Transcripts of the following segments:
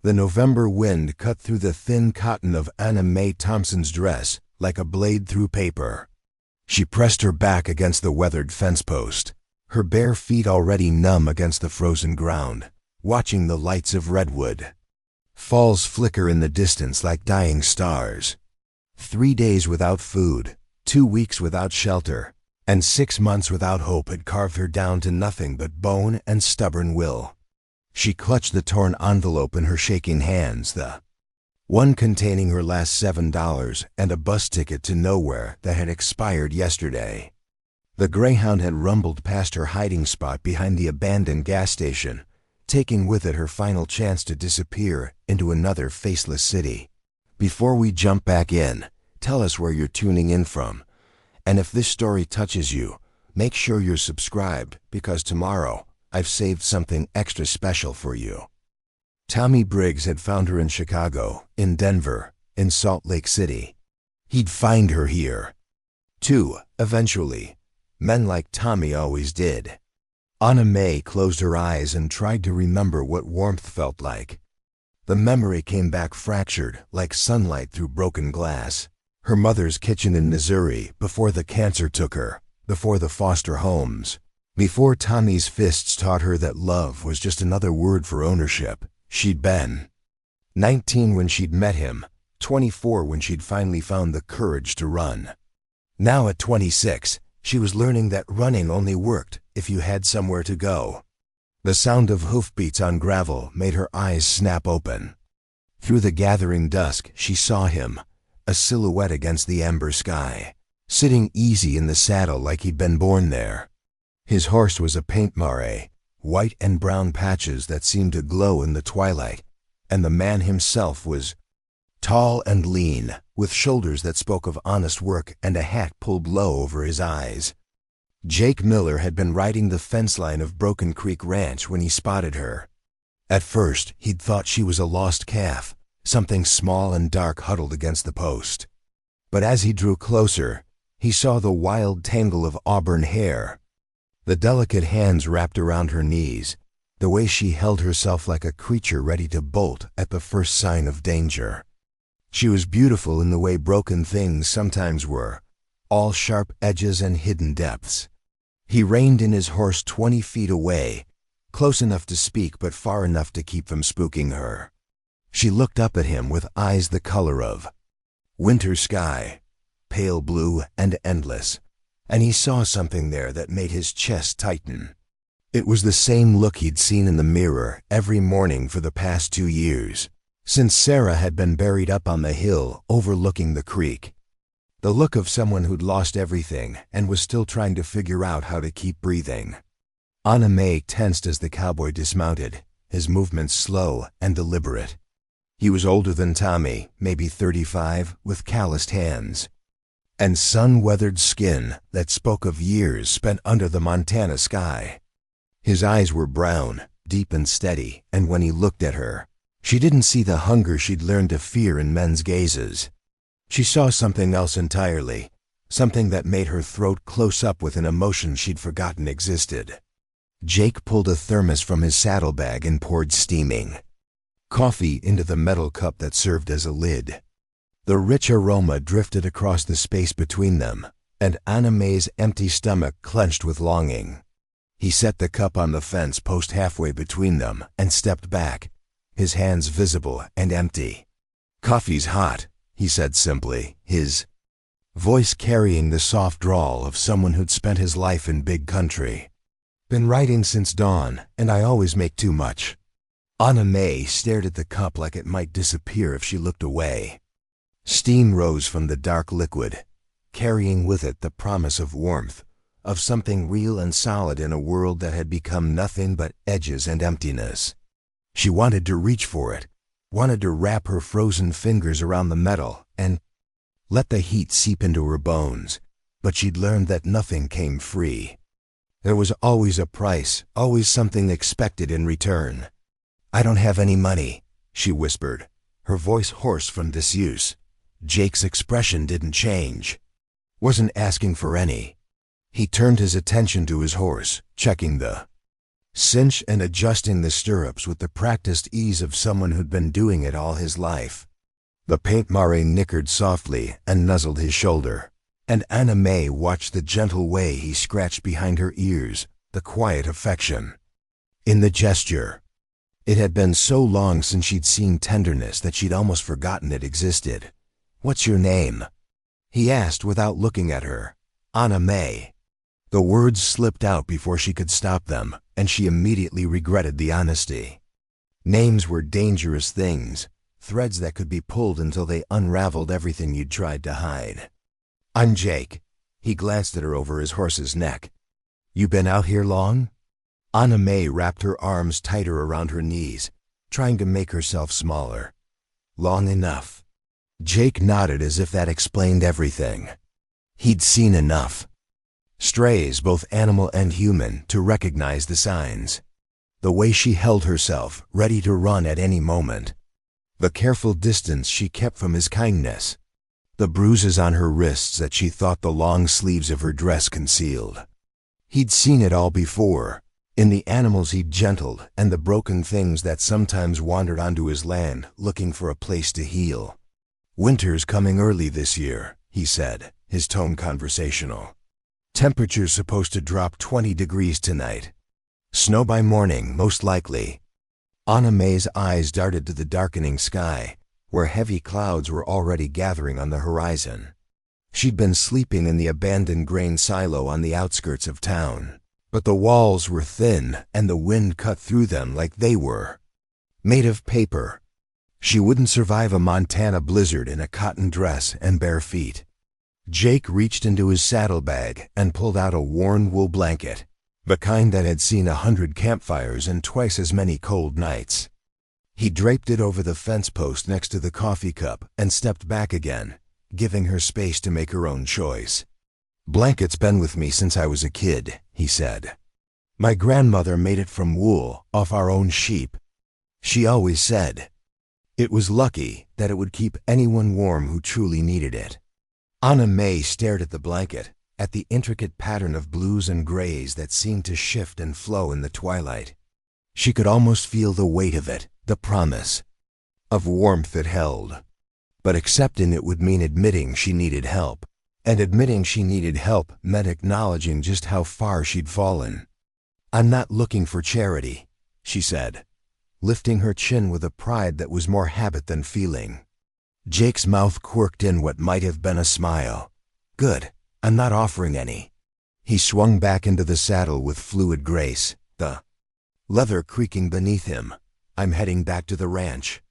The November wind cut through the thin cotton of Anna Mae Thompson's dress like a blade through paper. She pressed her back against the weathered fence post, her bare feet already numb against the frozen ground, watching the lights of Redwood Falls flicker in the distance like dying stars. 3 days without food, 2 weeks without shelter, and 6 months without hope had carved her down to nothing but bone and stubborn will. She clutched the torn envelope in her shaking hands, the one containing her last $7 and a bus ticket to nowhere that had expired yesterday. The greyhound had rumbled past her hiding spot behind the abandoned gas station, taking with it her final chance to disappear into another faceless city. Before we jump back in, tell us where you're tuning in from. And if this story touches you, make sure you're subscribed, because tomorrow I've saved something extra special for you. Tommy Briggs had found her in Chicago, in Denver, in Salt Lake City. He'd find her here, too, eventually. Men like Tommy always did. Anna Mae closed her eyes and tried to remember what warmth felt like. The memory came back fractured, like sunlight through broken glass. Her mother's kitchen in Missouri, before the cancer took her, before the foster homes, before Tommy's fists taught her that love was just another word for ownership. She'd been 19 when she'd met him, 24 when she'd finally found the courage to run. Now at 26, she was learning that running only worked if you had somewhere to go. The sound of hoofbeats on gravel made her eyes snap open. Through the gathering dusk, she saw him, a silhouette against the amber sky, sitting easy in the saddle like he'd been born there. His horse was a paint mare, white and brown patches that seemed to glow in the twilight, and the man himself was tall and lean, with shoulders that spoke of honest work and a hat pulled low over his eyes. Jake Miller had been riding the fence line of Broken Creek Ranch when he spotted her. At first, he'd thought she was a lost calf, something small and dark huddled against the post. But as he drew closer, he saw the wild tangle of auburn hair, the delicate hands wrapped around her knees, the way she held herself like a creature ready to bolt at the first sign of danger. She was beautiful in the way broken things sometimes were, all sharp edges and hidden depths. He reined in his horse 20 feet away, close enough to speak but far enough to keep from spooking her. She looked up at him with eyes the color of winter sky, pale blue and endless, and he saw something there that made his chest tighten. It was the same look he'd seen in the mirror every morning for the past 2 years, since Sarah had been buried up on the hill overlooking the creek. The look of someone who'd lost everything and was still trying to figure out how to keep breathing. Anna Mae tensed as the cowboy dismounted, his movements slow and deliberate. He was older than Tommy, maybe 35, with calloused hands and sun-weathered skin that spoke of years spent under the Montana sky. His eyes were brown, deep and steady, and when he looked at her, she didn't see the hunger she'd learned to fear in men's gazes. She saw something else entirely, something that made her throat close up with an emotion she'd forgotten existed. Jake pulled a thermos from his saddlebag and poured steaming coffee into the metal cup that served as a lid. The rich aroma drifted across the space between them, and Anna Mae's empty stomach clenched with longing. He set the cup on the fence post halfway between them and stepped back, his hands visible and empty. "Coffee's hot," he said simply, his voice carrying the soft drawl of someone who'd spent his life in big country. "Been writing since dawn, and I always make too much." Anna Mae stared at the cup like it might disappear if she looked away. Steam rose from the dark liquid, carrying with it the promise of warmth, of something real and solid in a world that had become nothing but edges and emptiness. She wanted to reach for it, wanted to wrap her frozen fingers around the metal and let the heat seep into her bones, but she'd learned that nothing came free. There was always a price, always something expected in return. "I don't have any money," she whispered, her voice hoarse from disuse. Jake's expression didn't change. Wasn't asking for any. He turned his attention to his horse, checking the cinch and adjusting the stirrups with the practiced ease of someone who'd been doing it all his life. The paint mare nickered softly and nuzzled his shoulder, and Anna Mae watched the gentle way he scratched behind her ears, the quiet affection in the gesture. It had been so long since she'd seen tenderness that she'd almost forgotten it existed. "What's your name?" he asked without looking at her. "Anna Mae." The words slipped out before she could stop them, and she immediately regretted the honesty. Names were dangerous things, threads that could be pulled until they unraveled everything you'd tried to hide. "I'm Jake." He glanced at her over his horse's neck. "You been out here long?" Anna Mae wrapped her arms tighter around her knees, trying to make herself smaller. "Long enough." Jake nodded as if that explained everything. He'd seen enough. Strays, both animal and human, to recognize the signs. The way she held herself, ready to run at any moment. The careful distance she kept from his kindness. The bruises on her wrists that she thought the long sleeves of her dress concealed. He'd seen it all before, in the animals he'd gentled and the broken things that sometimes wandered onto his land looking for a place to heal. "Winter's coming early this year," he said, his tone conversational. "Temperature's supposed to drop 20 degrees tonight. Snow by morning, most likely." Anna Mae's eyes darted to the darkening sky, where heavy clouds were already gathering on the horizon. She'd been sleeping in the abandoned grain silo on the outskirts of town, but the walls were thin and the wind cut through them like they were made of paper. She wouldn't survive a Montana blizzard in a cotton dress and bare feet. Jake reached into his saddlebag and pulled out a worn wool blanket, the kind that had seen 100 campfires and twice as many cold nights. He draped it over the fence post next to the coffee cup and stepped back again, giving her space to make her own choice. "Blanket's been with me since I was a kid," he said. "My grandmother made it from wool off our own sheep. She always said it was lucky that it would keep anyone warm who truly needed it." Anna Mae stared at the blanket, at the intricate pattern of blues and grays that seemed to shift and flow in the twilight. She could almost feel the weight of it, the promise of warmth it held. But accepting it would mean admitting she needed help, and admitting she needed help meant acknowledging just how far she'd fallen. "I'm not looking for charity," she said, lifting her chin with a pride that was more habit than feeling. Jake's mouth quirked in what might have been a smile. "Good, I'm not offering any." He swung back into the saddle with fluid grace, the leather creaking beneath him. "I'm heading back to the ranch.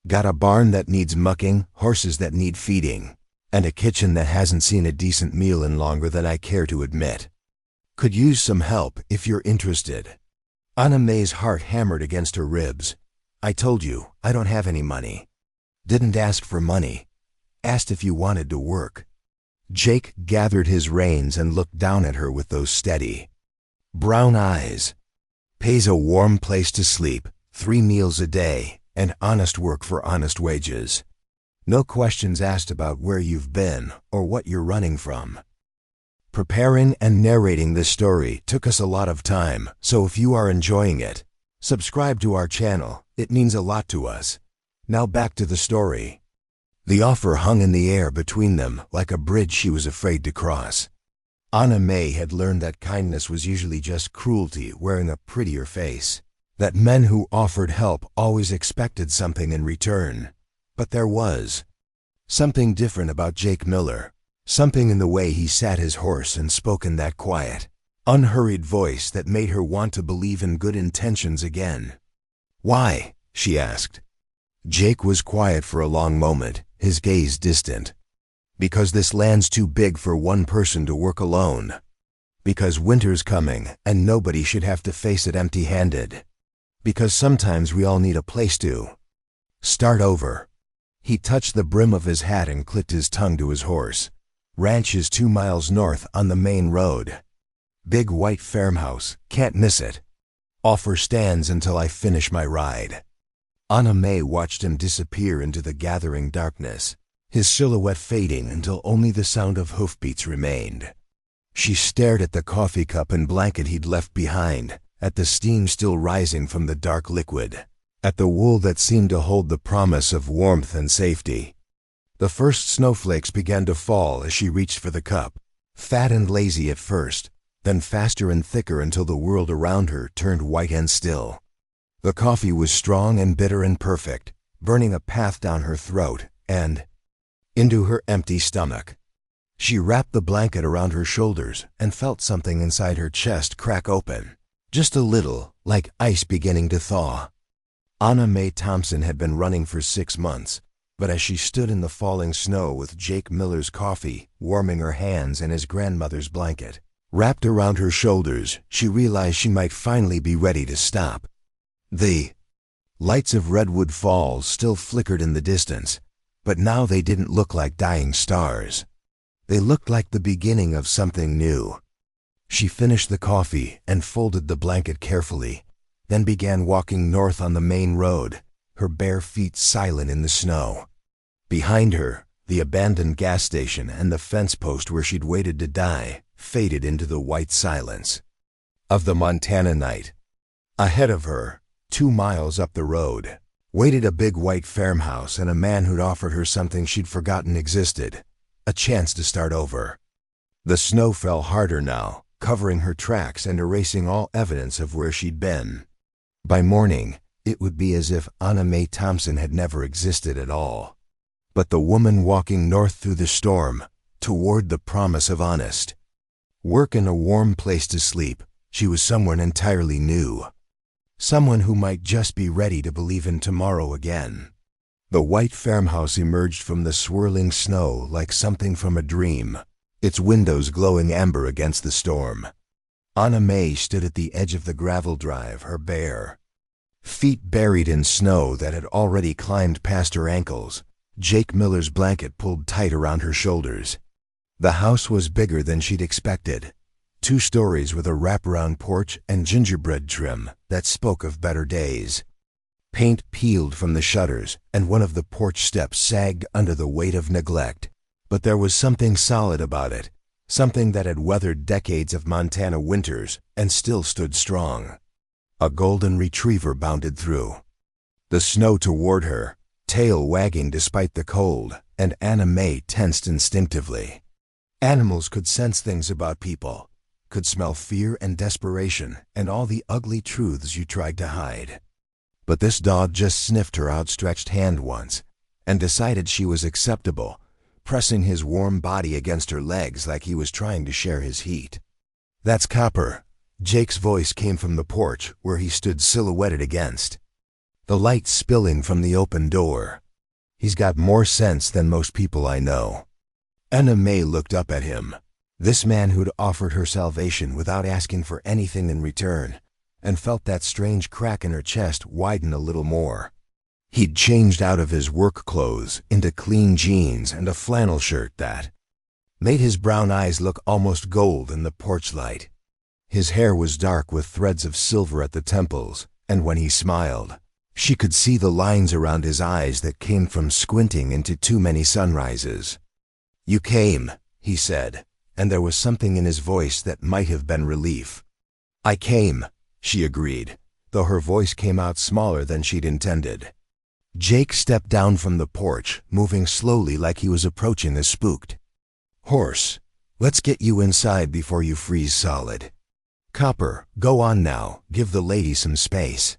Got a barn that needs mucking, horses that need feeding, and a kitchen that hasn't seen a decent meal in longer than I care to admit. Could use some help if you're interested." Anna Mae's heart hammered against her ribs. "I told you, I don't have any money." "Didn't ask for money. Asked if you wanted to work." Jake gathered his reins and looked down at her with those steady brown eyes. "Pays a warm place to sleep, 3 meals a day, and honest work for honest wages. No questions asked about where you've been or what you're running from." Preparing and narrating this story took us a lot of time, so if you are enjoying it, subscribe to our channel. It means a lot to us. Now back to the story. The offer hung in the air between them like a bridge she was afraid to cross. Anna Mae had learned that kindness was usually just cruelty wearing a prettier face, that men who offered help always expected something in return. But there was something different about Jake Miller, something in the way he sat his horse and spoke in that quiet, unhurried voice that made her want to believe in good intentions again. "Why?" she asked. Jake was quiet for a long moment, his gaze distant. "Because this land's too big for one person to work alone. Because winter's coming and nobody should have to face it empty-handed. Because sometimes we all need a place to start over." He touched the brim of his hat and clicked his tongue to his horse. "Ranch is 2 miles north on the main road. Big white farmhouse, can't miss it. Offer stands until I finish my ride." Anna Mae watched him disappear into the gathering darkness, his silhouette fading until only the sound of hoofbeats remained. She stared at the coffee cup and blanket he'd left behind, at the steam still rising from the dark liquid, at the wool that seemed to hold the promise of warmth and safety. The first snowflakes began to fall as she reached for the cup, fat and lazy at first, then faster and thicker until the world around her turned white and still. The coffee was strong and bitter and perfect, burning a path down her throat and into her empty stomach. She wrapped the blanket around her shoulders and felt something inside her chest crack open, just a little, like ice beginning to thaw. Anna Mae Thompson had been running for 6 months, but as she stood in the falling snow with Jake Miller's coffee warming her hands and his grandmother's blanket wrapped around her shoulders, she realized she might finally be ready to stop. The lights of Redwood Falls still flickered in the distance, but now they didn't look like dying stars. They looked like the beginning of something new. She finished the coffee and folded the blanket carefully, then began walking north on the main road, her bare feet silent in the snow. Behind her, the abandoned gas station and the fence post where she'd waited to die faded into the white silence of the Montana night. Ahead of her, 2 miles up the road, waited a big white farmhouse and a man who'd offered her something she'd forgotten existed, a chance to start over. The snow fell harder now, covering her tracks and erasing all evidence of where she'd been. By morning, it would be as if Anna Mae Thompson had never existed at all. But the woman walking north through the storm, toward the promise of honest work and a warm place to sleep, she was someone entirely new. Someone who might just be ready to believe in tomorrow again. The white farmhouse emerged from the swirling snow like something from a dream, its windows glowing amber against the storm. Anna Mae stood at the edge of the gravel drive, her bare feet buried in snow that had already climbed past her ankles, Jake Miller's blanket pulled tight around her shoulders. The house was bigger than she'd expected. 2 stories with a wraparound porch and gingerbread trim that spoke of better days. Paint peeled from the shutters, and one of the porch steps sagged under the weight of neglect. But there was something solid about it, something that had weathered decades of Montana winters and still stood strong. A golden retriever bounded through the snow toward her, tail wagging despite the cold, and Anna Mae tensed instinctively. Animals could sense things about people, could smell fear and desperation and all the ugly truths you tried to hide. But this dog just sniffed her outstretched hand once and decided she was acceptable, pressing his warm body against her legs like he was trying to share his heat. "That's Copper." Jake's voice came from the porch where he stood silhouetted against the light spilling from the open door. "He's got more sense than most people I know." Anna Mae looked up at him, this man who'd offered her salvation without asking for anything in return, and felt that strange crack in her chest widen a little more. He'd changed out of his work clothes into clean jeans and a flannel shirt that made his brown eyes look almost gold in the porch light. His hair was dark with threads of silver at the temples, and when he smiled, she could see the lines around his eyes that came from squinting into too many sunrises. "You came," he said, and there was something in his voice that might have been relief. "I came," she agreed, though her voice came out smaller than she'd intended. Jake stepped down from the porch, moving slowly like he was approaching a spooked horse. "Let's get you inside before you freeze solid. Copper, go on now, give the lady some space."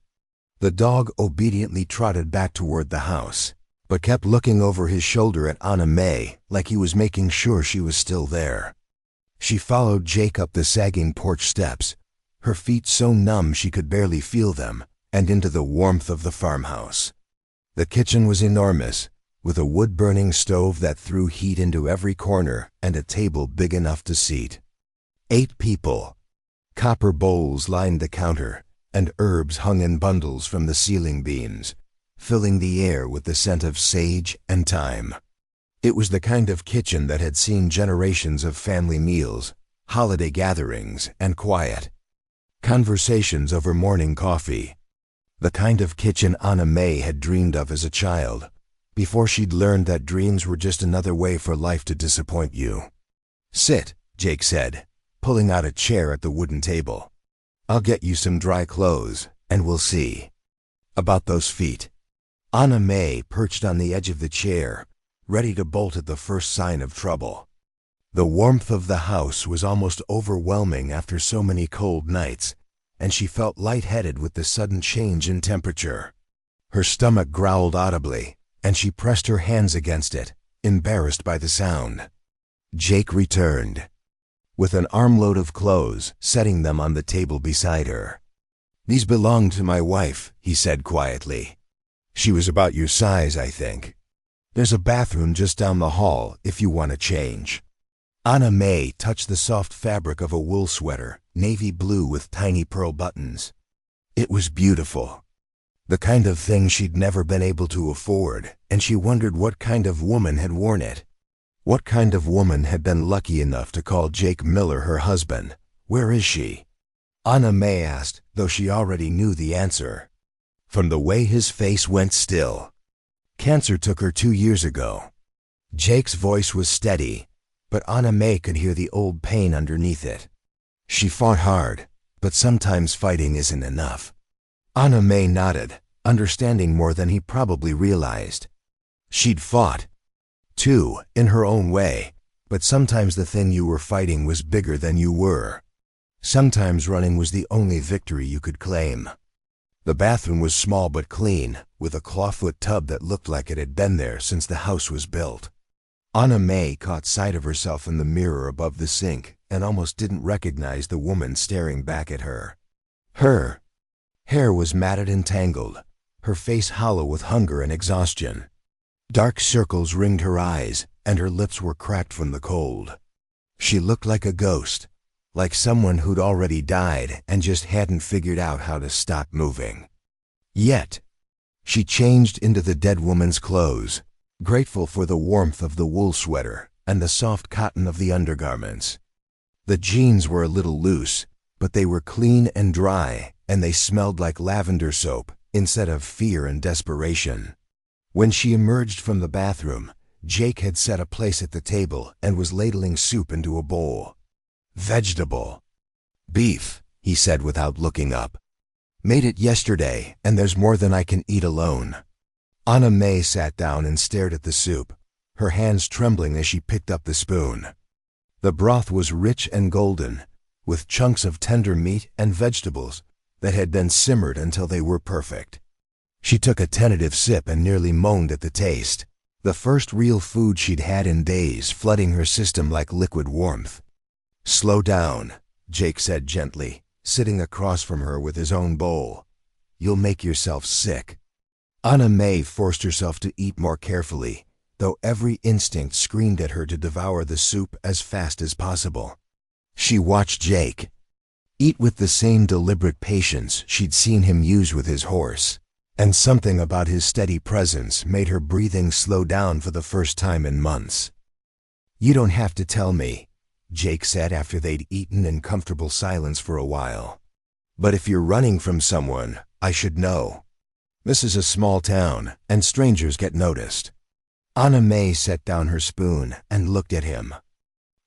The dog obediently trotted back toward the house, but kept looking over his shoulder at Anna Mae like he was making sure she was still there. She followed Jake up the sagging porch steps, her feet so numb she could barely feel them, and into the warmth of the farmhouse. The kitchen was enormous, with a wood-burning stove that threw heat into every corner and a table big enough to seat 8 people. Copper bowls lined the counter, and herbs hung in bundles from the ceiling beams, filling the air with the scent of sage and thyme. It was the kind of kitchen that had seen generations of family meals, holiday gatherings, and quiet conversations over morning coffee. The kind of kitchen Anna Mae had dreamed of as a child, before she'd learned that dreams were just another way for life to disappoint you. "Sit," Jake said, pulling out a chair at the wooden table. I'll get you some dry clothes, and we'll see about those feet." Anna Mae perched on the edge of the chair, ready to bolt at the first sign of trouble. The warmth of the house was almost overwhelming after so many cold nights, and she felt lightheaded with the sudden change in temperature. Her stomach growled audibly, and she pressed her hands against it, embarrassed by the sound. Jake returned, with an armload of clothes, setting them on the table beside her. "These belong to my wife," he said quietly. "She was about your size, I think. There's a bathroom just down the hall if you want to change." Anna Mae touched the soft fabric of a wool sweater, navy blue with tiny pearl buttons. It was beautiful, the kind of thing she'd never been able to afford, and she wondered what kind of woman had worn it. What kind of woman had been lucky enough to call Jake Miller her husband? "Where is she?" Anna Mae asked, though she already knew the answer, from the way his face went still. "Cancer took her 2 years ago." Jake's voice was steady, but Anna Mae could hear the old pain underneath it. "She fought hard, but sometimes fighting isn't enough." Anna Mae nodded, understanding more than he probably realized. She'd fought, too, in her own way, but sometimes the thing you were fighting was bigger than you were. Sometimes running was the only victory you could claim. The bathroom was small but clean, with a clawfoot tub that looked like it had been there since the house was built. Anna Mae caught sight of herself in the mirror above the sink and almost didn't recognize the woman staring back at her. Her hair was matted and tangled, her face hollow with hunger and exhaustion. Dark circles ringed her eyes, and her lips were cracked from the cold. She looked like a ghost, like someone who'd already died and just hadn't figured out how to stop moving. Yet, she changed into the dead woman's clothes, grateful for the warmth of the wool sweater and the soft cotton of the undergarments. The jeans were a little loose, but they were clean and dry, and they smelled like lavender soap instead of fear and desperation. When she emerged from the bathroom, Jake had set a place at the table and was ladling soup into a bowl. "Vegetable. Beef," he said without looking up. "Made it yesterday, and there's more than I can eat alone." Anna Mae sat down and stared at the soup, her hands trembling as she picked up the spoon. The broth was rich and golden, with chunks of tender meat and vegetables that had been simmered until they were perfect. She took a tentative sip and nearly moaned at the taste, the first real food she'd had in days flooding her system like liquid warmth. "Slow down," Jake said gently, sitting across from her with his own bowl. "You'll make yourself sick." Anna Mae forced herself to eat more carefully, though every instinct screamed at her to devour the soup as fast as possible. She watched Jake eat with the same deliberate patience she'd seen him use with his horse, and something about his steady presence made her breathing slow down for the first time in months. "You don't have to tell me," Jake said after they'd eaten in comfortable silence for a while. "But if you're running from someone, I should know. This is a small town, and strangers get noticed." Anna Mae set down her spoon and looked at him.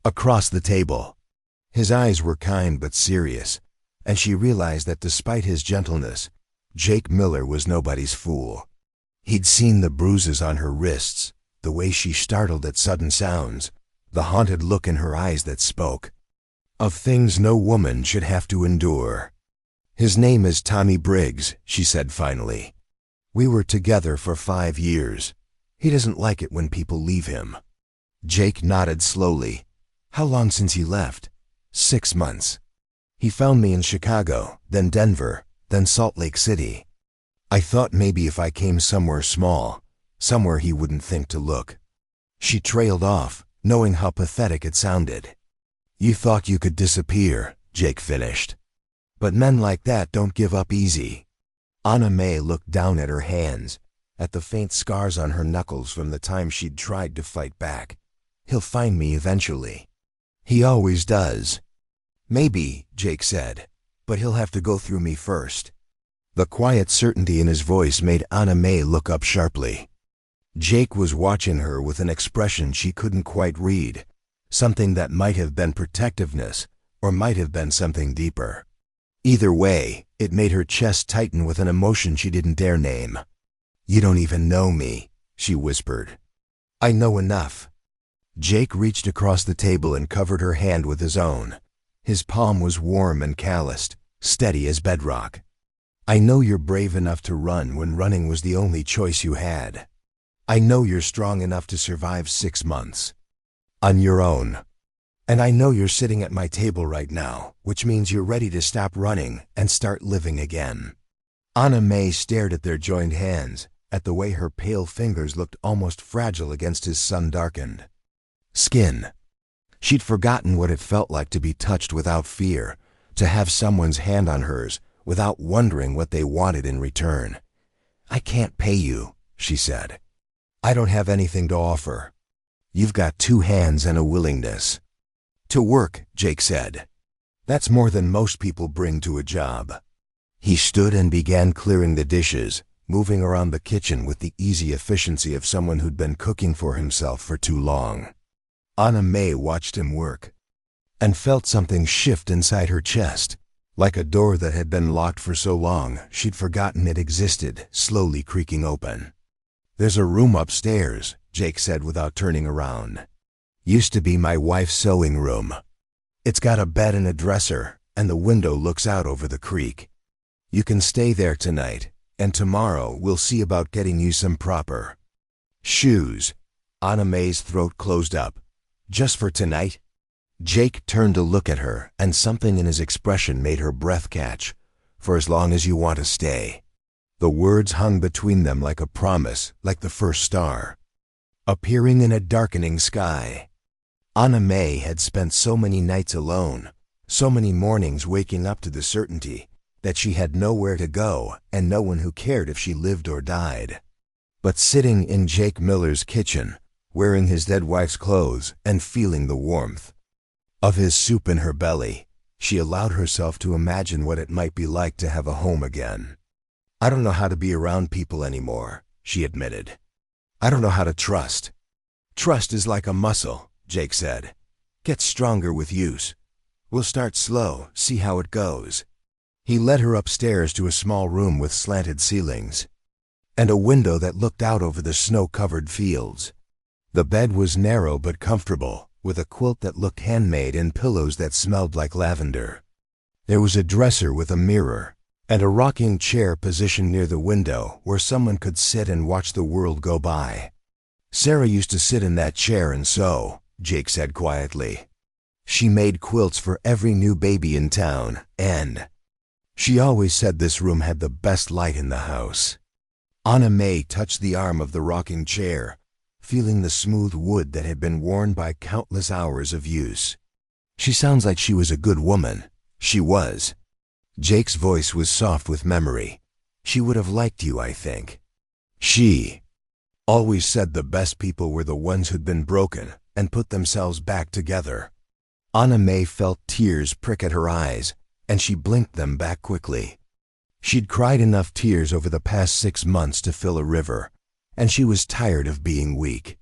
Across the table, his eyes were kind but serious, and she realized that despite his gentleness, Jake Miller was nobody's fool. He'd seen the bruises on her wrists, the way she startled at sudden sounds, the haunted look in her eyes that spoke of things no woman should have to endure. "His name is Tommy Briggs," she said finally. "We were together for 5 years. He doesn't like it when people leave him." Jake nodded slowly. "How long since he left?" 6 months. He found me in Chicago, then Denver, then Salt Lake City. I thought maybe if I came somewhere small, somewhere he wouldn't think to look." She trailed off, knowing how pathetic it sounded. "You thought you could disappear," Jake finished. "But men like that don't give up easy." Anna Mae looked down at her hands, at the faint scars on her knuckles from the time she'd tried to fight back. "He'll find me eventually. He always does." "Maybe," Jake said, "but he'll have to go through me first." The quiet certainty in his voice made Anna Mae look up sharply. Jake was watching her with an expression she couldn't quite read, something that might have been protectiveness or might have been something deeper. Either way, it made her chest tighten with an emotion she didn't dare name. "You don't even know me," she whispered. "I know enough." Jake reached across the table and covered her hand with his own. His palm was warm and calloused, steady as bedrock. "I know you're brave enough to run when running was the only choice you had. I know you're strong enough to survive 6 months. On your own. And I know you're sitting at my table right now, which means you're ready to stop running and start living again." Anna Mae stared at their joined hands, at the way her pale fingers looked almost fragile against his sun-darkened skin. She'd forgotten what it felt like to be touched without fear, to have someone's hand on hers without wondering what they wanted in return. "I can't pay you," she said. "I don't have anything to offer. You've got 2 hands and a willingness to work," Jake said. "That's more than most people bring to a job." He stood and began clearing the dishes, moving around the kitchen with the easy efficiency of someone who'd been cooking for himself for too long. Anna Mae watched him work and felt something shift inside her chest, like a door that had been locked for so long she'd forgotten it existed, slowly creaking open. "There's a room upstairs," Jake said without turning around. "Used to be my wife's sewing room. It's got a bed and a dresser, and the window looks out over the creek. You can stay there tonight, and tomorrow we'll see about getting you some proper shoes." Anna Mae's throat closed up. "Just for tonight?" Jake turned to look at her, and something in his expression made her breath catch. "For as long as you want to stay." The words hung between them like a promise, like the first star appearing in a darkening sky. Anna Mae had spent so many nights alone, so many mornings waking up to the certainty that she had nowhere to go and no one who cared if she lived or died. But sitting in Jake Miller's kitchen, wearing his dead wife's clothes and feeling the warmth of his soup in her belly, she allowed herself to imagine what it might be like to have a home again. "I don't know how to be around people anymore," she admitted. "I don't know how to trust." "Trust is like a muscle," Jake said. "Gets stronger with use. We'll start slow, see how it goes." He led her upstairs to a small room with slanted ceilings and a window that looked out over the snow-covered fields. The bed was narrow but comfortable, with a quilt that looked handmade and pillows that smelled like lavender. There was a dresser with a mirror and a rocking chair positioned near the window where someone could sit and watch the world go by. "Sarah used to sit in that chair and sew," Jake said quietly. "She made quilts for every new baby in town, and she always said this room had the best light in the house." Anna Mae touched the arm of the rocking chair, feeling the smooth wood that had been worn by countless hours of use. "She sounds like she was a good woman." "She was." Jake's voice was soft with memory. "She would have liked you, I think. She always said the best people were the ones who'd been broken and put themselves back together." Anna Mae felt tears prick at her eyes, and she blinked them back quickly. She'd cried enough tears over the past 6 months to fill a river, and she was tired of being weak.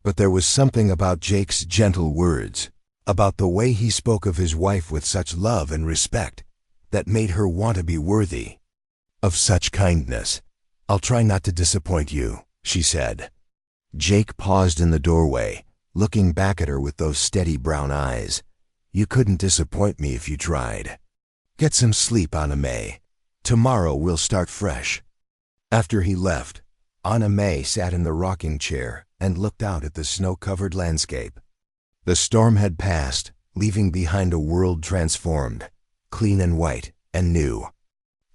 But there was something about Jake's gentle words, about the way he spoke of his wife with such love and respect, that made her want to be worthy of such kindness. "I'll try not to disappoint you," she said. Jake paused in the doorway, looking back at her with those steady brown eyes. "You couldn't disappoint me if you tried. Get some sleep, Anna Mae. Tomorrow we'll start fresh." After he left, Anna Mae sat in the rocking chair and looked out at the snow-covered landscape. The storm had passed, leaving behind a world transformed, clean and white and new.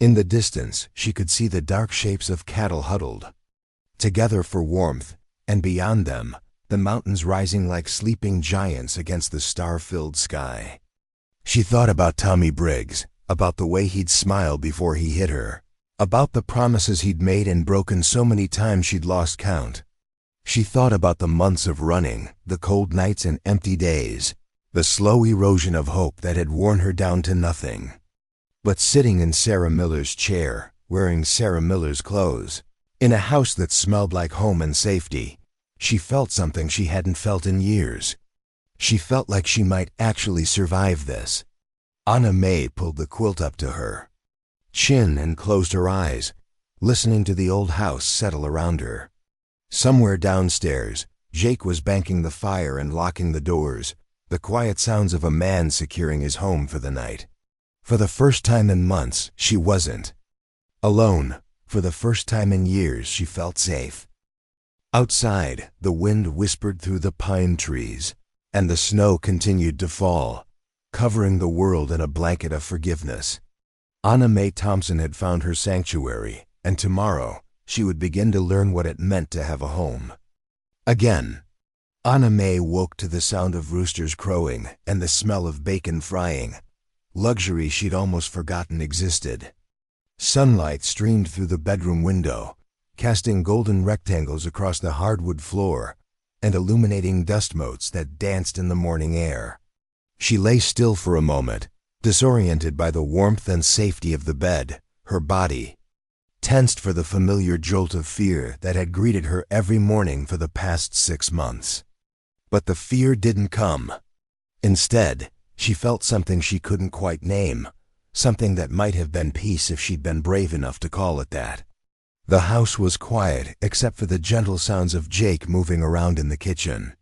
In the distance, she could see the dark shapes of cattle huddled together for warmth, and beyond them, the mountains rising like sleeping giants against the star-filled sky. She thought about Tommy Briggs, about the way he'd smile before he hit her, about the promises he'd made and broken so many times she'd lost count. She thought about the months of running, the cold nights and empty days, the slow erosion of hope that had worn her down to nothing. But sitting in Sarah Miller's chair, wearing Sarah Miller's clothes, in a house that smelled like home and safety, she felt something she hadn't felt in years. She felt like she might actually survive this. Anna Mae pulled the quilt up to her chin and closed her eyes, listening to the old house settle around her. Somewhere downstairs, Jake was banking the fire and locking the doors, the quiet sounds of a man securing his home for the night. For the first time in months, she wasn't alone. For the first time in years, she felt safe. Outside, the wind whispered through the pine trees, and the snow continued to fall, covering the world in a blanket of forgiveness. Anna Mae Thompson had found her sanctuary, and tomorrow she would begin to learn what it meant to have a home. Again, Anna Mae woke to the sound of roosters crowing and the smell of bacon frying, luxury she'd almost forgotten existed. Sunlight streamed through the bedroom window, casting golden rectangles across the hardwood floor and illuminating dust motes that danced in the morning air. She lay still for a moment, disoriented by the warmth and safety of the bed, her body tensed for the familiar jolt of fear that had greeted her every morning for the past 6 months. But the fear didn't come. Instead, she felt something she couldn't quite name, something that might have been peace if she'd been brave enough to call it that. The house was quiet except for the gentle sounds of Jake moving around in the kitchen.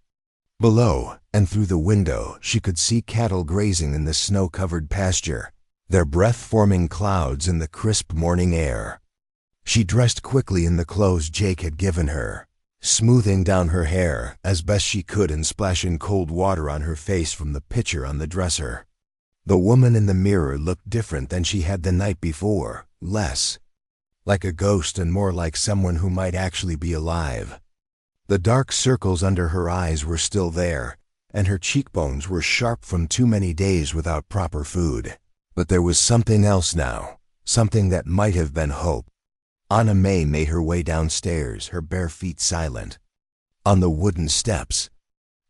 Below and through the window, she could see cattle grazing in the snow-covered pasture, their breath-forming clouds in the crisp morning air. She dressed quickly in the clothes Jake had given her, smoothing down her hair as best she could and splashing cold water on her face from the pitcher on the dresser. The woman in the mirror looked different than she had the night before, less like a ghost and more like someone who might actually be alive. The dark circles under her eyes were still there, and her cheekbones were sharp from too many days without proper food. But there was something else now, something that might have been hope. Anna Mae made her way downstairs, her bare feet silent. On the wooden steps,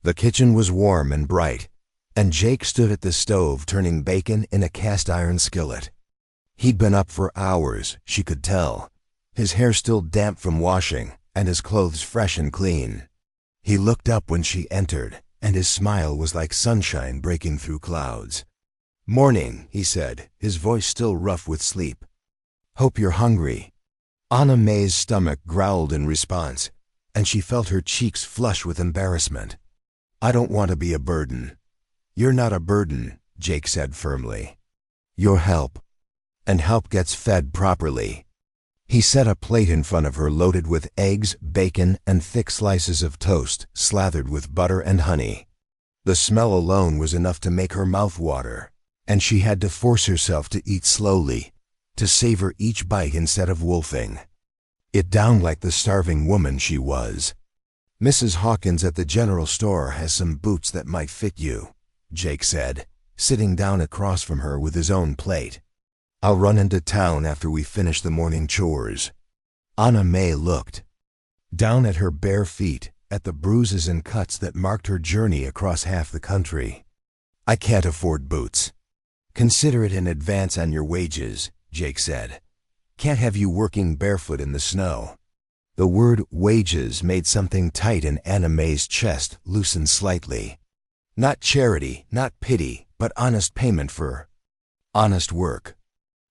the kitchen was warm and bright, and Jake stood at the stove turning bacon in a cast-iron skillet. He'd been up for hours, she could tell, his hair still damp from washing, and his clothes fresh and clean. He looked up when she entered, and his smile was like sunshine breaking through clouds. "Morning," he said, his voice still rough with sleep. "Hope you're hungry." Anna Mae's stomach growled in response, and she felt her cheeks flush with embarrassment. "I don't want to be a burden." "You're not a burden," Jake said firmly. "You're help. And help gets fed properly." He set a plate in front of her loaded with eggs, bacon, and thick slices of toast slathered with butter and honey. The smell alone was enough to make her mouth water, and she had to force herself to eat slowly, to savor each bite instead of wolfing it down like the starving woman she was. "Mrs. Hawkins at the general store has some boots that might fit you," Jake said, sitting down across from her with his own plate. "I'll run into town after we finish the morning chores." Anna Mae looked down at her bare feet, at the bruises and cuts that marked her journey across half the country. "I can't afford boots." "Consider it in advance on your wages," Jake said. "Can't have you working barefoot in the snow." The word wages made something tight in Anna Mae's chest loosen slightly. Not charity, not pity, but honest payment for honest work.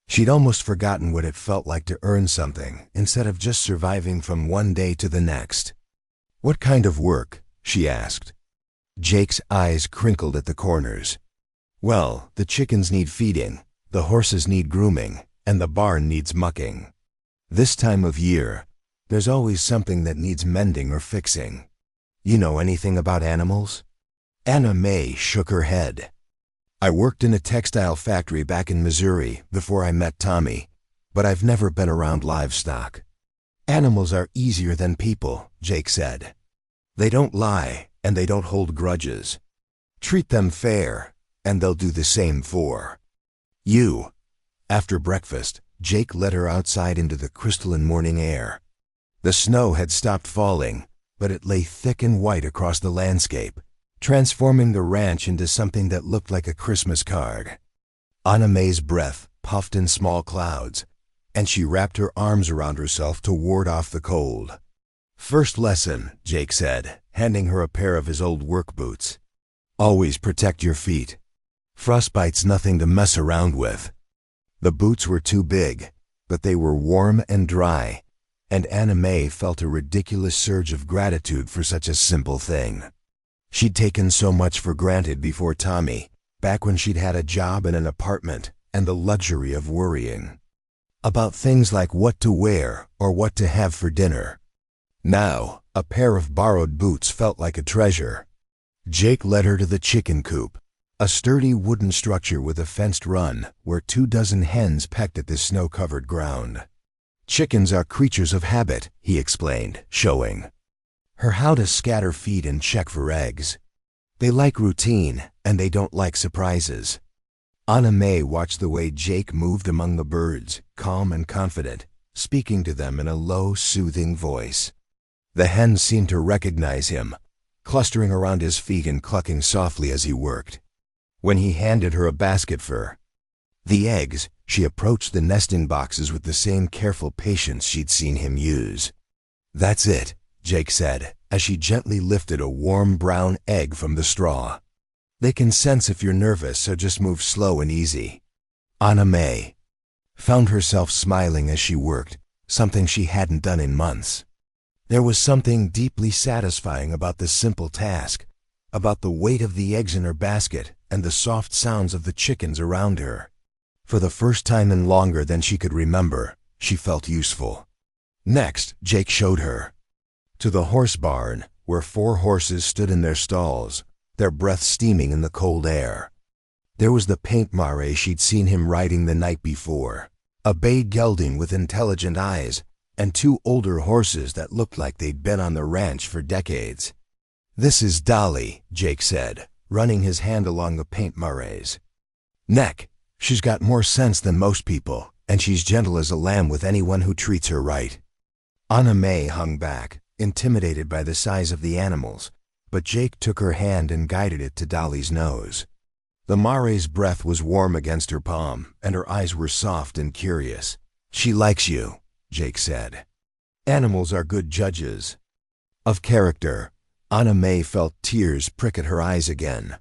She'd almost forgotten what it felt like to earn something instead of just surviving from one day to the next. "What kind of work?" she asked. Jake's eyes crinkled at the corners. "Well, the chickens need feeding, the horses need grooming, and the barn needs mucking. This time of year, there's always something that needs mending or fixing. You know anything about animals?" Anna Mae shook her head. "I worked in a textile factory back in Missouri before I met Tommy, but I've never been around livestock." "Animals are easier than people," Jake said. "They don't lie, and they don't hold grudges. Treat them fair, and they'll do the same for you." After breakfast, Jake led her outside into the crystalline morning air. The snow had stopped falling, but it lay thick and white across the landscape, transforming the ranch into something that looked like a Christmas card. Anna Mae's breath puffed in small clouds, and she wrapped her arms around herself to ward off the cold. "First lesson," Jake said, handing her a pair of his old work boots. "Always protect your feet." Frostbite's nothing to mess around with. The boots were too big, but they were warm and dry, and Anna Mae felt a ridiculous surge of gratitude for such a simple thing. She'd taken so much for granted before Tommy, back when she'd had a job and an apartment and the luxury of worrying about things like what to wear or what to have for dinner. Now, a pair of borrowed boots felt like a treasure. Jake led her to the chicken coop, a sturdy wooden structure with a fenced run where 24 hens pecked at the snow-covered ground. Chickens are creatures of habit, he explained, showing her how to scatter feed and check for eggs. They like routine, and they don't like surprises. Anna Mae watched the way Jake moved among the birds, calm and confident, speaking to them in a low, soothing voice. The hens seemed to recognize him, clustering around his feet and clucking softly as he worked. When he handed her a basket for the eggs, she approached the nesting boxes with the same careful patience she'd seen him use. "That's it," Jake said, as she gently lifted a warm brown egg from the straw. "They can sense if you're nervous, so just move slow and easy." Anna Mae found herself smiling as she worked, something she hadn't done in months. There was something deeply satisfying about this simple task, about the weight of the eggs in her basket and the soft sounds of the chickens around her. For the first time in longer than she could remember, she felt useful. Next, Jake showed her to the horse barn, where 4 horses stood in their stalls, their breath steaming in the cold air. There was the paint mare she'd seen him riding the night before, a bay gelding with intelligent eyes, and 2 older horses that looked like they'd been on the ranch for decades. "This is Dolly," Jake said, running his hand along the paint mare's neck. "She's got more sense than most people, and she's gentle as a lamb with anyone who treats her right." Anna Mae hung back, intimidated by the size of the animals, but Jake took her hand and guided it to Dolly's nose. The mare's breath was warm against her palm, and her eyes were soft and curious. "She likes you," Jake said. "Animals are good judges of character." Anna Mae felt tears prick at her eyes again.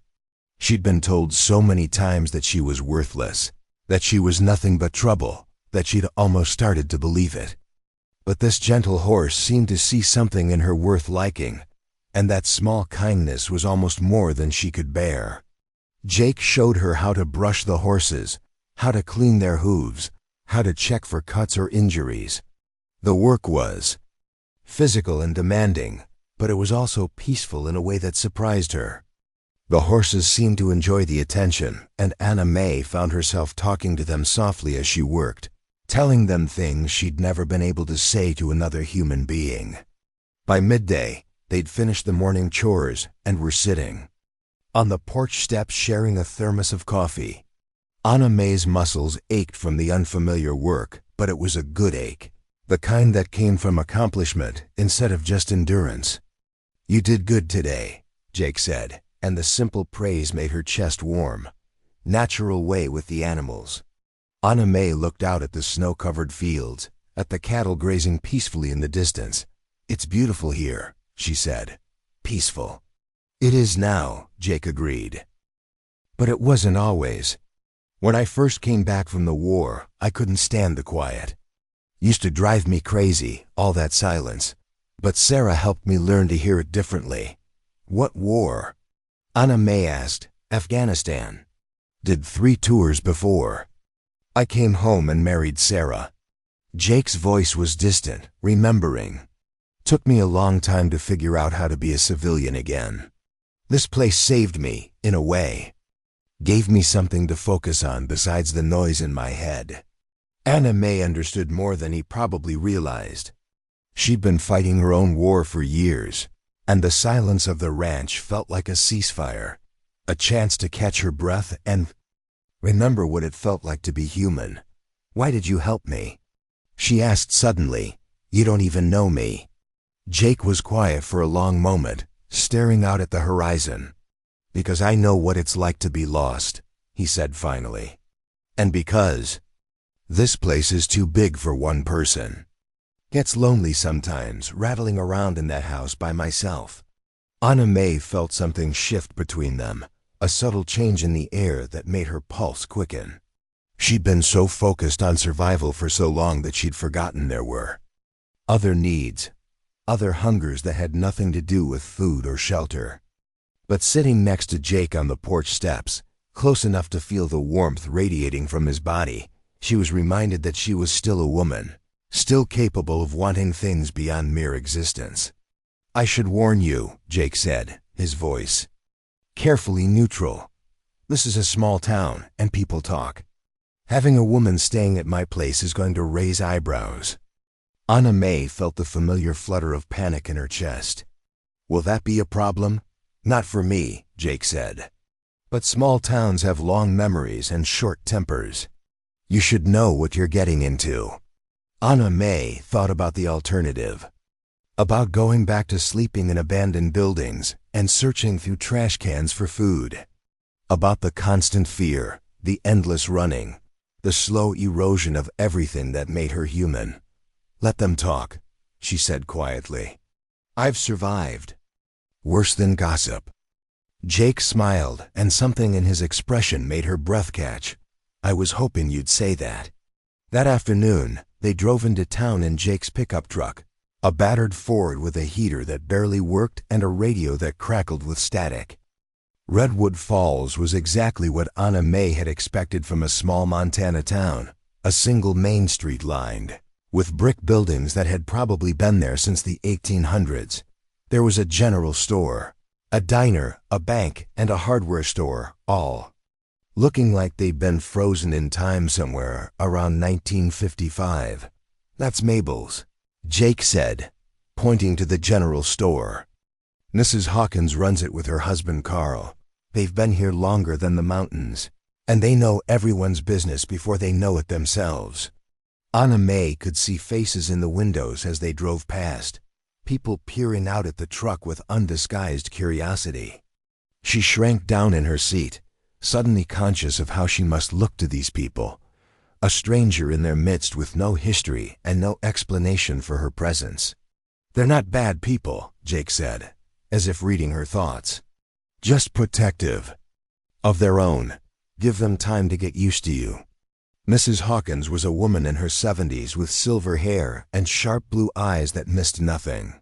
She'd been told so many times that she was worthless, that she was nothing but trouble, that she'd almost started to believe it. But this gentle horse seemed to see something in her worth liking, and that small kindness was almost more than she could bear. Jake showed her how to brush the horses, how to clean their hooves, how to check for cuts or injuries. The work was physical and demanding, but it was also peaceful in a way that surprised her. The horses seemed to enjoy the attention, and Anna Mae found herself talking to them softly as she worked, telling them things she'd never been able to say to another human being. By midday, they'd finished the morning chores and were sitting on the porch steps sharing a thermos of coffee. Anna Mae's muscles ached from the unfamiliar work, but it was a good ache, the kind that came from accomplishment instead of just endurance. "You did good today," Jake said, and the simple praise made her chest warm. Natural way with the animals. Anna Mae looked out at the snow-covered fields, at the cattle grazing peacefully in the distance. "It's beautiful here," she said. "Peaceful." "It is now," Jake agreed. "But it wasn't always. When I first came back from the war, I couldn't stand the quiet. Used to drive me crazy, all that silence. But Sarah helped me learn to hear it differently." "What war?" Anna Mae asked. "Afghanistan. Did 3 tours before. I came home and married Sarah." Jake's voice was distant, remembering. "Took me a long time to figure out how to be a civilian again. This place saved me, in a way. Gave me something to focus on besides the noise in my head." Anna Mae understood more than he probably realized. She'd been fighting her own war for years, and the silence of the ranch felt like a ceasefire, a chance to catch her breath and remember what it felt like to be human. "Why did you help me?" she asked suddenly. "You don't even know me." Jake was quiet for a long moment, staring out at the horizon. "Because I know what it's like to be lost," he said finally. "And because this place is too big for one person. Gets lonely sometimes, rattling around in that house by myself." Anna Mae felt something shift between them, a subtle change in the air that made her pulse quicken. She'd been so focused on survival for so long that she'd forgotten there were other needs, other hungers that had nothing to do with food or shelter. But sitting next to Jake on the porch steps, close enough to feel the warmth radiating from his body, she was reminded that she was still a woman, still capable of wanting things beyond mere existence. "I should warn you," Jake said, his voice carefully neutral. "This is a small town, and people talk. Having a woman staying at my place is going to raise eyebrows." Anna Mae felt the familiar flutter of panic in her chest. "Will that be a problem?" "Not for me," Jake said. "But small towns have long memories and short tempers. You should know what you're getting into." Anna Mae thought about the alternative. About going back to sleeping in abandoned buildings and searching through trash cans for food. About the constant fear, the endless running, the slow erosion of everything that made her human. "Let them talk," she said quietly. "I've survived. Worse than gossip." Jake smiled, and something in his expression made her breath catch. "I was hoping you'd say that." That afternoon, they drove into town in Jake's pickup truck, a battered Ford with a heater that barely worked and a radio that crackled with static. Redwood Falls was exactly what Anna Mae had expected from a small Montana town, a single main street lined with brick buildings that had probably been there since the 1800s. There was a general store, a diner, a bank, and a hardware store, all looking like they'd been frozen in time somewhere around 1955. "That's Mabel's," Jake said, pointing to the general store. "Mrs. Hawkins runs it with her husband Carl. They've been here longer than the mountains, and they know everyone's business before they know it themselves." Anna Mae could see faces in the windows as they drove past, people peering out at the truck with undisguised curiosity. She shrank down in her seat, suddenly conscious of how she must look to these people, a stranger in their midst with no history and no explanation for her presence. "They're not bad people," Jake said, as if reading her thoughts. "Just protective. Of their own. Give them time to get used to you." Mrs. Hawkins was a woman in her 70s with silver hair and sharp blue eyes that missed nothing.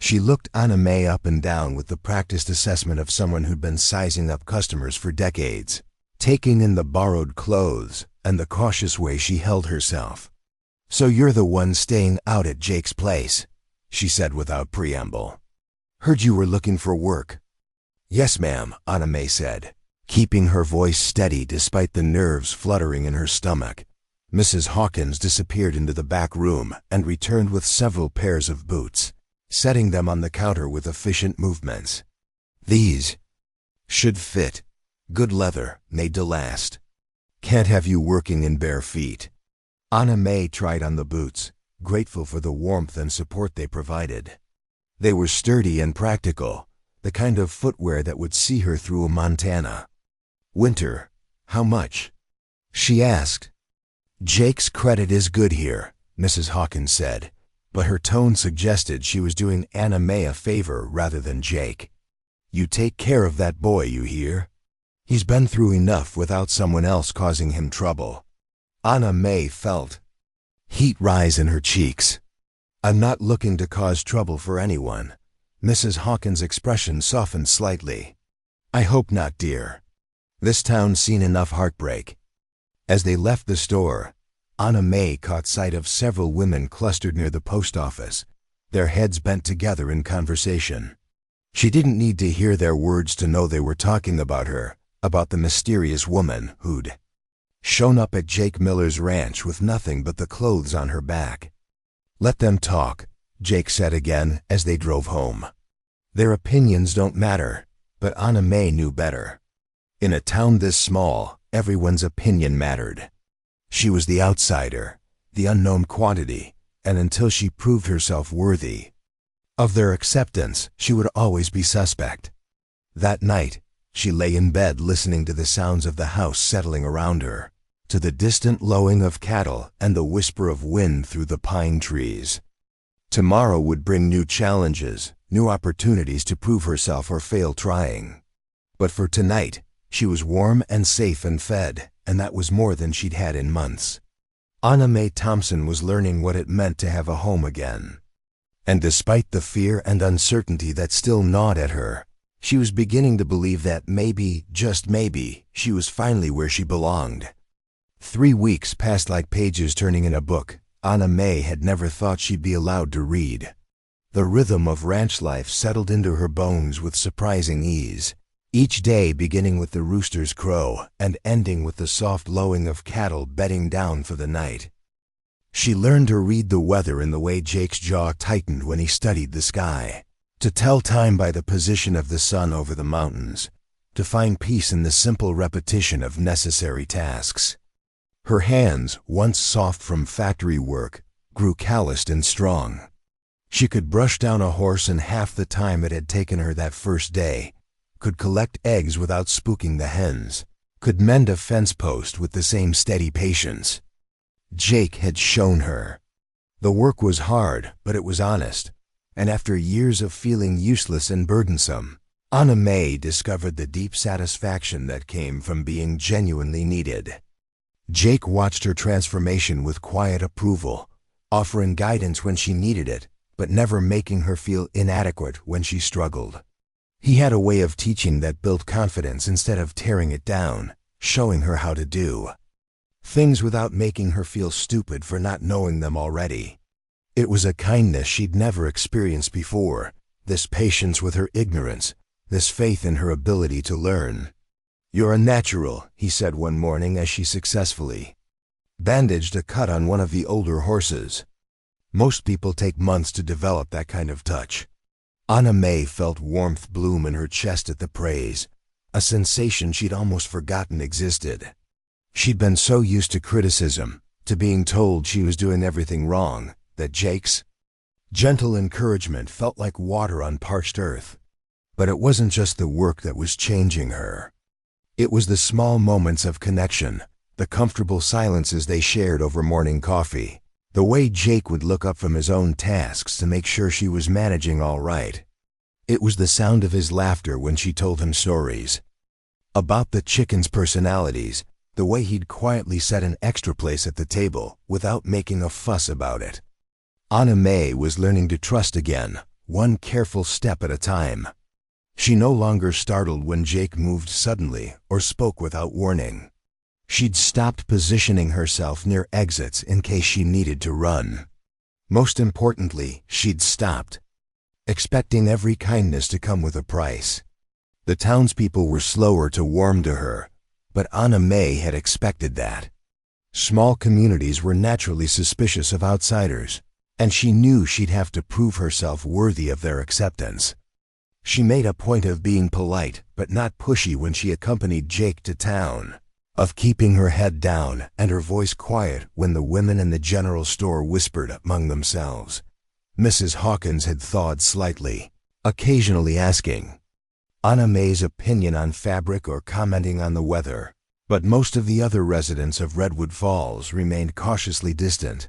She looked Anna Mae up and down with the practiced assessment of someone who'd been sizing up customers for decades, taking in the borrowed clothes and the cautious way she held herself. "So you're the one staying out at Jake's place," she said without preamble. "Heard you were looking for work." "Yes, ma'am," Anna Mae said, keeping her voice steady despite the nerves fluttering in her stomach. Mrs. Hawkins disappeared into the back room and returned with several pairs of boots, setting them on the counter with efficient movements. "These should fit. Good leather, made to last. Can't have you working in bare feet." Anna Mae tried on the boots, grateful for the warmth and support they provided. They were sturdy and practical, the kind of footwear that would see her through Montana. "Winter, how much?" she asked. "Jake's credit is good here," Mrs. Hawkins said, but her tone suggested she was doing Anna Mae a favor rather than Jake. "You take care of that boy, you hear? He's been through enough without someone else causing him trouble." Anna Mae felt heat rise in her cheeks. "I'm not looking to cause trouble for anyone." Mrs. Hawkins' expression softened slightly. "I hope not, dear. This town's seen enough heartbreak." As they left the store, Anna Mae caught sight of several women clustered near the post office, their heads bent together in conversation. She didn't need to hear their words to know they were talking about her, about the mysterious woman who'd shown up at Jake Miller's ranch with nothing but the clothes on her back. "Let them talk," Jake said again as they drove home. Their opinions don't matter, but Anna Mae knew better. In a town this small, everyone's opinion mattered. She was the outsider, the unknown quantity, and until she proved herself worthy of their acceptance, she would always be suspect. That night, she lay in bed listening to the sounds of the house settling around her, to the distant lowing of cattle and the whisper of wind through the pine trees. Tomorrow would bring new challenges, new opportunities to prove herself or fail trying. But for tonight, She was warm and safe and fed, and that was more than she'd had in months. Anna Mae Thompson was learning what it meant to have a home again. And despite the fear and uncertainty that still gnawed at her, she was beginning to believe that maybe, just maybe, she was finally where she belonged. 3 weeks passed like pages turning in a book Anna Mae had never thought she'd be allowed to read. The rhythm of ranch life settled into her bones with surprising ease, each day beginning with the rooster's crow and ending with the soft lowing of cattle bedding down for the night. She learned to read the weather in the way Jake's jaw tightened when he studied the sky, to tell time by the position of the sun over the mountains, to find peace in the simple repetition of necessary tasks. Her hands, once soft from factory work, grew calloused and strong. She could brush down a horse in half the time it had taken her that first day, could collect eggs without spooking the hens, could mend a fence post with the same steady patience. Jake had shown her. The work was hard, but it was honest, and after years of feeling useless and burdensome, Anna Mae discovered the deep satisfaction that came from being genuinely needed. Jake watched her transformation with quiet approval, offering guidance when she needed it, but never making her feel inadequate when she struggled. He had a way of teaching that built confidence instead of tearing it down, showing her how to do things without making her feel stupid for not knowing them already. It was a kindness she'd never experienced before, this patience with her ignorance, this faith in her ability to learn. "You're a natural," he said one morning as she successfully bandaged a cut on one of the older horses. Most people take months to develop that kind of touch. Anna Mae felt warmth bloom in her chest at the praise, a sensation she'd almost forgotten existed. She'd been so used to criticism, to being told she was doing everything wrong, that Jake's gentle encouragement felt like water on parched earth. But it wasn't just the work that was changing her. It was the small moments of connection, the comfortable silences they shared over morning coffee, the way Jake would look up from his own tasks to make sure she was managing all right. It was the sound of his laughter when she told him stories about the chickens' personalities, the way he'd quietly set an extra place at the table without making a fuss about it. Anna Mae was learning to trust again, one careful step at a time. She no longer startled when Jake moved suddenly or spoke without warning. She'd stopped positioning herself near exits in case she needed to run. Most importantly, she'd stopped expecting every kindness to come with a price. The townspeople were slower to warm to her, but Anna Mae had expected that. Small communities were naturally suspicious of outsiders, and she knew she'd have to prove herself worthy of their acceptance. She made a point of being polite but not pushy when she accompanied Jake to town, of keeping her head down and her voice quiet when the women in the general store whispered among themselves. Mrs. Hawkins had thawed slightly, occasionally asking Anna Mae's opinion on fabric or commenting on the weather, but most of the other residents of Redwood Falls remained cautiously distant.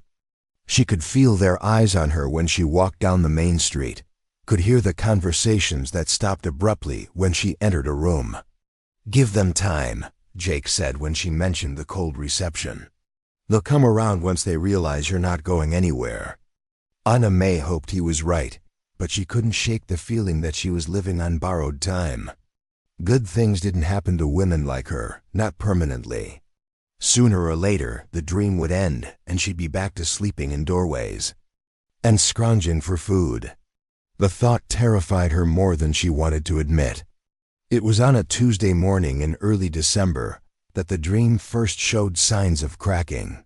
She could feel their eyes on her when she walked down the main street, could hear the conversations that stopped abruptly when she entered a room. "Give them time," Jake said when she mentioned the cold reception. "They'll come around once they realize you're not going anywhere." Anna Mae hoped he was right, but she couldn't shake the feeling that she was living on borrowed time. Good things didn't happen to women like her, not permanently. Sooner or later, the dream would end and she'd be back to sleeping in doorways and scrounging for food. The thought terrified her more than she wanted to admit. It was on a Tuesday morning in early December that the dream first showed signs of cracking.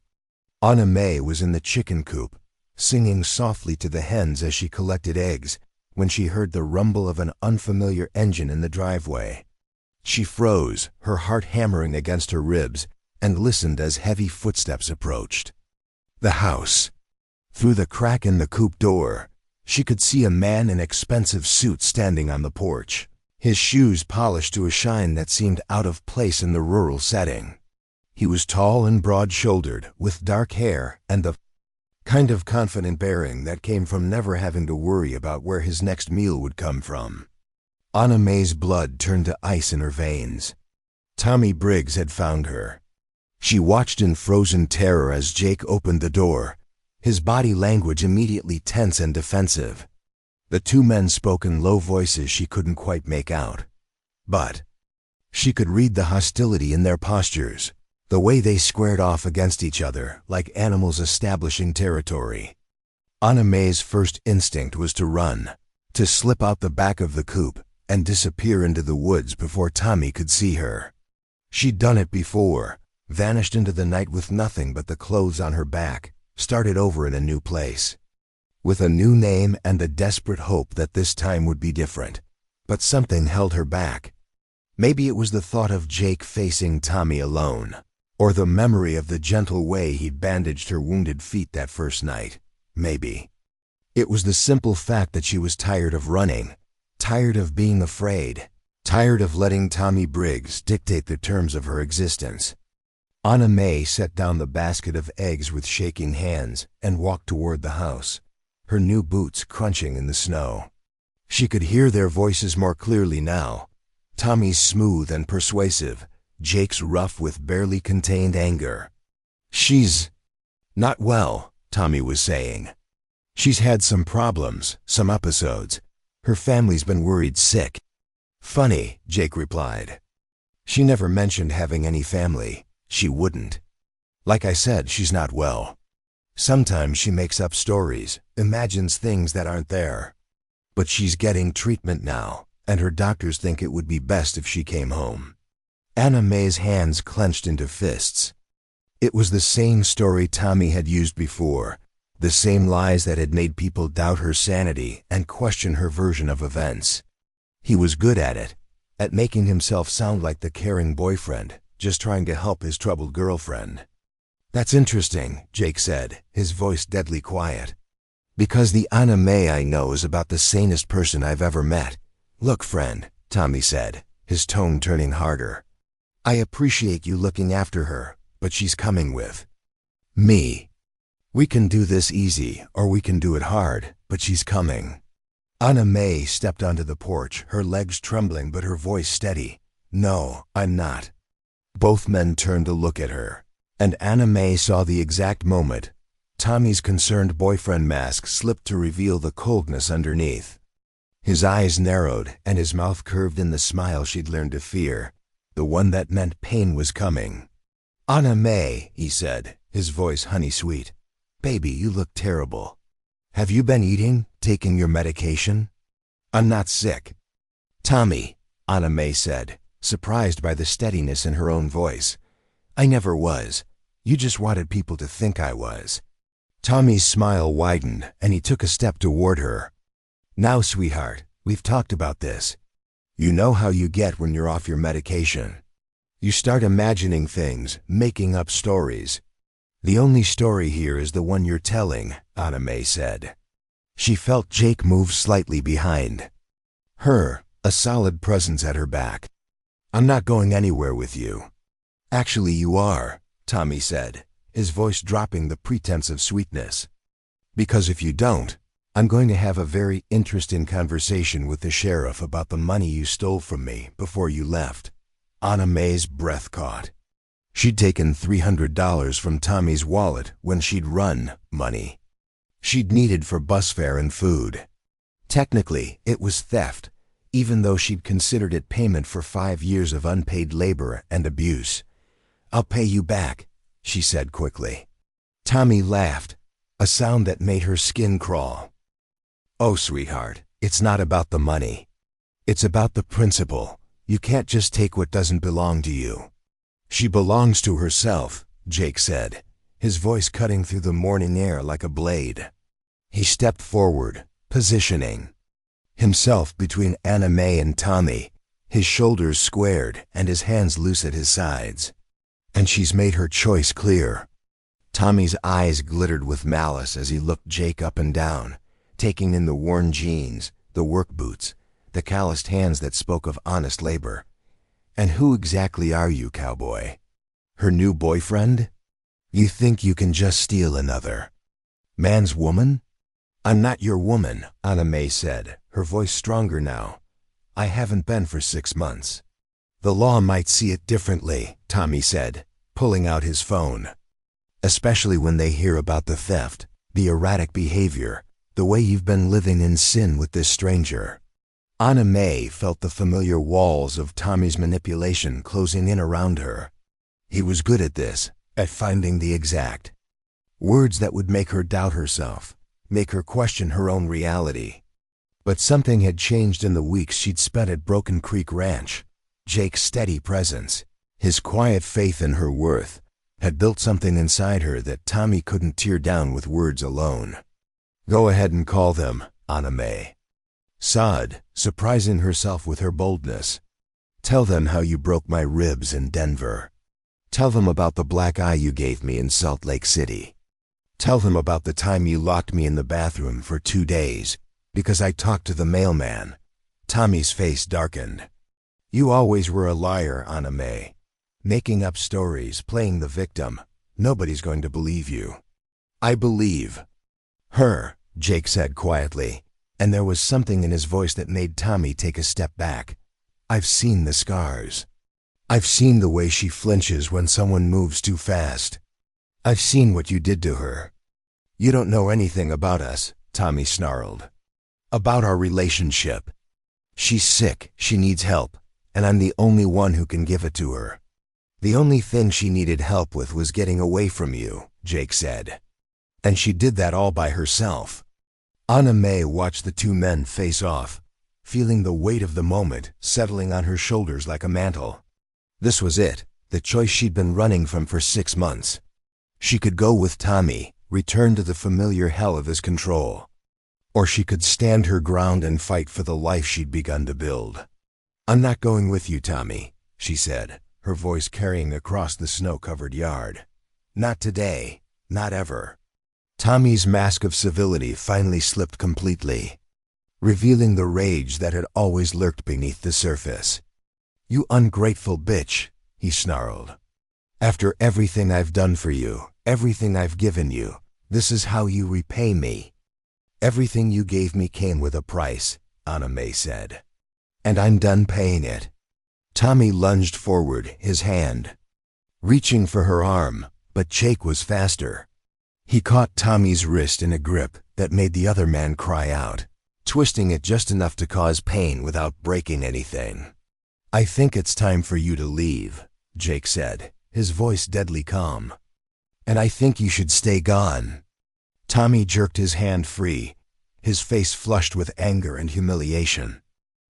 Anna Mae was in the chicken coop, singing softly to the hens as she collected eggs, when she heard the rumble of an unfamiliar engine in the driveway. She froze, her heart hammering against her ribs, and listened as heavy footsteps approached the house. Through the crack in the coop door, she could see a man in expensive suit standing on the porch, his shoes polished to a shine that seemed out of place in the rural setting. He was tall and broad-shouldered, with dark hair and the kind of confident bearing that came from never having to worry about where his next meal would come from. Anna Mae's blood turned to ice in her veins. Tommy Briggs had found her. She watched in frozen terror as Jake opened the door, his body language immediately tense and defensive. The two men spoke in low voices she couldn't quite make out. But she could read the hostility in their postures, the way they squared off against each other like animals establishing territory. Anna Mae's first instinct was to run, to slip out the back of the coop and disappear into the woods before Tommy could see her. She'd done it before, vanished into the night with nothing but the clothes on her back, started over in a new place, with a new name and the desperate hope that this time would be different. But something held her back. Maybe it was the thought of Jake facing Tommy alone, or the memory of the gentle way he'd bandaged her wounded feet that first night. Maybe it was the simple fact that she was tired of running, tired of being afraid, tired of letting Tommy Briggs dictate the terms of her existence. Anna Mae set down the basket of eggs with shaking hands and walked toward the house, her new boots crunching in the snow. She could hear their voices more clearly now, Tommy's smooth and persuasive, Jake's rough with barely contained anger. "She's not well," Tommy was saying. "She's had some problems, some episodes. Her family's been worried sick." "Funny," Jake replied. "She never mentioned having any family. She wouldn't. Like I said, she's not well. Sometimes she makes up stories, imagines things that aren't there. But she's getting treatment now, and her doctors think it would be best if she came home." Anna Mae's hands clenched into fists. It was the same story Tommy had used before, the same lies that had made people doubt her sanity and question her version of events. He was good at it, at making himself sound like the caring boyfriend, just trying to help his troubled girlfriend. "That's interesting," Jake said, his voice deadly quiet. "Because the Anna Mae I know is about the sanest person I've ever met." "Look, friend," Tommy said, his tone turning harder. "I appreciate you looking after her, but she's coming with me. We can do this easy, or we can do it hard, but she's coming." Anna Mae stepped onto the porch, her legs trembling but her voice steady. "No, I'm not." Both men turned to look at her, and Anna Mae saw the exact moment. Tommy's concerned boyfriend mask slipped to reveal the coldness underneath. His eyes narrowed and his mouth curved in the smile she'd learned to fear, the one that meant pain was coming. "Anna Mae," he said, his voice honey-sweet. "Baby, you look terrible. Have you been eating, taking your medication?" "I'm not sick." "Tommy," Anna Mae said, surprised by the steadiness in her own voice. "I never was. You just wanted people to think I was." Tommy's smile widened, and he took a step toward her. "Now, sweetheart, we've talked about this. You know how you get when you're off your medication. You start imagining things, making up stories. The only story here is the one you're telling," Anna Mae said. She felt Jake move slightly behind her, a solid presence at her back. "I'm not going anywhere with you." "Actually, you are," Tommy said, his voice dropping the pretense of sweetness. "Because if you don't, I'm going to have a very interesting conversation with the sheriff about the money you stole from me before you left." Anna Mae's breath caught. She'd taken $300 from Tommy's wallet when she'd run money she'd needed for bus fare and food. Technically, it was theft, even though she'd considered it payment for 5 years of unpaid labor and abuse. "I'll pay you back," she said quickly. Tommy laughed, a sound that made her skin crawl. "Oh, sweetheart, it's not about the money. It's about the principle. You can't just take what doesn't belong to you." "She belongs to herself," Jake said, his voice cutting through the morning air like a blade. He stepped forward, positioning himself between Anna Mae and Tommy, his shoulders squared and his hands loose at his sides. "And she's made her choice clear." Tommy's eyes glittered with malice as he looked Jake up and down, taking in the worn jeans, the work boots, the calloused hands that spoke of honest labor. "And who exactly are you, Cowboy? Her new boyfriend? You think you can just steal another man's woman?" "I'm not your woman," Anna Mae said, her voice stronger now. "I haven't been for 6 months." The law might see it differently, Tommy said, pulling out his phone. Especially when they hear about the theft, the erratic behavior, the way you've been living in sin with this stranger. Anna Mae felt the familiar walls of Tommy's manipulation closing in around her. He was good at this, at finding the exact words that would make her doubt herself, make her question her own reality. But something had changed in the weeks she'd spent at Broken Creek Ranch. Jake's steady presence, his quiet faith in her worth, had built something inside her that Tommy couldn't tear down with words alone. Go ahead and call them, Anna Mae sighed, surprising herself with her boldness. Tell them how you broke my ribs in Denver. Tell them about the black eye you gave me in Salt Lake City. Tell them about the time you locked me in the bathroom for 2 days because I talked to the mailman. Tommy's face darkened. You always were a liar, Anna Mae. Making up stories, playing the victim. Nobody's going to believe you. I believe her, Jake said quietly, and there was something in his voice that made Tommy take a step back. I've seen the scars. I've seen the way she flinches when someone moves too fast. I've seen what you did to her. You don't know anything about us, Tommy snarled. About our relationship. She's sick, she needs help, and I'm the only one who can give it to her. The only thing she needed help with was getting away from you, Jake said. And she did that all by herself. Anna Mae watched the two men face off, feeling the weight of the moment settling on her shoulders like a mantle. This was it, the choice she'd been running from for 6 months. She could go with Tommy, return to the familiar hell of his control. Or she could stand her ground and fight for the life she'd begun to build. I'm not going with you, Tommy, she said, her voice carrying across the snow-covered yard. Not today, not ever. Tommy's mask of civility finally slipped completely, revealing the rage that had always lurked beneath the surface. You ungrateful bitch, he snarled. After everything I've done for you, everything I've given you, this is how you repay me. Everything you gave me came with a price, Anna Mae said. And I'm done paying it. Tommy lunged forward, his hand reaching for her arm, but Jake was faster. He caught Tommy's wrist in a grip that made the other man cry out, twisting it just enough to cause pain without breaking anything. I think it's time for you to leave, Jake said, his voice deadly calm. And I think you should stay gone. Tommy jerked his hand free, his face flushed with anger and humiliation.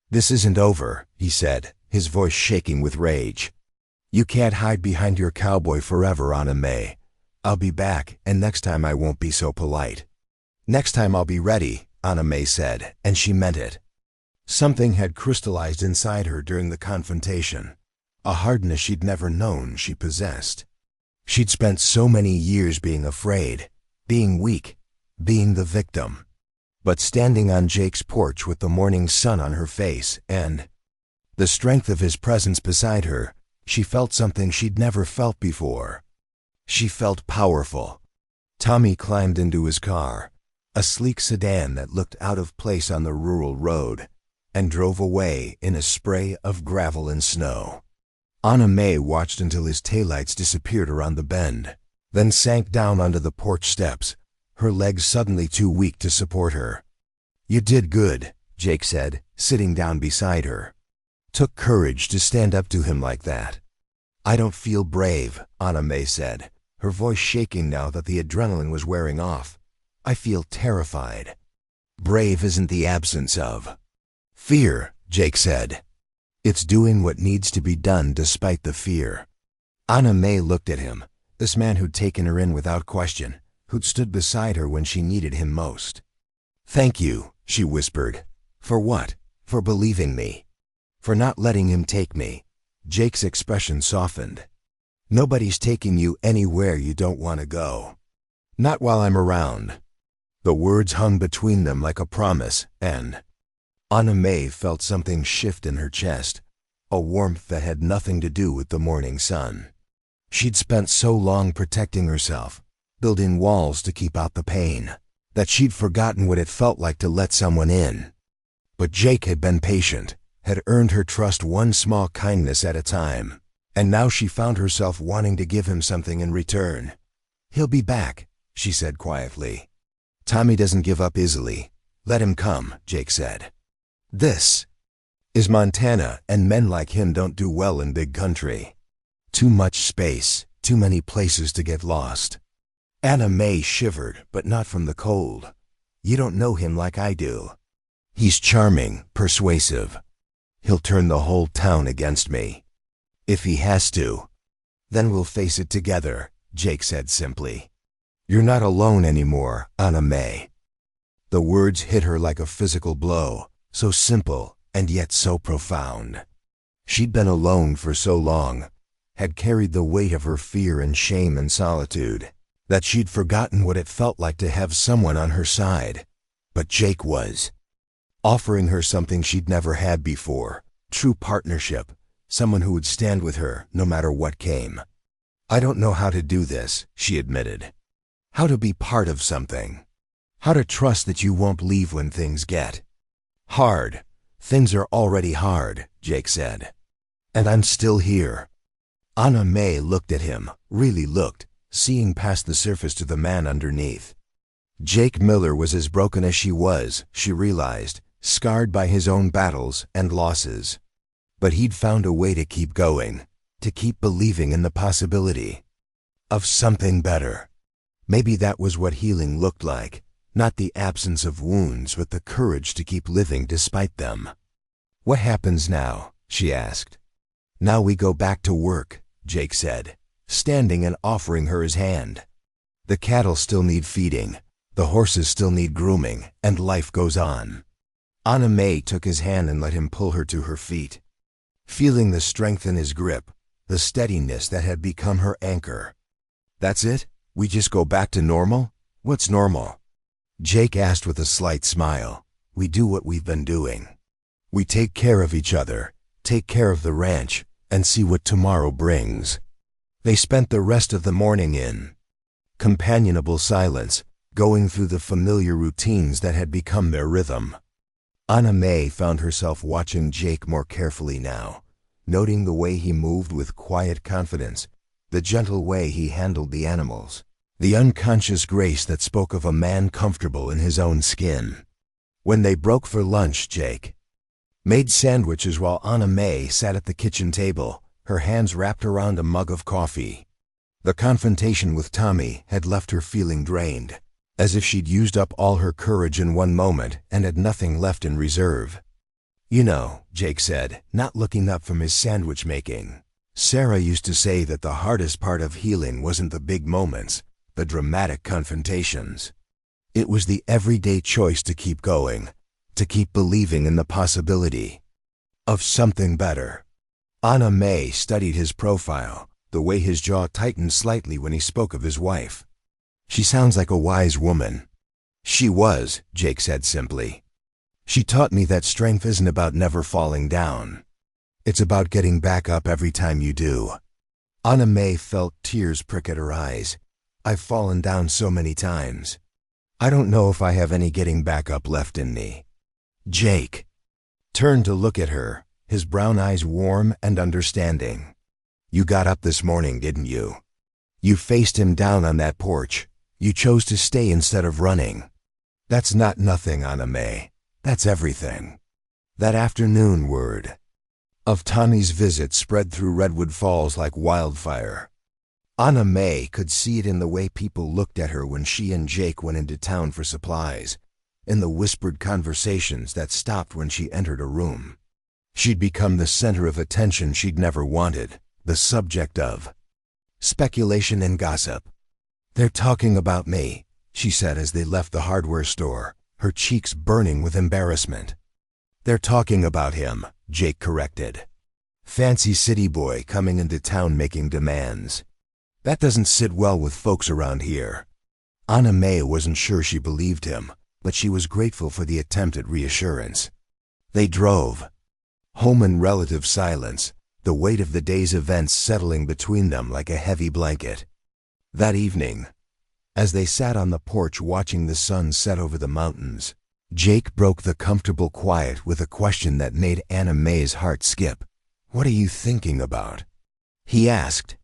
This isn't over, he said, his voice shaking with rage. You can't hide behind your cowboy forever, Anna Mae. I'll be back, and next time I won't be so polite. Next time I'll be ready, Anna Mae said, and she meant it. Something had crystallized inside her during the confrontation, a hardness she'd never known she possessed. She'd spent so many years being afraid, being weak, being the victim. But standing on Jake's porch with the morning sun on her face and the strength of his presence beside her, she felt something she'd never felt before. She felt powerful. Tommy climbed into his car, a sleek sedan that looked out of place on the rural road, and drove away in a spray of gravel and snow. Anna Mae watched until his taillights disappeared around the bend, then sank down onto the porch steps, her legs suddenly too weak to support her. You did good, Jake said, sitting down beside her. Took courage to stand up to him like that. I don't feel brave, Anna Mae said, her voice shaking now that the adrenaline was wearing off. I feel terrified. Brave isn't the absence of fear, Jake said. It's doing what needs to be done despite the fear. Anna Mae looked at him, this man who'd taken her in without question, who'd stood beside her when she needed him most. Thank you, she whispered. For what? For believing me. For not letting him take me. Jake's expression softened. Nobody's taking you anywhere you don't want to go. Not while I'm around. The words hung between them like a promise, and Anna Mae felt something shift in her chest, a warmth that had nothing to do with the morning sun. She'd spent so long protecting herself, building walls to keep out the pain, that she'd forgotten what it felt like to let someone in. But Jake had been patient, had earned her trust one small kindness at a time, and now she found herself wanting to give him something in return. "He'll be back," she said quietly. "Tommy doesn't give up easily. Let him come," Jake said. "This is Montana, and men like him don't do well in big country. Too much space, too many places to get lost." Anna Mae shivered, but not from the cold. "You don't know him like I do. He's charming, persuasive. He'll turn the whole town against me. If he has to, then we'll face it together," Jake said simply. "You're not alone anymore, Anna Mae." The words hit her like a physical blow, so simple and yet so profound. She'd been alone for so long, had carried the weight of her fear and shame and solitude, that she'd forgotten what it felt like to have someone on her side. But Jake was offering her something she'd never had before, true partnership, someone who would stand with her no matter what came. "I don't know how to do this," she admitted. "How to be part of something. How to trust that you won't leave when things get hard." "Things are already hard," Jake said. "And I'm still here." Anna Mae looked at him, really looked, seeing past the surface to the man underneath. Jake Miller was as broken as she was, she realized, scarred by his own battles and losses. But he'd found a way to keep going, to keep believing in the possibility of something better. Maybe that was what healing looked like, not the absence of wounds, but the courage to keep living despite them. "What happens now?" she asked. "Now we go back to work," Jake said, standing and offering her his hand. "The cattle still need feeding, the horses still need grooming, and life goes on." Anna Mae took his hand and let him pull her to her feet, feeling the strength in his grip, the steadiness that had become her anchor. "That's it? We just go back to normal? What's normal?" Jake asked with a slight smile. "We do what we've been doing. We take care of each other, take care of the ranch, and see what tomorrow brings." They spent the rest of the morning in companionable silence, going through the familiar routines that had become their rhythm. Anna Mae found herself watching Jake more carefully now, noting the way he moved with quiet confidence, the gentle way he handled the animals, the unconscious grace that spoke of a man comfortable in his own skin. When they broke for lunch, Jake made sandwiches while Anna Mae sat at the kitchen table, her hands wrapped around a mug of coffee. The confrontation with Tommy had left her feeling drained, as if she'd used up all her courage in one moment and had nothing left in reserve. "You know," Jake said, not looking up from his sandwich making, "Sarah used to say that the hardest part of healing wasn't the big moments, the dramatic confrontations. It was the everyday choice to keep going, to keep believing in the possibility of something better." Anna Mae studied his profile, the way his jaw tightened slightly when he spoke of his wife. "She sounds like a wise woman." "She was," Jake said simply. "She taught me that strength isn't about never falling down. It's about getting back up every time you do." Anna Mae felt tears prick at her eyes. "I've fallen down so many times. I don't know if I have any getting back up left in me." Jake turned to look at her, his brown eyes warm and understanding. "You got up this morning, didn't you? You faced him down on that porch. You chose to stay instead of running. That's not nothing, Anna Mae. That's everything." That afternoon word of Tommy's visit spread through Redwood Falls like wildfire. Anna Mae could see it in the way people looked at her when she and Jake went into town for supplies, in the whispered conversations that stopped when she entered a room. She'd become the center of attention she'd never wanted, the subject of speculation and gossip. "They're talking about me," she said as they left the hardware store, her cheeks burning with embarrassment. "They're talking about him," Jake corrected. "Fancy city boy coming into town making demands. That doesn't sit well with folks around here." Anna Mae wasn't sure she believed him, but she was grateful for the attempt at reassurance. They drove home in relative silence, the weight of the day's events settling between them like a heavy blanket. That evening, as they sat on the porch watching the sun set over the mountains, Jake broke the comfortable quiet with a question that made Anna Mae's heart skip. "What are you thinking about?" he asked.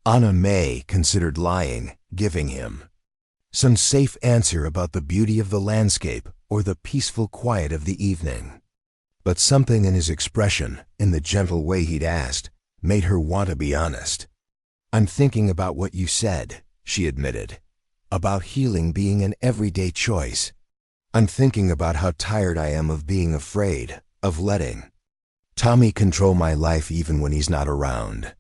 Anna Mae considered lying, giving him some safe answer about the beauty of the landscape or the peaceful quiet of the evening. But something in his expression, in the gentle way he'd asked, made her want to be honest. "I'm thinking about what you said," she admitted, "about healing being an everyday choice. I'm thinking about how tired I am of being afraid, of letting Tommy control my life even when he's not around."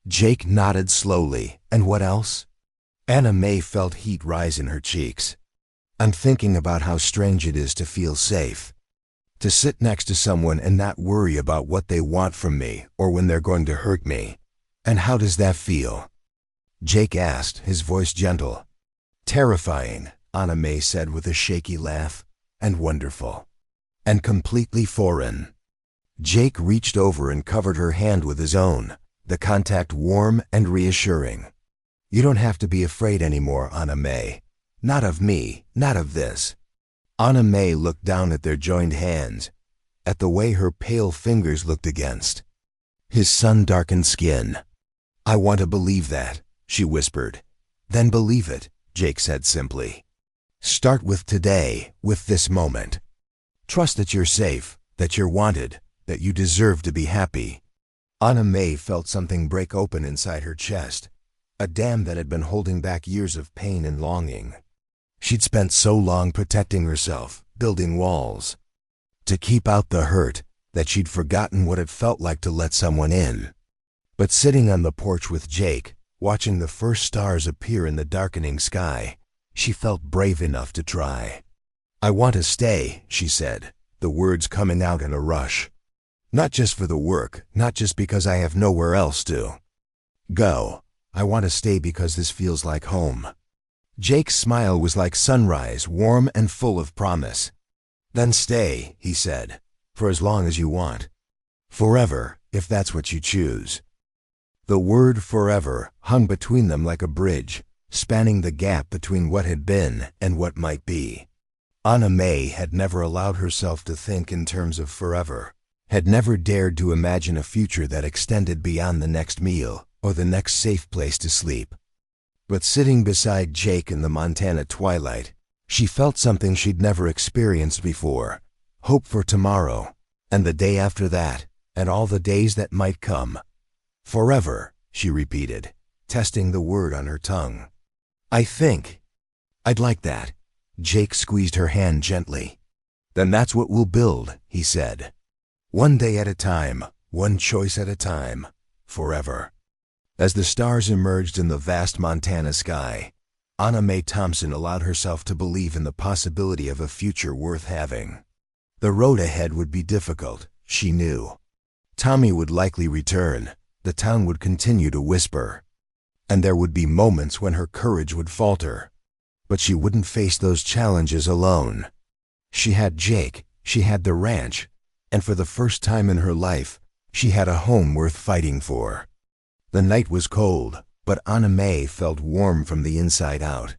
Jake nodded slowly. "And what else?" Anna Mae felt heat rise in her cheeks. "I'm thinking about how strange it is to feel safe. To sit next to someone and not worry about what they want from me or when they're going to hurt me. And how does that feel?" Jake asked, his voice gentle. "Terrifying," Anna Mae said with a shaky laugh. "And wonderful. And completely foreign." Jake reached over and covered her hand with his own, the contact warm and reassuring. "You don't have to be afraid anymore, Anna Mae. Not of me, not of this." Anna Mae looked down at their joined hands, at the way her pale fingers looked against his sun-darkened skin. "I want to believe that," she whispered. "Then believe it," Jake said simply. "Start with today, with this moment. Trust that you're safe, that you're wanted, that you deserve to be happy." Anna Mae felt something break open inside her chest, a dam that had been holding back years of pain and longing. She'd spent so long protecting herself, building walls to keep out the hurt, that she'd forgotten what it felt like to let someone in. But sitting on the porch with Jake, watching the first stars appear in the darkening sky, she felt brave enough to try. "I want to stay," she said, the words coming out in a rush. "Not just for the work, not just because I have nowhere else to go. I want to stay because this feels like home." Jake's smile was like sunrise, warm and full of promise. "Then stay," he said, "for as long as you want. Forever, if that's what you choose." The word forever hung between them like a bridge, spanning the gap between what had been and what might be. Anna Mae had never allowed herself to think in terms of forever, had never dared to imagine a future that extended beyond the next meal or the next safe place to sleep. But sitting beside Jake in the Montana twilight, she felt something she'd never experienced before: hope for tomorrow, and the day after that, and all the days that might come. "Forever," she repeated, testing the word on her tongue. "I think I'd like that." Jake squeezed her hand gently. "Then that's what we'll build," he said. "One day at a time, one choice at a time, forever." As the stars emerged in the vast Montana sky, Anna Mae Thompson allowed herself to believe in the possibility of a future worth having. The road ahead would be difficult, she knew. Tommy would likely return, the town would continue to whisper, and there would be moments when her courage would falter. But she wouldn't face those challenges alone. She had Jake, she had the ranch, and for the first time in her life, she had a home worth fighting for. The night was cold, but Anna Mae felt warm from the inside out.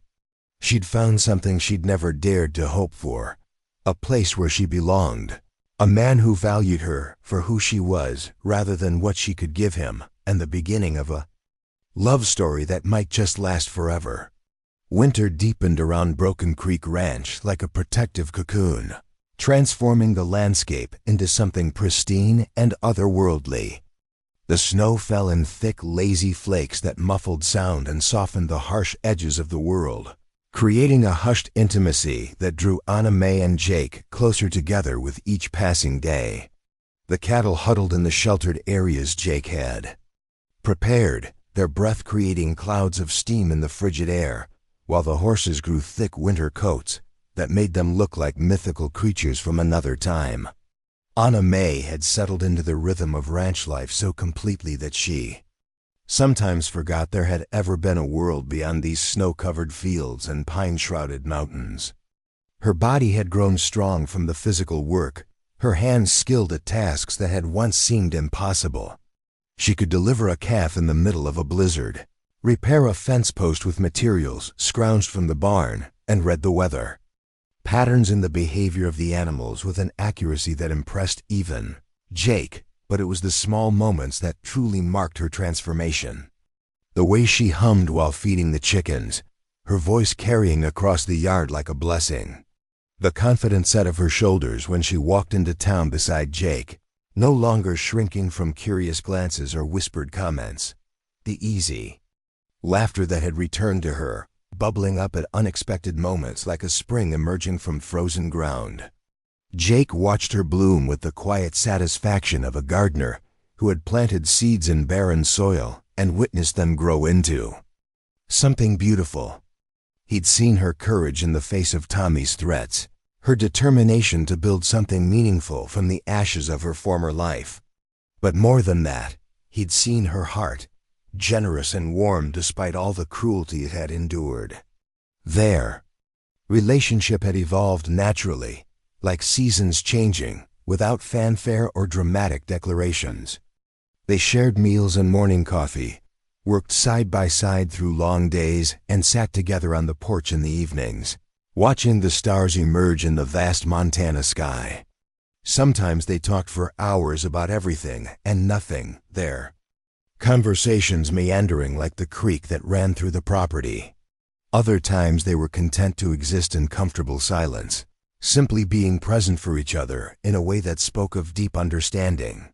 She'd found something she'd never dared to hope for, a place where she belonged, a man who valued her for who she was rather than what she could give him, and the beginning of a love story that might just last forever. Winter deepened around Broken Creek Ranch like a protective cocoon, transforming the landscape into something pristine and otherworldly. The snow fell in thick, lazy flakes that muffled sound and softened the harsh edges of the world, creating a hushed intimacy that drew Anna Mae and Jake closer together with each passing day. The cattle huddled in the sheltered areas Jake had prepared, their breath creating clouds of steam in the frigid air, while the horses grew thick winter coats that made them look like mythical creatures from another time. Anna Mae had settled into the rhythm of ranch life so completely that she sometimes forgot there had ever been a world beyond these snow-covered fields and pine-shrouded mountains. Her body had grown strong from the physical work, her hands skilled at tasks that had once seemed impossible. She could deliver a calf in the middle of a blizzard, repair a fence post with materials scrounged from the barn, and read the weather. patterns in the behavior of the animals with an accuracy that impressed even Jake, but it was the small moments that truly marked her transformation. The way she hummed while feeding the chickens, her voice carrying across the yard like a blessing. The confident set of her shoulders when she walked into town beside Jake, no longer shrinking from curious glances or whispered comments. The easy laughter that had returned to her, bubbling up at unexpected moments like a spring emerging from frozen ground. Jake watched her bloom with the quiet satisfaction of a gardener who had planted seeds in barren soil and witnessed them grow into something beautiful. He'd seen her courage in the face of Tommy's threats, her determination to build something meaningful from the ashes of her former life. But more than that, he'd seen her heart, generous and warm despite all the cruelty it had endured. Their relationship had evolved naturally, like seasons changing, without fanfare or dramatic declarations. They shared meals and morning coffee, worked side by side through long days, and sat together on the porch in the evenings, watching the stars emerge in the vast Montana sky. Sometimes they talked for hours about everything and nothing, their conversations meandering like the creek that ran through the property. Other times they were content to exist in comfortable silence, simply being present for each other in a way that spoke of deep understanding.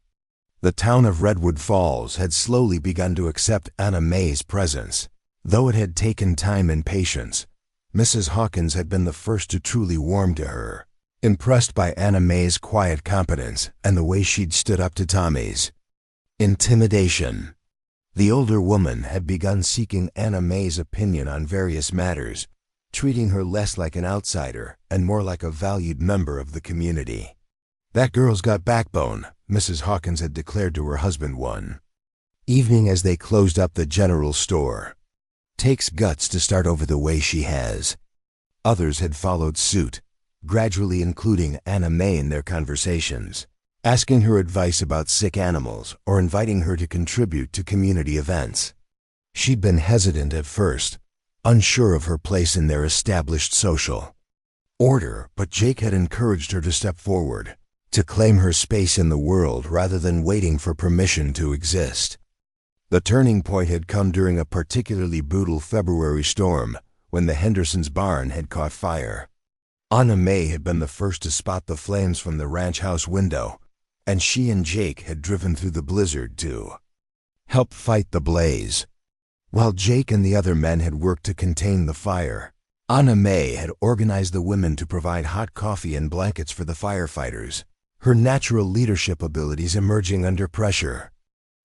The town of Redwood Falls had slowly begun to accept Anna Mae's presence. Though it had taken time and patience, Mrs. Hawkins had been the first to truly warm to her, impressed by Anna Mae's quiet competence and the way she'd stood up to Tommy's intimidation. The older woman had begun seeking Anna Mae's opinion on various matters, treating her less like an outsider and more like a valued member of the community. "That girl's got backbone," Mrs. Hawkins had declared to her husband one evening as they closed up the general store. "Takes guts to start over the way she has." Others had followed suit, gradually including Anna Mae in their conversations, asking her advice about sick animals or inviting her to contribute to community events. She'd been hesitant at first, unsure of her place in their established social order, but Jake had encouraged her to step forward, to claim her space in the world rather than waiting for permission to exist. The turning point had come during a particularly brutal February storm when the Hendersons' barn had caught fire. Anna Mae had been the first to spot the flames from the ranch house window, and she and Jake had driven through the blizzard to help fight the blaze. While Jake and the other men had worked to contain the fire, Anna Mae had organized the women to provide hot coffee and blankets for the firefighters, her natural leadership abilities emerging under pressure.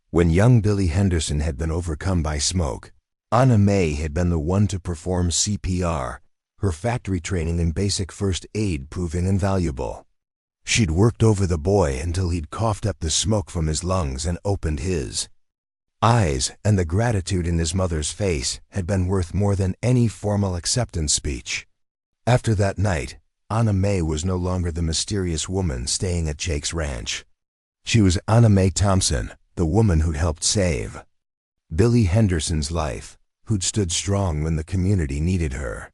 When young Billy Henderson had been overcome by smoke, Anna Mae had been the one to perform CPR, her factory training in basic first aid proving invaluable. She'd worked over the boy until he'd coughed up the smoke from his lungs and opened his eyes, and the gratitude in his mother's face had been worth more than any formal acceptance speech. After that night, Anna Mae was no longer the mysterious woman staying at Jake's ranch. She was Anna Mae Thompson, the woman who'd helped save Billy Henderson's life, who'd stood strong when the community needed her.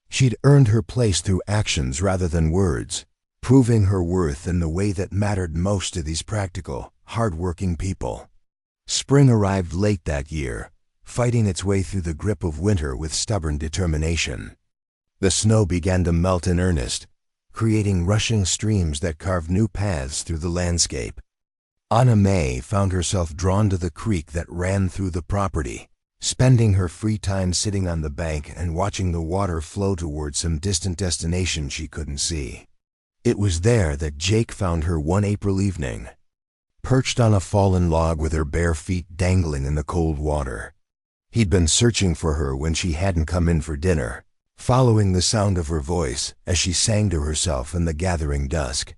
She'd earned her place through actions rather than words, proving her worth in the way that mattered most to these practical, hard-working people. Spring arrived late that year, fighting its way through the grip of winter with stubborn determination. The snow began to melt in earnest, creating rushing streams that carved new paths through the landscape. Anna Mae found herself drawn to the creek that ran through the property, spending her free time sitting on the bank and watching the water flow toward some distant destination she couldn't see. It was there that Jake found her one April evening, perched on a fallen log with her bare feet dangling in the cold water. He'd been searching for her when she hadn't come in for dinner, following the sound of her voice as she sang to herself in the gathering dusk.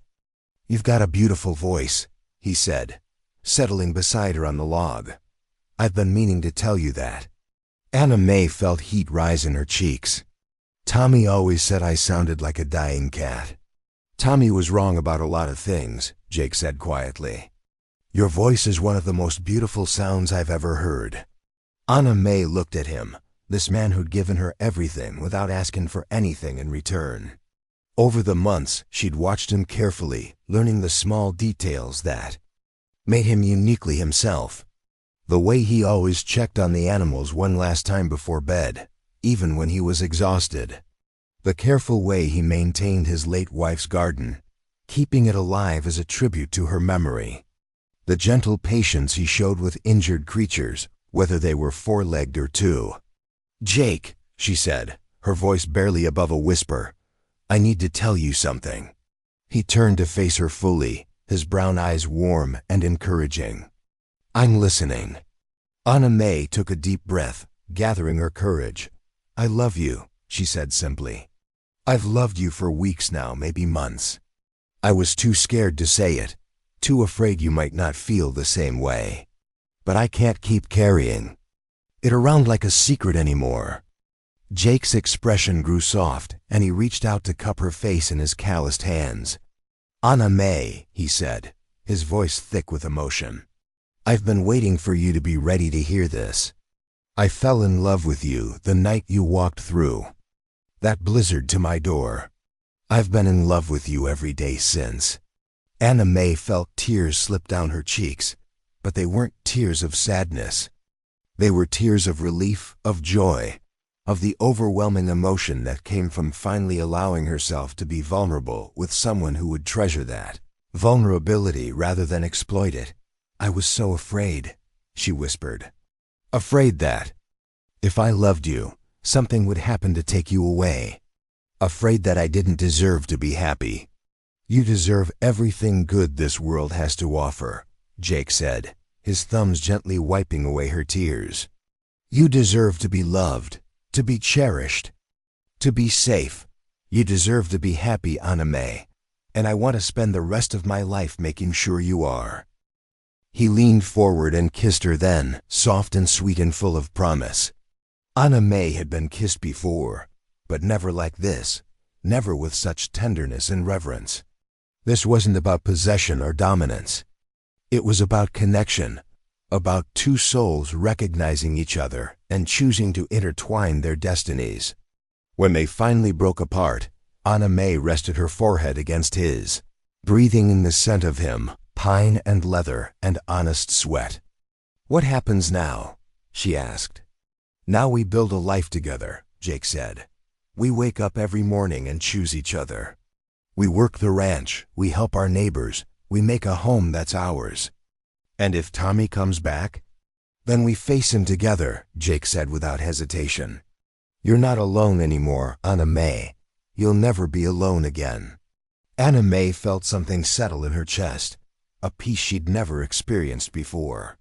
"You've got a beautiful voice," he said, settling beside her on the log. "I've been meaning to tell you that." Anna Mae felt heat rise in her cheeks. "Tommy always said I sounded like a dying cat." "Tommy was wrong about a lot of things," Jake said quietly. "Your voice is one of the most beautiful sounds I've ever heard." Anna Mae looked at him, this man who'd given her everything without asking for anything in return. Over the months, she'd watched him carefully, learning the small details that made him uniquely himself. The way he always checked on the animals one last time before bed, even when he was exhausted. The careful way he maintained his late wife's garden, keeping it alive as a tribute to her memory. The gentle patience he showed with injured creatures, whether they were four-legged or two. "Jake," she said, her voice barely above a whisper, "I need to tell you something." He turned to face her fully, his brown eyes warm and encouraging. "I'm listening." Anna Mae took a deep breath, gathering her courage. "I love you," she said simply. "I've loved you for weeks now, maybe months. I was too scared to say it, too afraid you might not feel the same way. But I can't keep carrying it around like a secret anymore." Jake's expression grew soft, and he reached out to cup her face in his calloused hands. "Anna Mae," he said, his voice thick with emotion. "I've been waiting for you to be ready to hear this. I fell in love with you the night you walked through that blizzard to my door. I've been in love with you every day since." Anna Mae felt tears slip down her cheeks, but they weren't tears of sadness. They were tears of relief, of joy, of the overwhelming emotion that came from finally allowing herself to be vulnerable with someone who would treasure that vulnerability rather than exploit it. "I was so afraid," she whispered. "Afraid that if I loved you, something would happen to take you away. Afraid that I didn't deserve to be happy." "You deserve everything good this world has to offer," Jake said, his thumbs gently wiping away her tears. "You deserve to be loved, to be cherished, to be safe. You deserve to be happy, Anna Mae, and I want to spend the rest of my life making sure you are." He leaned forward and kissed her then, soft and sweet and full of promise. Anna Mae had been kissed before, but never like this, never with such tenderness and reverence. This wasn't about possession or dominance. It was about connection, about two souls recognizing each other and choosing to intertwine their destinies. When they finally broke apart, Anna Mae rested her forehead against his, breathing in the scent of him, pine and leather and honest sweat. "What happens now?" she asked. "Now we build a life together," Jake said. "We wake up every morning and choose each other. We work the ranch, we help our neighbors, we make a home that's ours. And if Tommy comes back, then we face him together," Jake said without hesitation. "You're not alone anymore, Anna Mae. You'll never be alone again." Anna Mae felt something settle in her chest, a peace she'd never experienced before.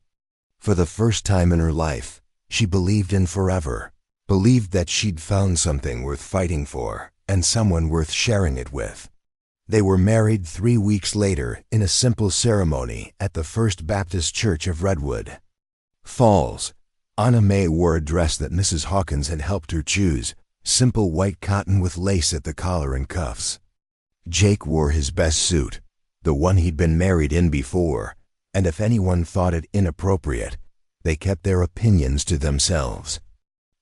For the first time in her life, she believed in forever, believed that she'd found something worth fighting for and someone worth sharing it with. They were married 3 weeks later in a simple ceremony at the First Baptist Church of Redwood Falls. Anna Mae wore a dress that Mrs. Hawkins had helped her choose, simple white cotton with lace at the collar and cuffs. Jake wore his best suit, the one he'd been married in before, and if anyone thought it inappropriate, they kept their opinions to themselves.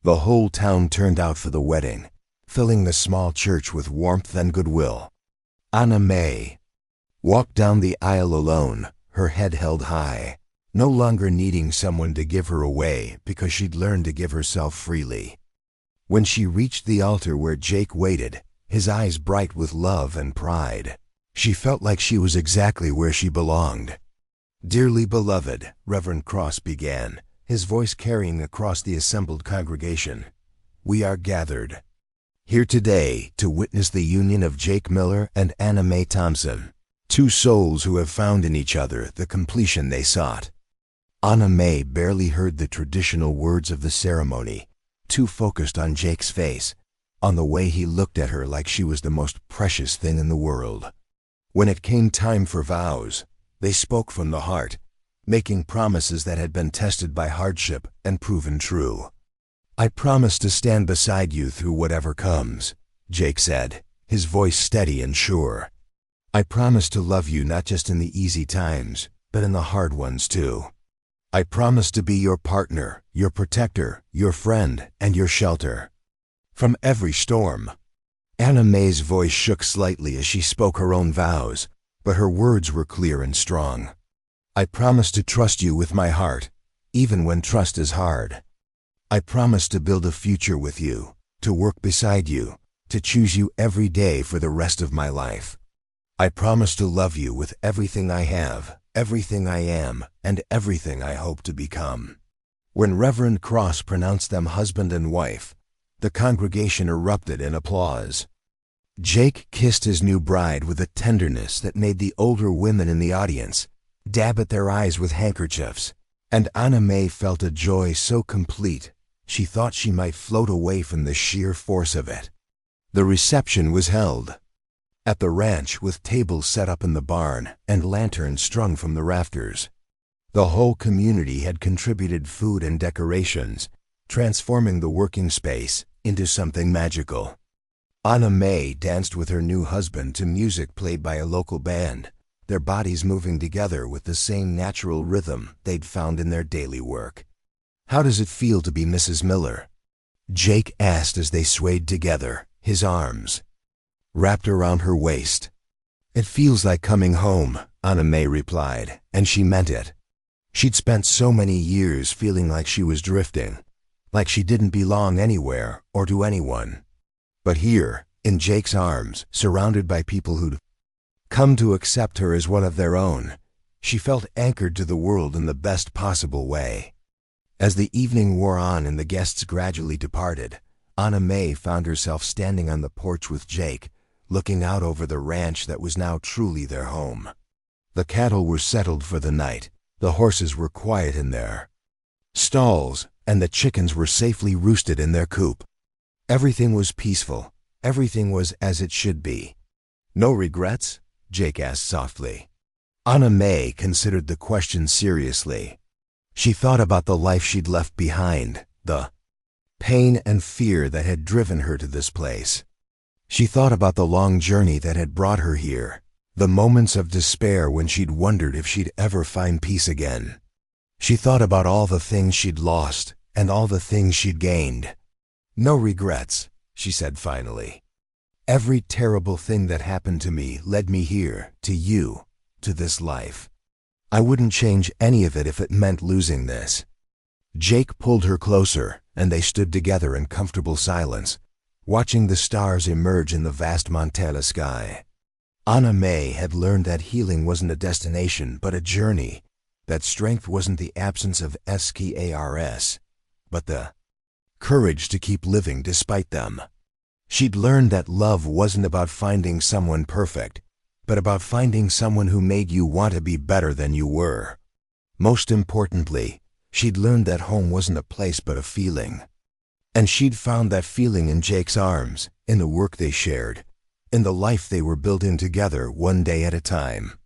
The whole town turned out for the wedding, filling the small church with warmth and goodwill. Anna Mae walked down the aisle alone, her head held high, no longer needing someone to give her away because she'd learned to give herself freely. When she reached the altar where Jake waited, his eyes bright with love and pride, she felt like she was exactly where she belonged. "Dearly beloved," Reverend Cross began, his voice carrying across the assembled congregation, "we are gathered here today to witness the union of Jake Miller and Anna Mae Thompson, two souls who have found in each other the completion they sought." Anna Mae barely heard the traditional words of the ceremony, too focused on Jake's face, on the way he looked at her like she was the most precious thing in the world. When it came time for vows, they spoke from the heart, making promises that had been tested by hardship and proven true. "I promise to stand beside you through whatever comes," Jake said, his voice steady and sure. "I promise to love you not just in the easy times, but in the hard ones too. I promise to be your partner, your protector, your friend, and your shelter from every storm Anna Mae's voice shook slightly as she spoke her own vows, but her words were clear and strong. I promise to trust you with my heart, even when trust is hard. I promise to build a future with you, to work beside you, to choose you every day for the rest of my life. I promise to love you with everything I have, everything I am, and everything I hope to become. When Reverend Cross pronounced them husband and wife, the congregation erupted in applause. Jake kissed his new bride with a tenderness that made the older women in the audience dab at their eyes with handkerchiefs, and Anna Mae felt a joy so complete she thought she might float away from the sheer force of it. The reception was held at the ranch with tables set up in the barn and lanterns strung from the rafters. The whole community had contributed food and decorations, transforming the working space into something magical. Anna Mae danced with her new husband to music played by a local band, their bodies moving together with the same natural rhythm they'd found in their daily work. How does it feel to be Mrs. Miller? Jake asked as they swayed together, his arms wrapped around her waist. It feels like coming home, Anna Mae replied, and she meant it. She'd spent so many years feeling like she was drifting, like she didn't belong anywhere or to anyone. But here, in Jake's arms, surrounded by people who'd come to accept her as one of their own, she felt anchored to the world in the best possible way. As the evening wore on and the guests gradually departed, Anna Mae found herself standing on the porch with Jake, looking out over the ranch that was now truly their home. The cattle were settled for the night, the horses were quiet in their stalls, and the chickens were safely roosted in their coop. Everything was peaceful, everything was as it should be. No regrets? Jake asked softly. Anna Mae considered the question seriously. She thought about the life she'd left behind, the pain and fear that had driven her to this place. She thought about the long journey that had brought her here, the moments of despair when she'd wondered if she'd ever find peace again. She thought about all the things she'd lost and all the things she'd gained. No regrets, she said finally. Every terrible thing that happened to me led me here, to you, to this life. I wouldn't change any of it if it meant losing this. Jake pulled her closer, and they stood together in comfortable silence, watching the stars emerge in the vast Montana sky. Anna Mae had learned that healing wasn't a destination but a journey, that strength wasn't the absence of scars, but the courage to keep living despite them. She'd learned that love wasn't about finding someone perfect, but about finding someone who made you want to be better than you were. Most importantly, she'd learned that home wasn't a place but a feeling. And she'd found that feeling in Jake's arms, in the work they shared, in the life they were building together one day at a time.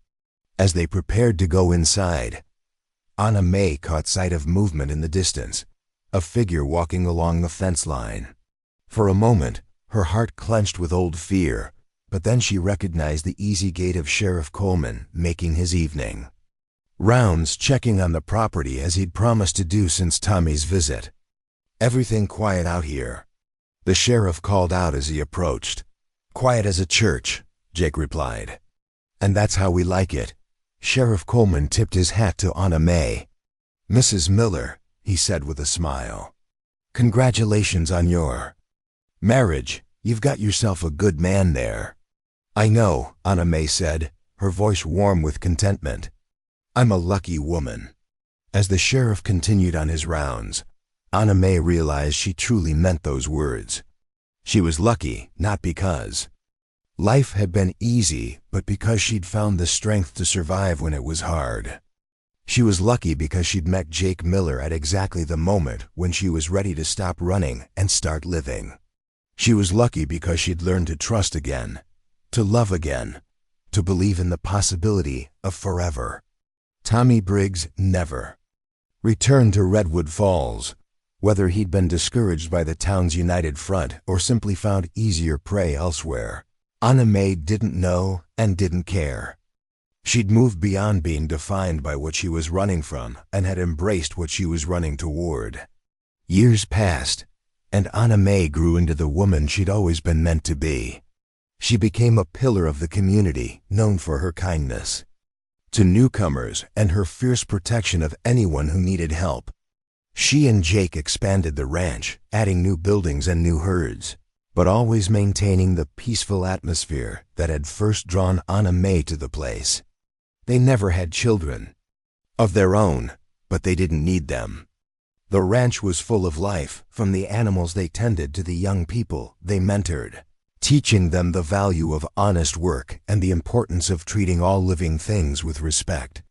As they prepared to go inside, Anna Mae caught sight of movement in the distance, a figure walking along the fence line. For a moment, her heart clenched with old fear, but then she recognized the easy gait of Sheriff Coleman making his evening rounds, checking on the property as he'd promised to do since Tommy's visit. Everything quiet out here, the sheriff called out as he approached. Quiet as a church, Jake replied. And that's how we like it. Sheriff Coleman tipped his hat to Anna Mae. Mrs. Miller, he said with a smile. Congratulations on your marriage. You've got yourself a good man there. I know, Anna Mae said, her voice warm with contentment. I'm a lucky woman. As the sheriff continued on his rounds, Anna Mae realized she truly meant those words. She was lucky, not because life had been easy, but because she'd found the strength to survive when it was hard. She was lucky because she'd met Jake Miller at exactly the moment when she was ready to stop running and start living. She was lucky because she'd learned to trust again, to love again, to believe in the possibility of forever. Tommy Briggs never returned to Redwood Falls. Whether he'd been discouraged by the town's united front or simply found easier prey elsewhere, Anna Mae didn't know and didn't care. She'd moved beyond being defined by what she was running from and had embraced what she was running toward. Years passed, and Anna Mae grew into the woman she'd always been meant to be. She became a pillar of the community, known for her kindness to newcomers and her fierce protection of anyone who needed help. She and Jake expanded the ranch, adding new buildings and new herds, but always maintaining the peaceful atmosphere that had first drawn Anna Mae to the place. They never had children of their own, but they didn't need them. The ranch was full of life, from the animals they tended to the young people they mentored, teaching them the value of honest work and the importance of treating all living things with respect.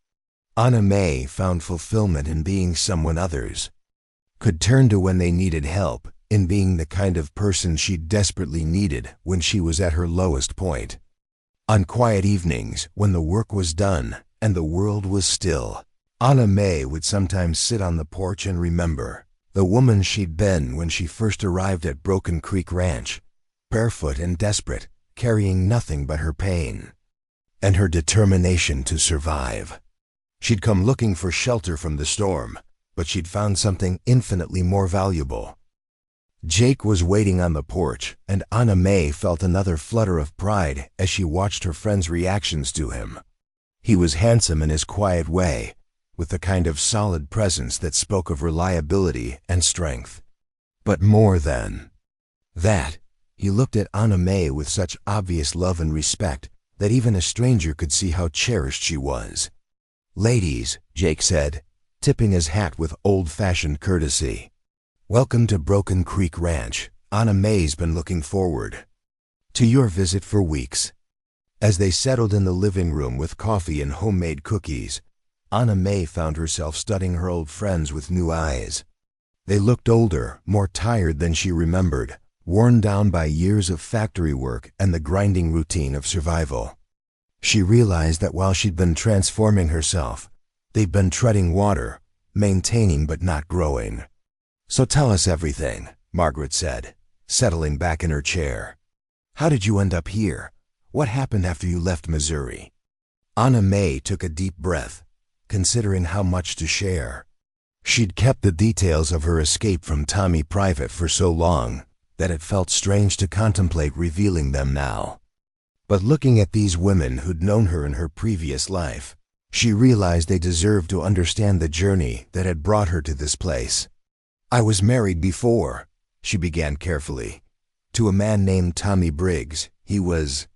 Anna Mae found fulfillment in being someone others could turn to when they needed help, in being the kind of person she desperately needed when she was at her lowest point. On quiet evenings, when the work was done and the world was still, Anna Mae would sometimes sit on the porch and remember the woman she'd been when she first arrived at Broken Creek Ranch, barefoot and desperate, carrying nothing but her pain and her determination to survive. She'd come looking for shelter from the storm, but she'd found something infinitely more valuable. Jake was waiting on the porch, and Anna Mae felt another flutter of pride as she watched her friend's reactions to him. He was handsome in his quiet way, with the kind of solid presence that spoke of reliability and strength. But more than that, he looked at Anna Mae with such obvious love and respect that even a stranger could see how cherished she was. "Ladies," Jake said, tipping his hat with old-fashioned courtesy, "welcome to Broken Creek Ranch. Anna Mae's been looking forward to your visit for weeks." As they settled in the living room with coffee and homemade cookies, Anna Mae found herself studying her old friends with new eyes. They looked older, more tired than she remembered, worn down by years of factory work and the grinding routine of survival. She realized that while she'd been transforming herself, they'd been treading water, maintaining but not growing. "So tell us everything," Margaret said, settling back in her chair. "How did you end up here? What happened after you left Missouri?" Anna Mae took a deep breath, considering how much to share. She'd kept the details of her escape from Tommy private for so long that it felt strange to contemplate revealing them now. But looking at these women who'd known her in her previous life, she realized they deserved to understand the journey that had brought her to this place. "I was married before," she began carefully, "to a man named Tommy Briggs. He wasn't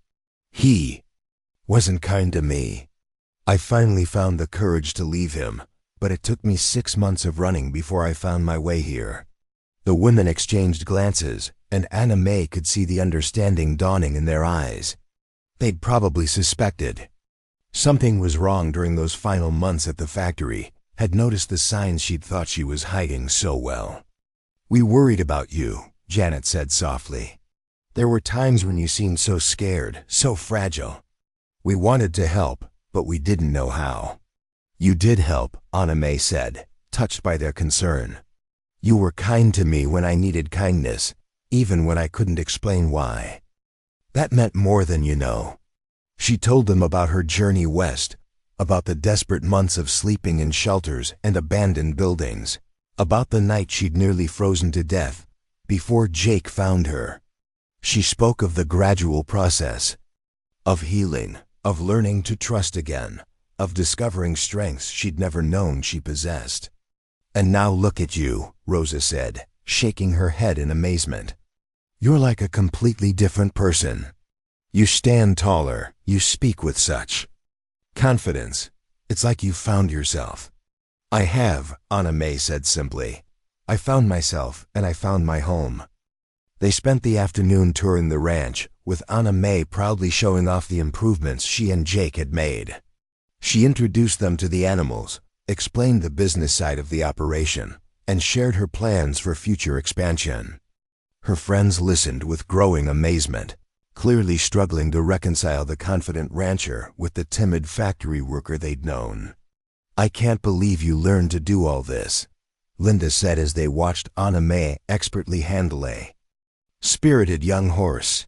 kind to me. I finally found the courage to leave him, but it took me 6 months of running before I found my way here." The women exchanged glances, and Anna Mae could see the understanding dawning in their eyes. They'd probably suspected something was wrong during those final months at the factory, had noticed the signs she'd thought she was hiding so well. "We worried about you," Janet said softly. "There were times when you seemed so scared, so fragile. We wanted to help, but we didn't know how." "You did help," Anna Mae said, touched by their concern. "You were kind to me when I needed kindness, even when I couldn't explain why. That meant more than you know." She told them about her journey west, about the desperate months of sleeping in shelters and abandoned buildings, about the night she'd nearly frozen to death before Jake found her. She spoke of the gradual process of healing, of learning to trust again, of discovering strengths she'd never known she possessed. "And now look at you," Rosa said, shaking her head in amazement. "You're like a completely different person. You stand taller, you speak with such confidence. It's like you've found yourself." "I have," Anna Mae said simply. "I found myself, and I found my home." They spent the afternoon touring the ranch, with Anna Mae proudly showing off the improvements she and Jake had made. She introduced them to the animals, explained the business side of the operation, and shared her plans for future expansion. Her friends listened with growing amazement, clearly struggling to reconcile the confident rancher with the timid factory worker they'd known. "I can't believe you learned to do all this," Linda said as they watched Anna Mae expertly handle a spirited young horse.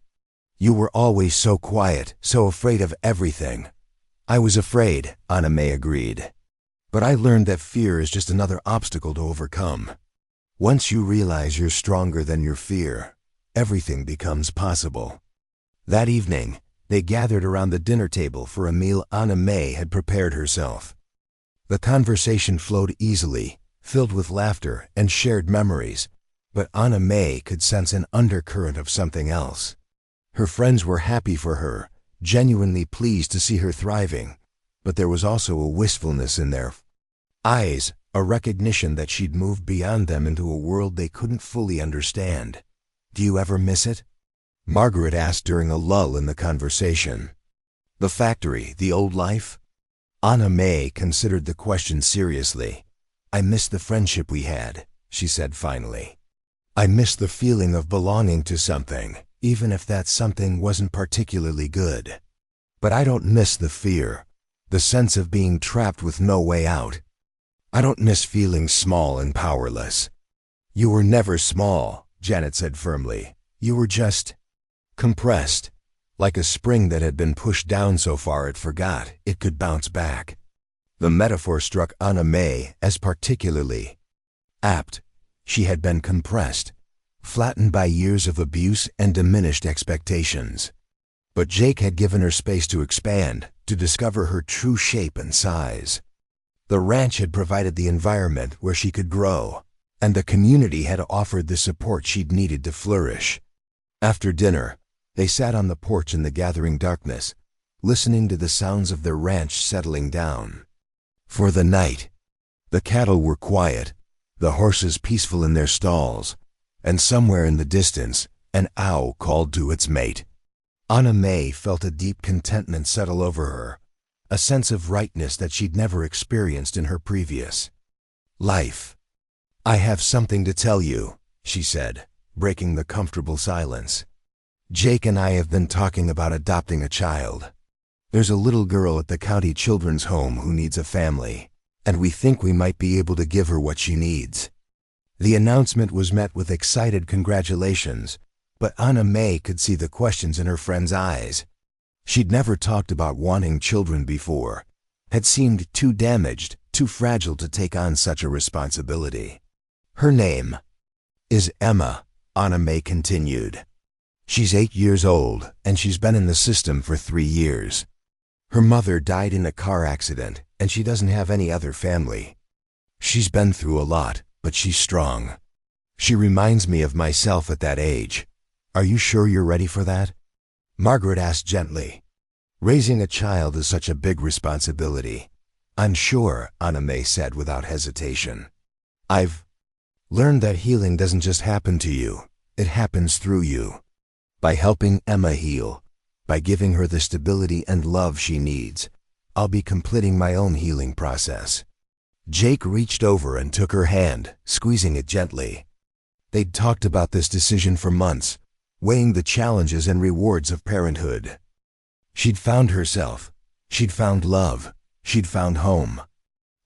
"You were always so quiet, so afraid of everything." "I was afraid," Anna Mae agreed. "But I learned that fear is just another obstacle to overcome. Once you realize you're stronger than your fear, everything becomes possible." That evening, they gathered around the dinner table for a meal Anna Mae had prepared herself. The conversation flowed easily, filled with laughter and shared memories, but Anna Mae could sense an undercurrent of something else. Her friends were happy for her, genuinely pleased to see her thriving, but there was also a wistfulness in their eyes, a recognition that she'd moved beyond them into a world they couldn't fully understand. "Do you ever miss it?" Margaret asked during a lull in the conversation. "The factory, the old life?" Anna Mae considered the question seriously. "I miss the friendship we had," she said finally. "I miss the feeling of belonging to something, even if that something wasn't particularly good. But I don't miss the fear, the sense of being trapped with no way out. I don't miss feeling small and powerless." "You were never small," Janet said firmly. "You were just compressed, like a spring that had been pushed down so far it forgot it could bounce back." The metaphor struck Anna Mae as particularly apt. She had been compressed, flattened by years of abuse and diminished expectations. But Jake had given her space to expand, to discover her true shape and size. The ranch had provided the environment where she could grow, and the community had offered the support she'd needed to flourish. After dinner, they sat on the porch in the gathering darkness, listening to the sounds of their ranch settling down. For the night, the cattle were quiet, the horses peaceful in their stalls, and somewhere in the distance, an owl called to its mate. Anna Mae felt a deep contentment settle over her, a sense of rightness that she'd never experienced in her previous life. "I have something to tell you," she said, breaking the comfortable silence. "Jake and I have been talking about adopting a child. There's a little girl at the county children's home who needs a family, and we think we might be able to give her what she needs." The announcement was met with excited congratulations, but Anna Mae could see the questions in her friend's eyes. She'd never talked about wanting children before, had seemed too damaged, too fragile to take on such a responsibility. "Her name is Emma," Anna Mae continued. "She's 8 years old, and she's been in the system for 3 years. Her mother died in a car accident, and she doesn't have any other family. She's been through a lot, but she's strong. She reminds me of myself at that age. Are you sure you're ready for that?" Margaret asked gently. "Raising a child is such a big responsibility." "I'm sure," Anna Mae said without hesitation. "I've learned that healing doesn't just happen to you, it happens through you. By helping Emma heal, by giving her the stability and love she needs, I'll be completing my own healing process." Jake reached over and took her hand, squeezing it gently. They'd talked about this decision for months, weighing the challenges and rewards of parenthood. She'd found herself, she'd found love, she'd found home.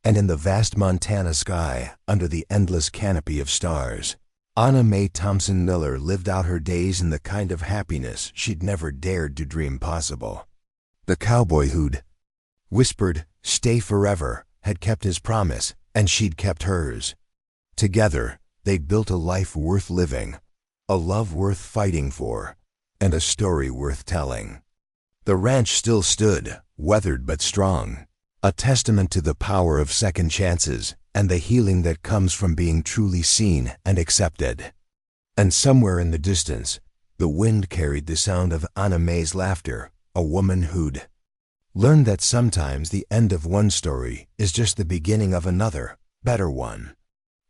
And in the vast Montana sky, under the endless canopy of stars, Anna Mae Thompson Miller lived out her days in the kind of happiness she'd never dared to dream possible. The cowboy who'd whispered, "Stay forever," had kept his promise, and she'd kept hers. Together, they'd built a life worth living, a love worth fighting for, and a story worth telling. The ranch still stood, weathered but strong, a testament to the power of second chances and the healing that comes from being truly seen and accepted. And somewhere in the distance, the wind carried the sound of Anna Mae's laughter, a woman who'd learned that sometimes the end of one story is just the beginning of another, better one.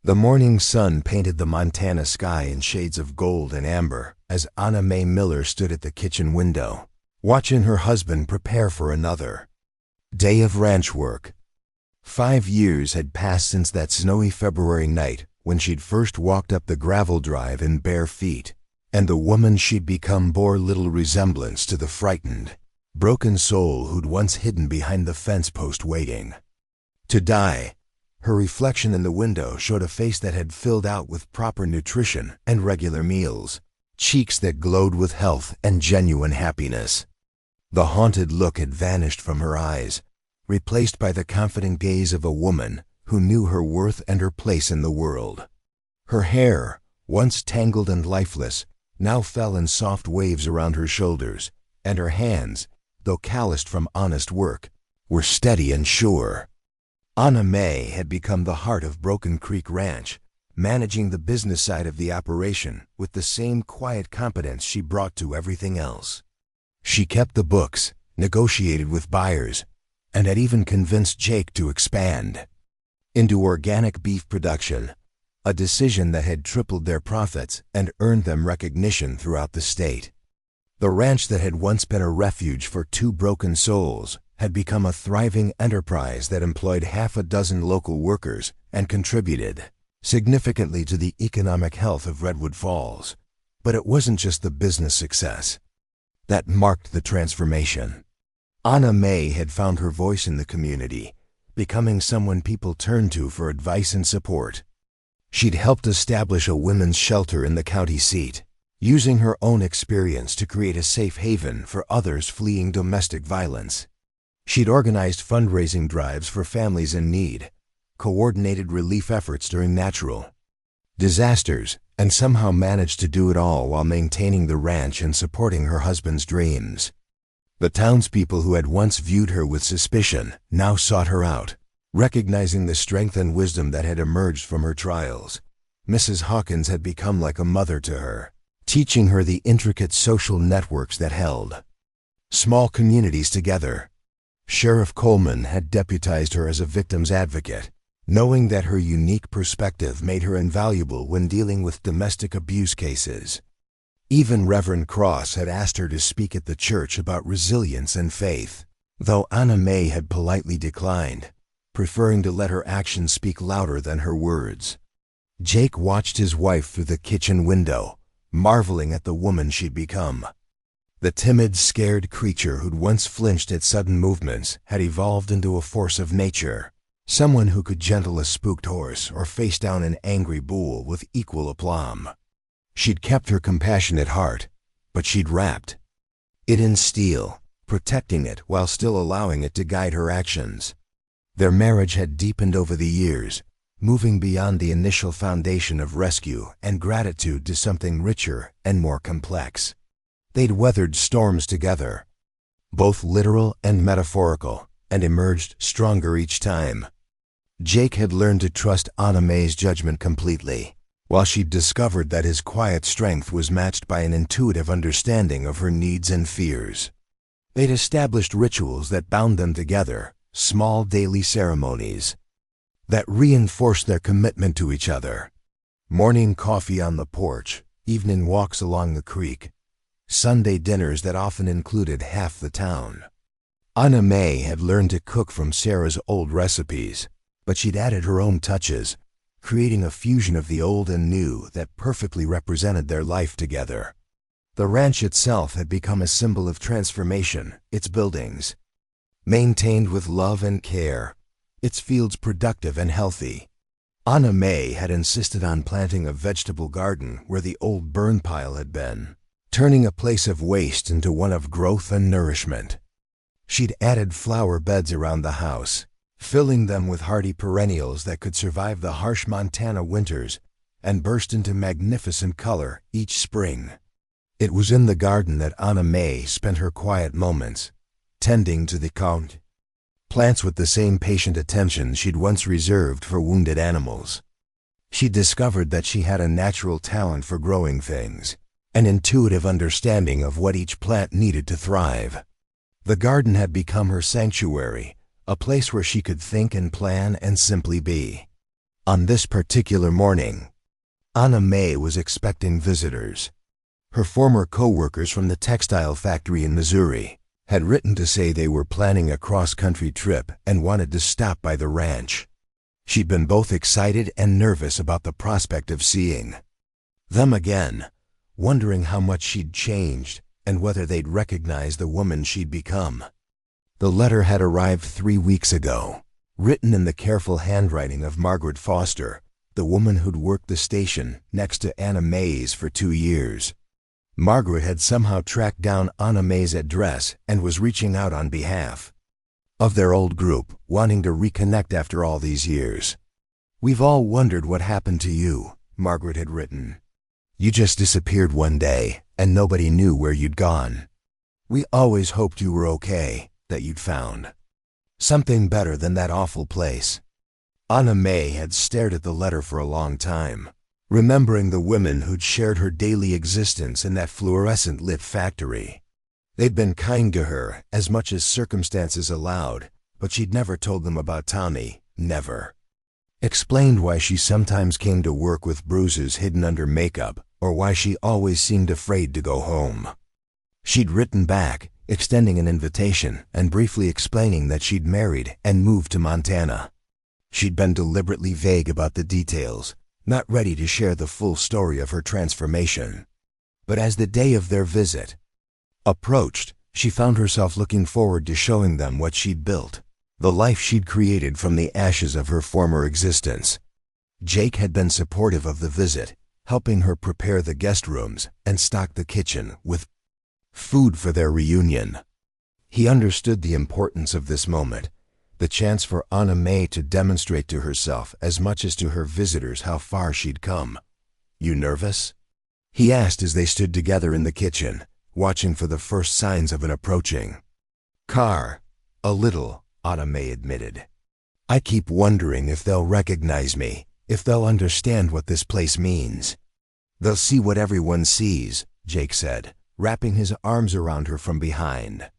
The morning sun painted the Montana sky in shades of gold and amber as Anna Mae Miller stood at the kitchen window, watching her husband prepare for another day of ranch work. 5 years had passed since that snowy February night when she'd first walked up the gravel drive in bare feet, and the woman she'd become bore little resemblance to the frightened, broken soul who'd once hidden behind the fence post waiting to die. Her reflection in the window showed a face that had filled out with proper nutrition and regular meals, cheeks that glowed with health and genuine happiness. The haunted look had vanished from her eyes, replaced by the confident gaze of a woman who knew her worth and her place in the world. Her hair, once tangled and lifeless, now fell in soft waves around her shoulders, and her hands, though calloused from honest work, were steady and sure. Anna Mae had become the heart of Broken Creek Ranch, managing the business side of the operation with the same quiet competence she brought to everything else. She kept the books, negotiated with buyers, and had even convinced Jake to expand into organic beef production, a decision that had tripled their profits and earned them recognition throughout the state. The ranch that had once been a refuge for two broken souls had become a thriving enterprise that employed half a dozen local workers and contributed significantly to the economic health of Redwood Falls. But it wasn't just the business success that marked the transformation. Anna Mae had found her voice in the community, becoming someone people turned to for advice and support. She'd helped establish a women's shelter in the county seat, using her own experience to create a safe haven for others fleeing domestic violence. She'd organized fundraising drives for families in need, coordinated relief efforts during natural disasters, and somehow managed to do it all while maintaining the ranch and supporting her husband's dreams. The townspeople who had once viewed her with suspicion now sought her out, recognizing the strength and wisdom that had emerged from her trials. Mrs. Hawkins had become like a mother to her, teaching her the intricate social networks that held small communities together. Sheriff Coleman had deputized her as a victim's advocate, knowing that her unique perspective made her invaluable when dealing with domestic abuse cases. Even Reverend Cross had asked her to speak at the church about resilience and faith, though Anna Mae had politely declined, preferring to let her actions speak louder than her words. Jake watched his wife through the kitchen window, marveling at the woman she'd become. The timid, scared creature who'd once flinched at sudden movements had evolved into a force of nature, someone who could gentle a spooked horse or face down an angry bull with equal aplomb. She'd kept her compassionate heart, but she'd wrapped it in steel, protecting it while still allowing it to guide her actions. Their marriage had deepened over the years, moving beyond the initial foundation of rescue and gratitude to something richer and more complex. They'd weathered storms together, both literal and metaphorical, and emerged stronger each time. Jake had learned to trust Anna Mae's judgment completely, while she'd discovered that his quiet strength was matched by an intuitive understanding of her needs and fears. They'd established rituals that bound them together, small daily ceremonies that reinforced their commitment to each other. Morning coffee on the porch, evening walks along the creek, Sunday dinners that often included half the town. Anna Mae had learned to cook from Sarah's old recipes, but she'd added her own touches, creating a fusion of the old and new that perfectly represented their life together. The ranch itself had become a symbol of transformation, its buildings maintained with love and care, its fields productive and healthy. Anna Mae had insisted on planting a vegetable garden where the old burn pile had been, turning a place of waste into one of growth and nourishment. She'd added flower beds around the house, filling them with hardy perennials that could survive the harsh Montana winters and burst into magnificent color each spring. It was in the garden that Anna Mae spent her quiet moments, tending to the plants with the same patient attention she'd once reserved for wounded animals. She discovered that she had a natural talent for growing things, an intuitive understanding of what each plant needed to thrive. The garden had become her sanctuary, a place where she could think and plan and simply be. On this particular morning, Anna Mae was expecting visitors. Her former co-workers from the textile factory in Missouri had written to say they were planning a cross-country trip and wanted to stop by the ranch. She'd been both excited and nervous about the prospect of seeing them again, wondering how much she'd changed and whether they'd recognize the woman she'd become. The letter had arrived 3 weeks ago, written in the careful handwriting of Margaret Foster, the woman who'd worked the station next to Anna Mae's for 2 years. Margaret had somehow tracked down Anna Mae's address and was reaching out on behalf of their old group, wanting to reconnect after all these years. "We've all wondered what happened to you," Margaret had written. "You just disappeared one day, and nobody knew where you'd gone. We always hoped you were okay, that you'd found something better than that awful place." Anna Mae had stared at the letter for a long time, remembering the women who'd shared her daily existence in that fluorescent-lit factory. They'd been kind to her as much as circumstances allowed, but she'd never told them about Tommy, never. Explained why she sometimes came to work with bruises hidden under makeup, or why she always seemed afraid to go home. She'd written back, extending an invitation and briefly explaining that she'd married and moved to Montana. She'd been deliberately vague about the details, not ready to share the full story of her transformation. But as the day of their visit approached, she found herself looking forward to showing them what she'd built, the life she'd created from the ashes of her former existence. Jake had been supportive of the visit, helping her prepare the guest rooms and stock the kitchen with food for their reunion. He understood the importance of this moment, the chance for Anna Mae to demonstrate to herself as much as to her visitors how far she'd come. "You nervous?" he asked as they stood together in the kitchen, watching for the first signs of an approaching car. "A little," Anna Mae admitted. "I keep wondering if they'll recognize me, if they'll understand what this place means." "They'll see what everyone sees," Jake said, wrapping his arms around her from behind.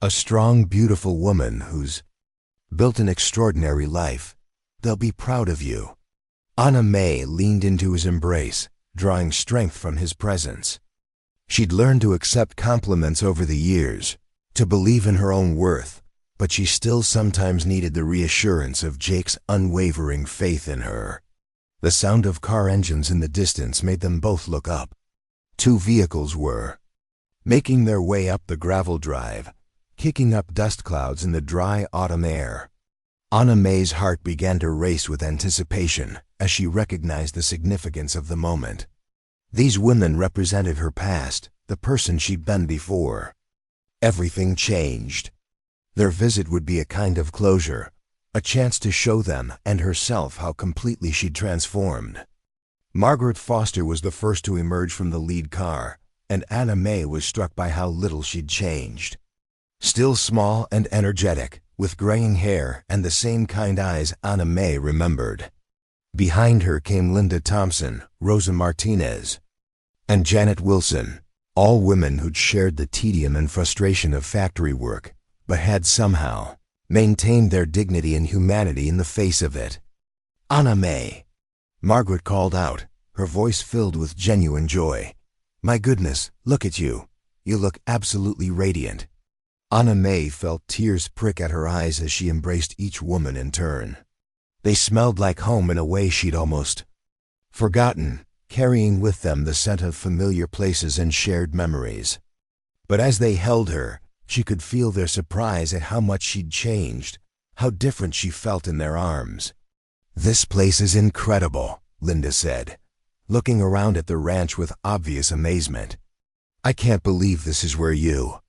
"A strong, beautiful woman who's built an extraordinary life. They'll be proud of you." Anna Mae leaned into his embrace, drawing strength from his presence. She'd learned to accept compliments over the years, to believe in her own worth, but she still sometimes needed the reassurance of Jake's unwavering faith in her. The sound of car engines in the distance made them both look up. 2 vehicles were making their way up the gravel drive, kicking up dust clouds in the dry autumn air. Anna Mae's heart began to race with anticipation as she recognized the significance of the moment. These women represented her past, the person she'd been before. Everything changed. Their visit would be a kind of closure, a chance to show them and herself how completely she'd transformed. Margaret Foster was the first to emerge from the lead car, and Anna Mae was struck by how little she'd changed. Still small and energetic, with graying hair and the same kind eyes Anna Mae remembered. Behind her came Linda Thompson, Rosa Martinez, and Janet Wilson, all women who'd shared the tedium and frustration of factory work, but had somehow maintained their dignity and humanity in the face of it. "Anna Mae," Margaret called out, her voice filled with genuine joy. "My goodness, look at you. You look absolutely radiant." Anna Mae felt tears prick at her eyes as she embraced each woman in turn. They smelled like home in a way she'd almost forgotten, carrying with them the scent of familiar places and shared memories. But as they held her, she could feel their surprise at how much she'd changed, how different she felt in their arms. "This place is incredible," Linda said, looking around at the ranch with obvious amazement. "I can't believe this is where you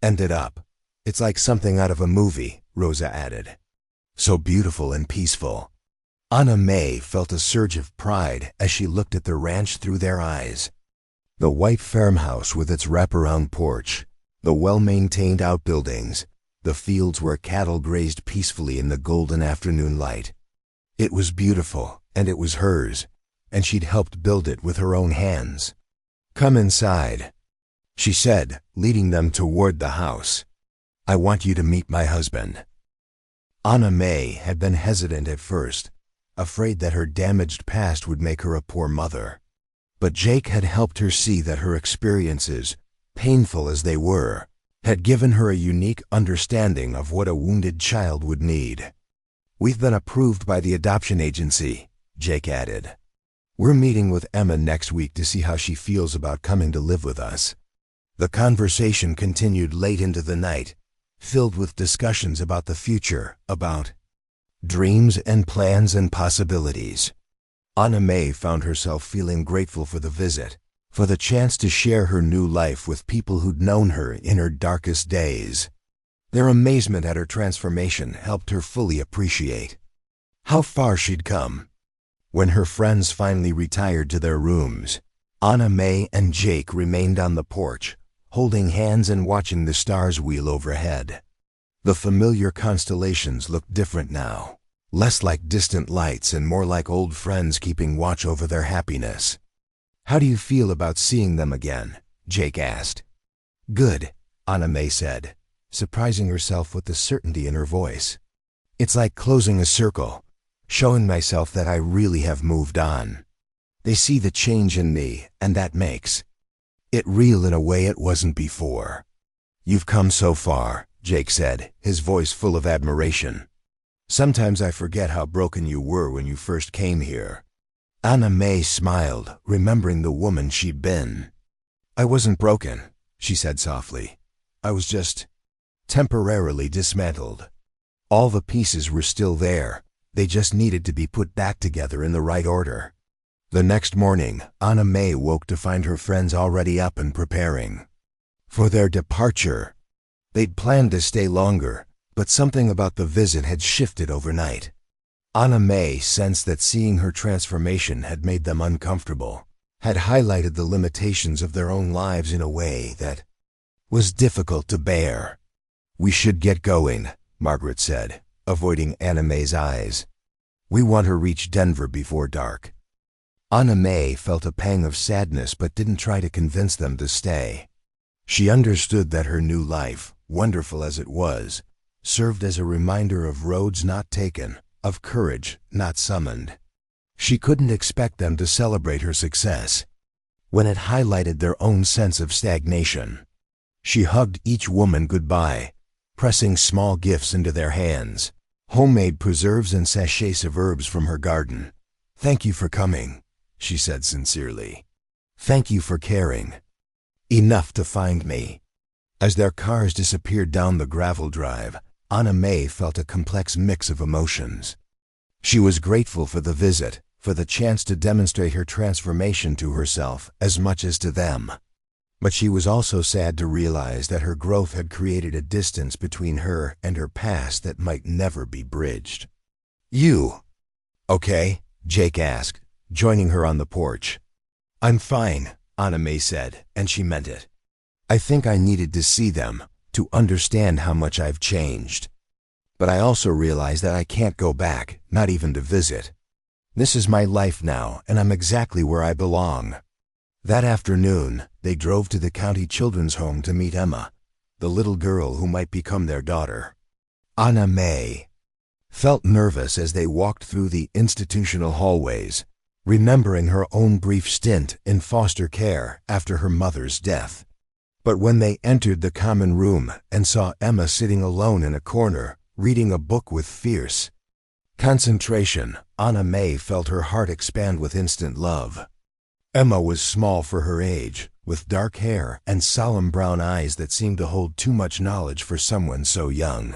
ended up. It's like something out of a movie," Rosa added. "So beautiful and peaceful." Anna Mae felt a surge of pride as she looked at the ranch through their eyes. The white farmhouse with its wraparound porch, the well-maintained outbuildings, the fields where cattle grazed peacefully in the golden afternoon light. It was beautiful, and it was hers, and she'd helped build it with her own hands. "Come inside," she said, leading them toward the house. "I want you to meet my husband." Anna Mae had been hesitant at first, afraid that her damaged past would make her a poor mother. But Jake had helped her see that her experiences, painful as they were, had given her a unique understanding of what a wounded child would need. "We've been approved by the adoption agency," Jake added. "We're meeting with Emma next week to see how she feels about coming to live with us." The conversation continued late into the night, filled with discussions about the future, about dreams and plans and possibilities. Anna Mae found herself feeling grateful for the visit, for the chance to share her new life with people who'd known her in her darkest days. Their amazement at her transformation helped her fully appreciate how far she'd come. When her friends finally retired to their rooms, Anna Mae and Jake remained on the porch, holding hands and watching the stars wheel overhead. The familiar constellations looked different now, less like distant lights and more like old friends keeping watch over their happiness. "How do you feel about seeing them again?" Jake asked. "Good," Anna Mae said, surprising herself with the certainty in her voice. "It's like closing a circle, showing myself that I really have moved on. They see the change in me, and that makes it real in a way it wasn't before." "You've come so far," Jake said, his voice full of admiration. "Sometimes I forget how broken you were when you first came here." Anna Mae smiled, remembering the woman she'd been. "I wasn't broken," she said softly. "I was just temporarily dismantled. All the pieces were still there. They just needed to be put back together in the right order." The next morning, Anna Mae woke to find her friends already up and preparing for their departure. They'd planned to stay longer, but something about the visit had shifted overnight. Anna Mae sensed that seeing her transformation had made them uncomfortable, had highlighted the limitations of their own lives in a way that was difficult to bear. "We should get going," Margaret said, avoiding Anna Mae's eyes. "We want to reach Denver before dark." Anna Mae felt a pang of sadness but didn't try to convince them to stay. She understood that her new life, wonderful as it was, served as a reminder of roads not taken, of courage not summoned. She couldn't expect them to celebrate her success when it highlighted their own sense of stagnation. She hugged each woman goodbye, pressing small gifts into their hands, homemade preserves and sachets of herbs from her garden. "Thank you for coming," she said sincerely. "Thank you for caring enough to find me." As their cars disappeared down the gravel drive, Anna Mae felt a complex mix of emotions. She was grateful for the visit, for the chance to demonstrate her transformation to herself as much as to them. But she was also sad to realize that her growth had created a distance between her and her past that might never be bridged. "You okay?" Jake asked, joining her on the porch. "I'm fine," Anna Mae said, and she meant it. "I think I needed to see them, to understand how much I've changed. But I also realize that I can't go back, not even to visit. This is my life now, and I'm exactly where I belong." That afternoon, they drove to the county children's home to meet Emma, the little girl who might become their daughter. Anna Mae felt nervous as they walked through the institutional hallways, remembering her own brief stint in foster care after her mother's death. But when they entered the common room and saw Emma sitting alone in a corner, reading a book with fierce concentration, Anna Mae felt her heart expand with instant love. Emma was small for her age, with dark hair and solemn brown eyes that seemed to hold too much knowledge for someone so young.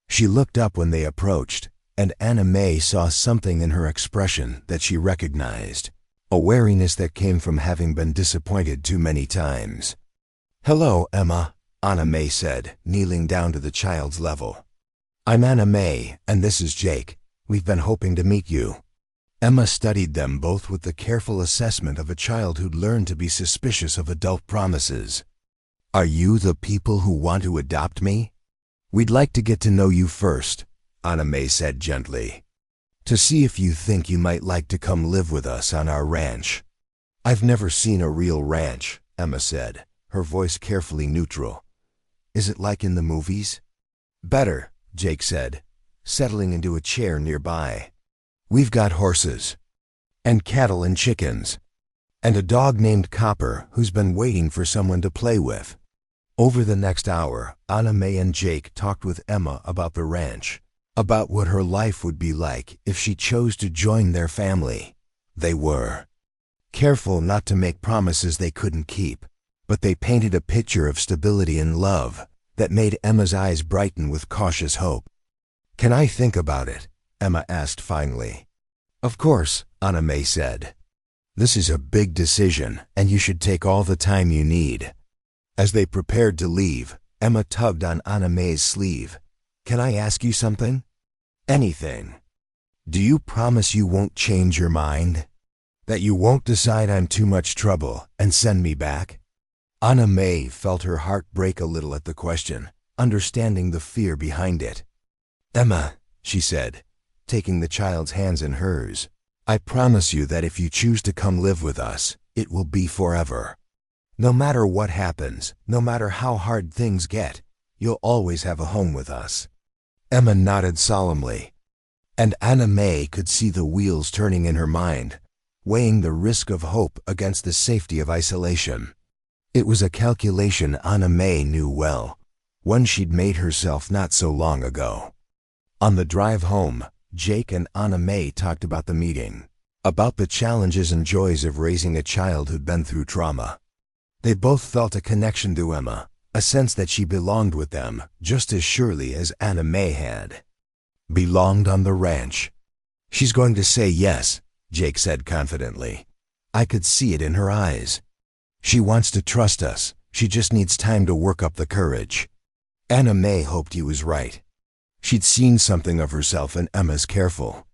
She looked up when they approached, and Anna Mae saw something in her expression that she recognized, a wariness that came from having been disappointed too many times. "Hello, Emma," Anna Mae said, kneeling down to the child's level. "I'm Anna Mae, and this is Jake. We've been hoping to meet you." Emma studied them both with the careful assessment of a child who'd learned to be suspicious of adult promises. "Are you the people who want to adopt me? We'd like to get to know you first," Anna Mae said gently, "to see if you think you might like to come live with us on our ranch." "I've never seen a real ranch," Emma said, her voice carefully neutral. "Is it like in the movies?" "Better," Jake said, settling into a chair nearby. "We've got horses, and cattle and chickens, and a dog named Copper who's been waiting for someone to play with." Over the next hour, Anna Mae and Jake talked with Emma about the ranch, about what her life would be like if she chose to join their family. They were careful not to make promises they couldn't keep, but they painted a picture of stability and love that made Emma's eyes brighten with cautious hope. "Can I think about it?" Emma asked finally. "Of course," Anna Mae said. "This is a big decision, and you should take all the time you need." As they prepared to leave, Emma tugged on Anna Mae's sleeve. "Can I ask you something?" "Anything." "Do you promise you won't change your mind? That you won't decide I'm too much trouble and send me back?" Anna Mae felt her heart break a little at the question, understanding the fear behind it. "Emma," she said, taking the child's hands in hers, "I promise you that if you choose to come live with us, it will be forever. No matter what happens, no matter how hard things get, you'll always have a home with us." Emma nodded solemnly, and Anna Mae could see the wheels turning in her mind, weighing the risk of hope against the safety of isolation. It was a calculation Anna Mae knew well, one she'd made herself not so long ago. On the drive home, Jake and Anna Mae talked about the meeting, about the challenges and joys of raising a child who'd been through trauma. They both felt a connection to Emma, a sense that she belonged with them just as surely as Anna Mae had. Belonged on the ranch. "She's going to say yes," Jake said confidently. "I could see it in her eyes. She wants to trust us. She just needs time to work up the courage." Anna Mae hoped he was right. She'd seen something of herself in Emma's careful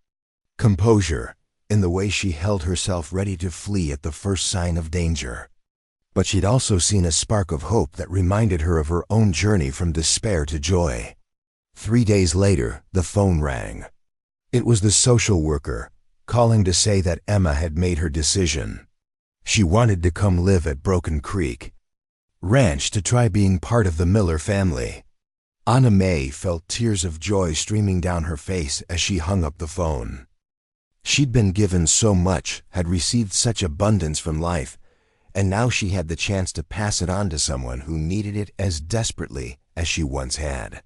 composure, in the way she held herself ready to flee at the first sign of danger. But she'd also seen a spark of hope that reminded her of her own journey from despair to joy. 3 days later, the phone rang. It was the social worker, calling to say that Emma had made her decision. She wanted to come live at Broken Creek Ranch to try being part of the Miller family. Anna Mae felt tears of joy streaming down her face as she hung up the phone. She'd been given so much, had received such abundance from life, and now she had the chance to pass it on to someone who needed it as desperately as she once had.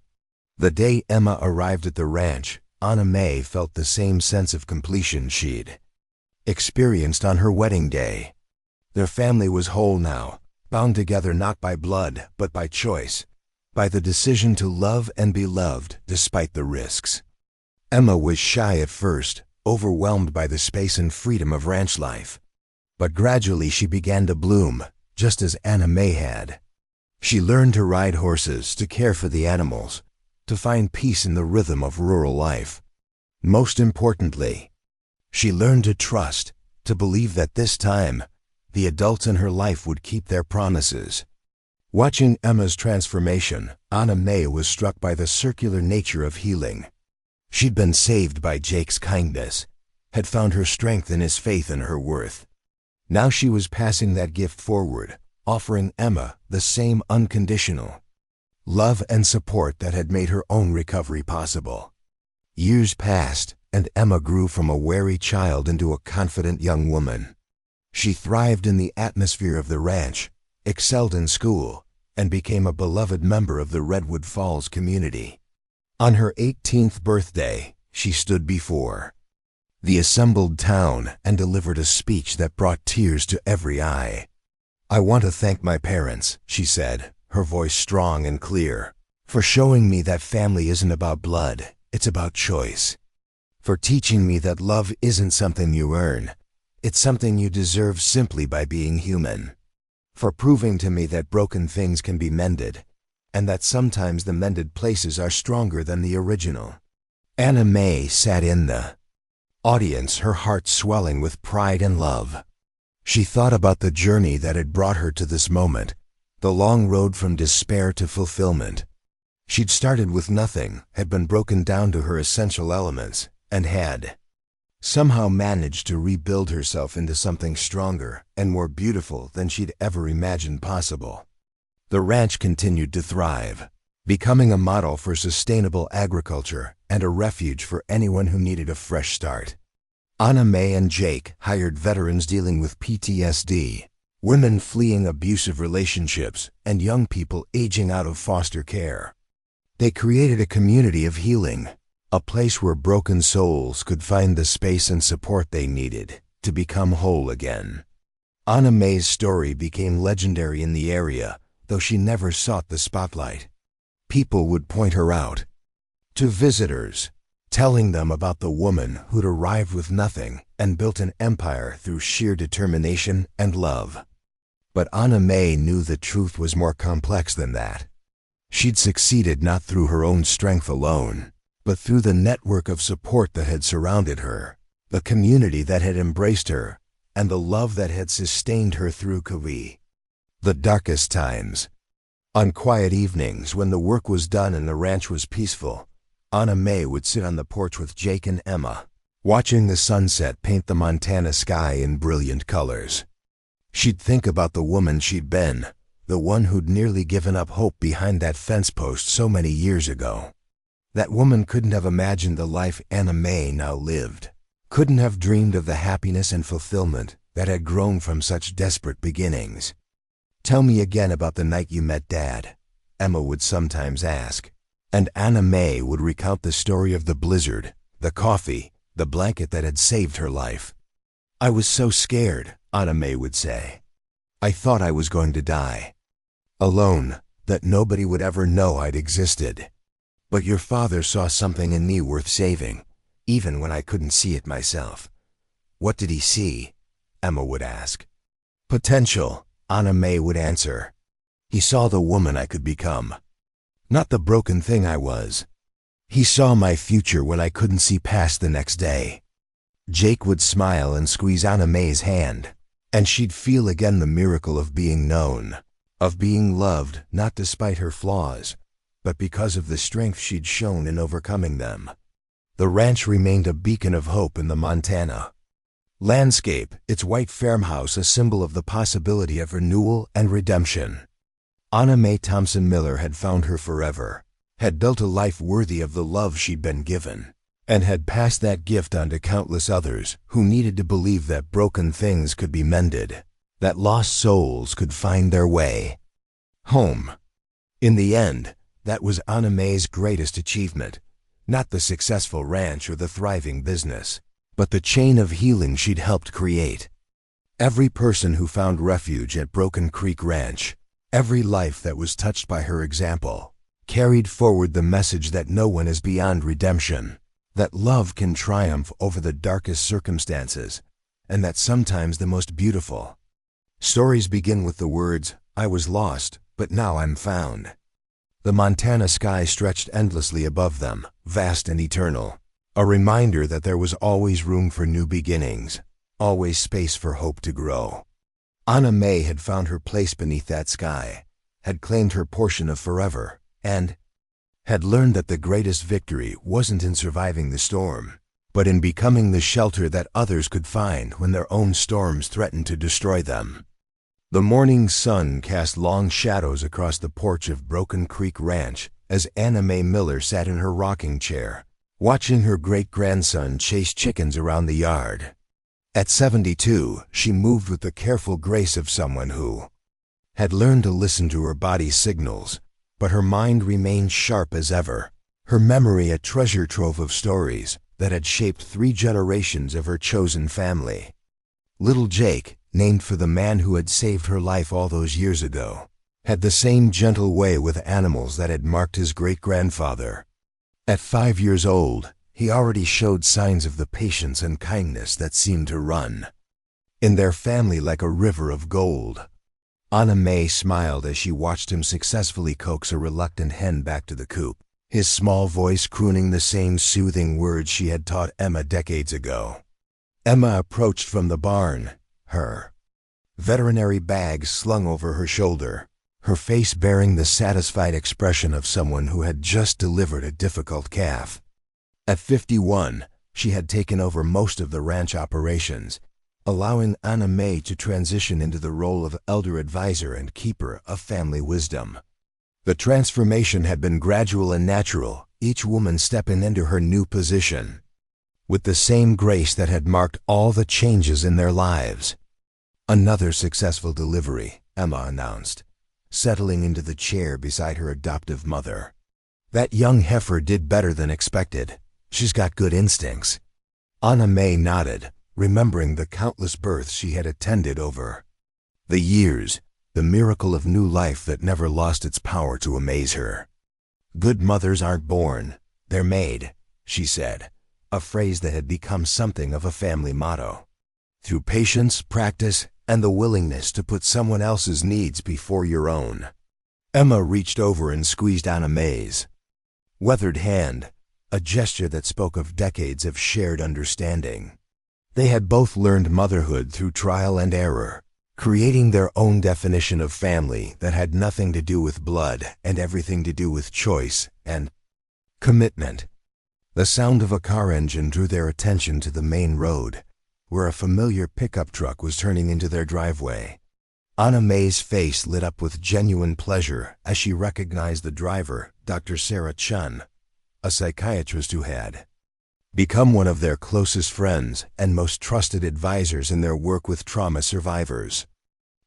The day Emma arrived at the ranch, Anna Mae felt the same sense of completion she'd experienced on her wedding day. Their family was whole now, bound together not by blood, but by choice, by the decision to love and be loved despite the risks. Emma was shy at first, overwhelmed by the space and freedom of ranch life. But gradually she began to bloom, just as Anna Mae had. She learned to ride horses, to care for the animals, to find peace in the rhythm of rural life. Most importantly, she learned to trust, to believe that this time, the adults in her life would keep their promises. Watching Emma's transformation, Anna Mae was struck by the circular nature of healing. She'd been saved by Jake's kindness, had found her strength in his faith and her worth. Now she was passing that gift forward, offering Emma the same unconditional love and support that had made her own recovery possible. Years passed, and Emma grew from a wary child into a confident young woman. She thrived in the atmosphere of the ranch, excelled in school, and became a beloved member of the Redwood Falls community. On her 18th birthday, she stood before the assembled town and delivered a speech that brought tears to every eye. "I want to thank my parents," she said, her voice strong and clear, "for showing me that family isn't about blood, it's about choice. For teaching me that love isn't something you earn, it's something you deserve simply by being human. For proving to me that broken things can be mended, and that sometimes the mended places are stronger than the original." Anna Mae sat in the audience, her heart swelling with pride and love. She thought about the journey that had brought her to this moment, the long road from despair to fulfillment. She'd started with nothing, had been broken down to her essential elements, and had somehow managed to rebuild herself into something stronger and more beautiful than she'd ever imagined possible. The ranch continued to thrive, becoming a model for sustainable agriculture and a refuge for anyone who needed a fresh start. Anna Mae and Jake hired veterans dealing with PTSD, women fleeing abusive relationships, and young people aging out of foster care. They created a community of healing, a place where broken souls could find the space and support they needed to become whole again. Anna Mae's story became legendary in the area, though she never sought the spotlight. People would point her out to visitors, telling them about the woman who'd arrived with nothing and built an empire through sheer determination and love. But Anna Mae knew the truth was more complex than that. She'd succeeded not through her own strength alone, but through the network of support that had surrounded her, the community that had embraced her, and the love that had sustained her through Cowboy. The darkest times. On quiet evenings when the work was done and the ranch was peaceful, Anna Mae would sit on the porch with Jake and Emma, watching the sunset paint the Montana sky in brilliant colors. She'd think about the woman she'd been, the one who'd nearly given up hope behind that fence post so many years ago. That woman couldn't have imagined the life Anna Mae now lived, couldn't have dreamed of the happiness and fulfillment that had grown from such desperate beginnings. "Tell me again about the night you met Dad," Emma would sometimes ask, and Anna Mae would recount the story of the blizzard, the coffee, the blanket that had saved her life. "I was so scared," Anna Mae would say. "I thought I was going to die. Alone, that nobody would ever know I'd existed. But your father saw something in me worth saving, even when I couldn't see it myself." "What did he see?" Emma would ask. "Potential," Anna Mae would answer. "He saw the woman I could become, not the broken thing I was. He saw my future when I couldn't see past the next day." Jake would smile and squeeze Anna Mae's hand, and she'd feel again the miracle of being known, of being loved not despite her flaws, but because of the strength she'd shown in overcoming them. The ranch remained a beacon of hope in the Montana landscape, its white farmhouse a symbol of the possibility of renewal and redemption. Anna Mae Thompson Miller had found her forever, had built a life worthy of the love she'd been given, and had passed that gift on to countless others who needed to believe that broken things could be mended, that lost souls could find their way home. In the end, that was Anna Mae's greatest achievement, not the successful ranch or the thriving business, but the chain of healing she'd helped create. Every person who found refuge at Broken Creek Ranch, every life that was touched by her example, carried forward the message that no one is beyond redemption, that love can triumph over the darkest circumstances, and that sometimes the most beautiful stories begin with the words, "I was lost, but now I'm found." The Montana sky stretched endlessly above them, vast and eternal, a reminder that there was always room for new beginnings, always space for hope to grow. Anna Mae had found her place beneath that sky, had claimed her portion of forever, and had learned that the greatest victory wasn't in surviving the storm, but in becoming the shelter that others could find when their own storms threatened to destroy them. The morning sun cast long shadows across the porch of Broken Creek Ranch as Anna Mae Miller sat in her rocking chair, watching her great-grandson chase chickens around the yard. At 72, she moved with the careful grace of someone who had learned to listen to her body's signals, but her mind remained sharp as ever, her memory a treasure trove of stories that had shaped 3 generations of her chosen family. Little Jake, named for the man who had saved her life all those years ago, had the same gentle way with animals that had marked his great-grandfather. At 5 years old, he already showed signs of the patience and kindness that seemed to run in their family like a river of gold. Anna Mae smiled as she watched him successfully coax a reluctant hen back to the coop, his small voice crooning the same soothing words she had taught Emma decades ago. Emma approached from the barn, her veterinary bag slung over her shoulder, her face bearing the satisfied expression of someone who had just delivered a difficult calf. At 51, she had taken over most of the ranch operations, allowing Anna Mae to transition into the role of elder advisor and keeper of family wisdom. The transformation had been gradual and natural, each woman stepping into her new position with the same grace that had marked all the changes in their lives. "Another successful delivery," Emma announced, settling into the chair beside her adoptive mother. "That young heifer did better than expected. She's got good instincts." Anna Mae nodded, remembering the countless births she had attended over the years, the miracle of new life that never lost its power to amaze her. "Good mothers aren't born, they're made," she said, a phrase that had become something of a family motto. "Through patience, practice, and the willingness to put someone else's needs before your own." Emma reached over and squeezed Anna Mae's weathered hand, a gesture that spoke of decades of shared understanding. They had both learned motherhood through trial and error, creating their own definition of family that had nothing to do with blood and everything to do with choice and commitment. The sound of a car engine drew their attention to the main road, where a familiar pickup truck was turning into their driveway. Anna Mae's face lit up with genuine pleasure as she recognized the driver, Dr. Sarah Chun, a psychiatrist who had become one of their closest friends and most trusted advisors in their work with trauma survivors.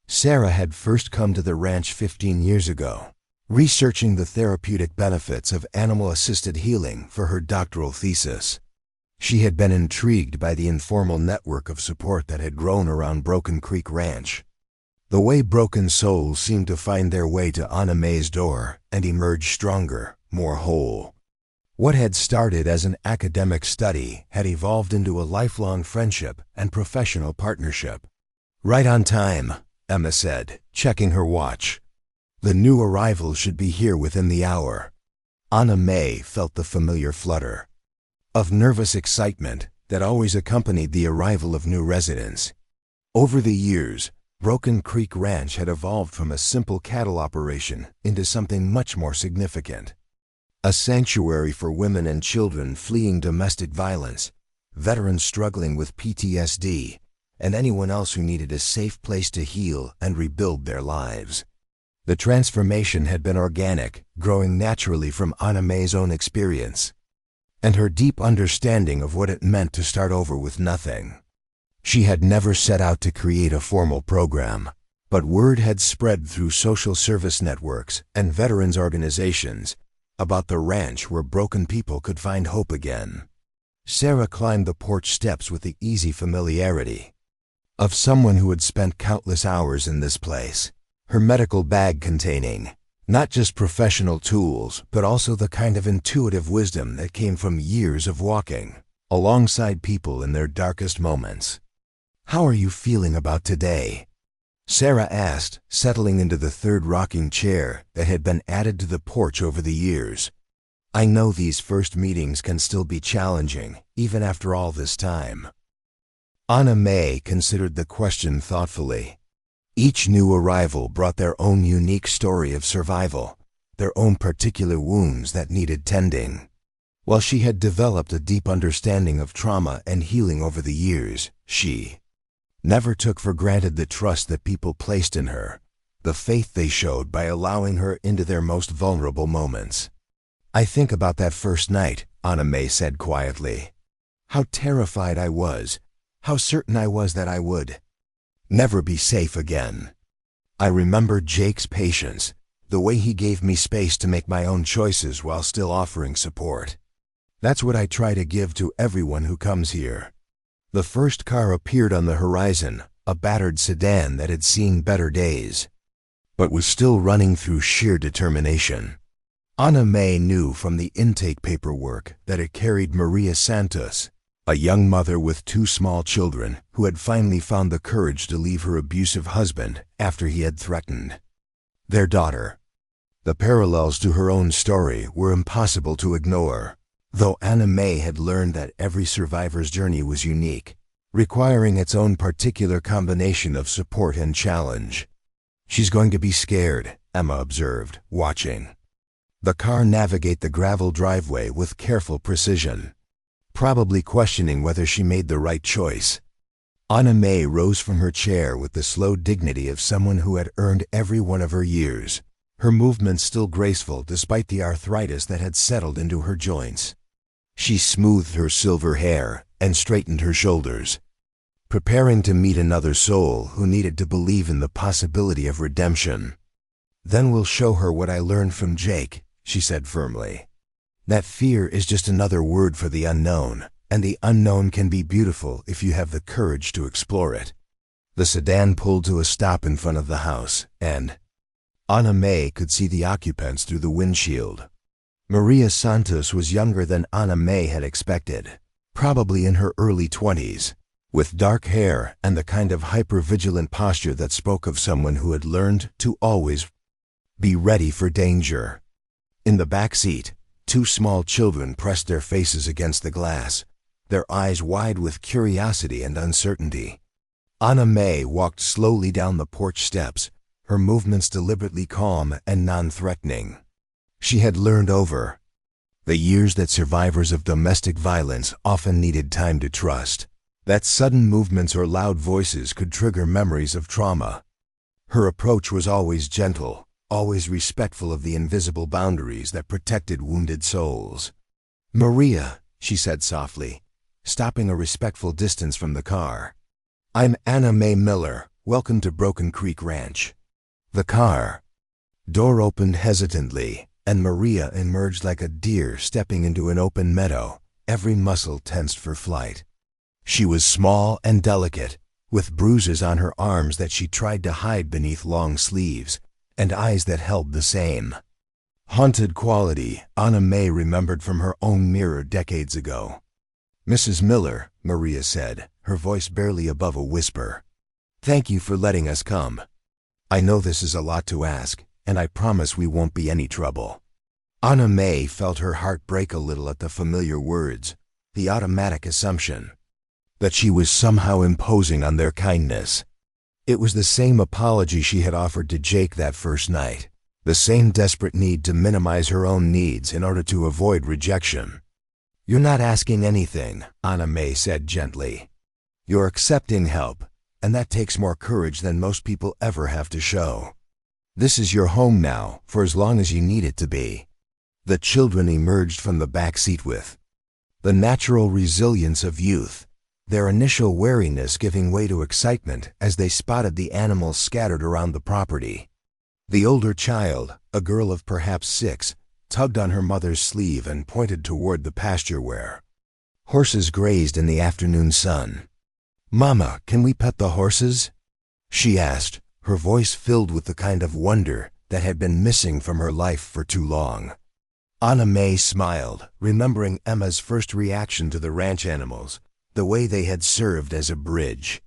Sarah had first come to the ranch 15 years ago, researching the therapeutic benefits of animal-assisted healing for her doctoral thesis. She had been intrigued by the informal network of support that had grown around Broken Creek Ranch. The way broken souls seemed to find their way to Anna Mae's door and emerge stronger, more whole. What had started as an academic study had evolved into a lifelong friendship and professional partnership. "Right on time," Emma said, checking her watch. "The new arrival should be here within the hour." Anna Mae felt the familiar flutter of nervous excitement that always accompanied the arrival of new residents. Over the years, Broken Creek Ranch had evolved from a simple cattle operation into something much more significant. A sanctuary for women and children fleeing domestic violence, veterans struggling with PTSD, and anyone else who needed a safe place to heal and rebuild their lives. The transformation had been organic, growing naturally from Anna Mae's own experience and her deep understanding of what it meant to start over with nothing. She had never set out to create a formal program, but word had spread through social service networks and veterans organizations about the ranch where broken people could find hope again. Sarah climbed the porch steps with the easy familiarity of someone who had spent countless hours in this place, her medical bag containing not just professional tools, but also the kind of intuitive wisdom that came from years of walking alongside people in their darkest moments. "How are you feeling about today?" Sarah asked, settling into the third rocking chair that had been added to the porch over the years. "I know these first meetings can still be challenging, even after all this time." Anna Mae considered the question thoughtfully. Each new arrival brought their own unique story of survival, their own particular wounds that needed tending. While she had developed a deep understanding of trauma and healing over the years, she never took for granted the trust that people placed in her, the faith they showed by allowing her into their most vulnerable moments. "I think about that first night," Anna Mae said quietly. "How terrified I was, how certain I was that I would never be safe again. I remember Jake's patience, the way he gave me space to make my own choices while still offering support. That's what I try to give to everyone who comes here." The first car appeared on the horizon, a battered sedan that had seen better days, but was still running through sheer determination. Anna Mae knew from the intake paperwork that it carried Maria Santos, a young mother with 2 small children who had finally found the courage to leave her abusive husband after he had threatened their daughter. The parallels to her own story were impossible to ignore, though Anna Mae had learned that every survivor's journey was unique, requiring its own particular combination of support and challenge. "She's going to be scared," Emma observed, watching the car navigate the gravel driveway with careful precision, probably questioning whether she made the right choice. Anna Mae rose from her chair with the slow dignity of someone who had earned every one of her years, her movements still graceful despite the arthritis that had settled into her joints. She smoothed her silver hair and straightened her shoulders, preparing to meet another soul who needed to believe in the possibility of redemption. "Then we'll show her what I learned from Jake," she said firmly. "That fear is just another word for the unknown, and the unknown can be beautiful if you have the courage to explore it." The sedan pulled to a stop in front of the house, and Anna Mae could see the occupants through the windshield. Maria Santos was younger than Anna Mae had expected, probably in her early 20s, with dark hair and the kind of hyper-vigilant posture that spoke of someone who had learned to always be ready for danger. In the back seat, 2 small children pressed their faces against the glass, their eyes wide with curiosity and uncertainty. Anna Mae walked slowly down the porch steps, her movements deliberately calm and non-threatening. She had learned over the years that survivors of domestic violence often needed time to trust, that sudden movements or loud voices could trigger memories of trauma. Her approach was always gentle, always respectful of the invisible boundaries that protected wounded souls. "Maria," she said softly, stopping a respectful distance from the car. "I'm Anna Mae Miller. Welcome to Broken Creek Ranch." The car door opened hesitantly, and Maria emerged like a deer stepping into an open meadow, every muscle tensed for flight. She was small and delicate, with bruises on her arms that she tried to hide beneath long sleeves, and eyes that held the same haunted quality Anna Mae remembered from her own mirror decades ago. "Mrs. Miller," Maria said, her voice barely above a whisper, "thank you for letting us come. I know this is a lot to ask, and I promise we won't be any trouble." Anna Mae felt her heart break a little at the familiar words, the automatic assumption that she was somehow imposing on their kindness. It was the same apology she had offered to Jake that first night, the same desperate need to minimize her own needs in order to avoid rejection. "You're not asking anything," Anna Mae said gently. "You're accepting help, and that takes more courage than most people ever have to show. This is your home now, for as long as you need it to be." The children emerged from the back seat with the natural resilience of youth, their initial wariness giving way to excitement as they spotted the animals scattered around the property. The older child, a girl of perhaps 6, tugged on her mother's sleeve and pointed toward the pasture where horses grazed in the afternoon sun. "Mama, can we pet the horses?" she asked, her voice filled with the kind of wonder that had been missing from her life for too long. Anna Mae smiled, remembering Emma's first reaction to the ranch animals, the way they had served as a bridge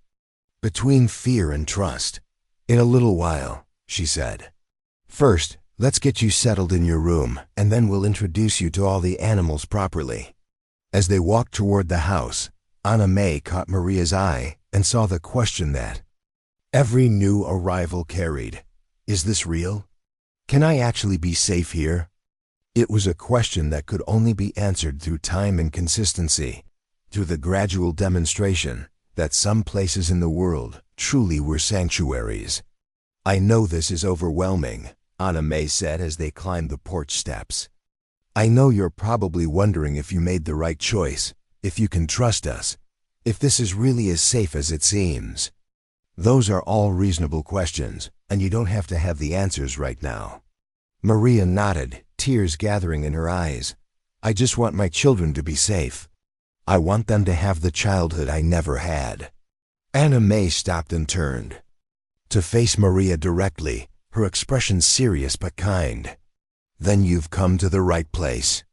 between fear and trust. "In a little while," she said. "First, let's get you settled in your room, and then we'll introduce you to all the animals properly." As they walked toward the house, Anna Mae caught Maria's eye and saw the question that every new arrival carried. "Is this real? Can I actually be safe here?" It was a question that could only be answered through time and consistency, through the gradual demonstration that some places in the world truly were sanctuaries. "I know this is overwhelming," Anna Mae said as they climbed the porch steps. "I know you're probably wondering if you made the right choice, if you can trust us, if this is really as safe as it seems. Those are all reasonable questions, and you don't have to have the answers right now." Maria nodded, tears gathering in her eyes. "I just want my children to be safe. I want them to have the childhood I never had." Anna Mae stopped and turned to face Maria directly, her expression serious but kind. "Then you've come to the right place.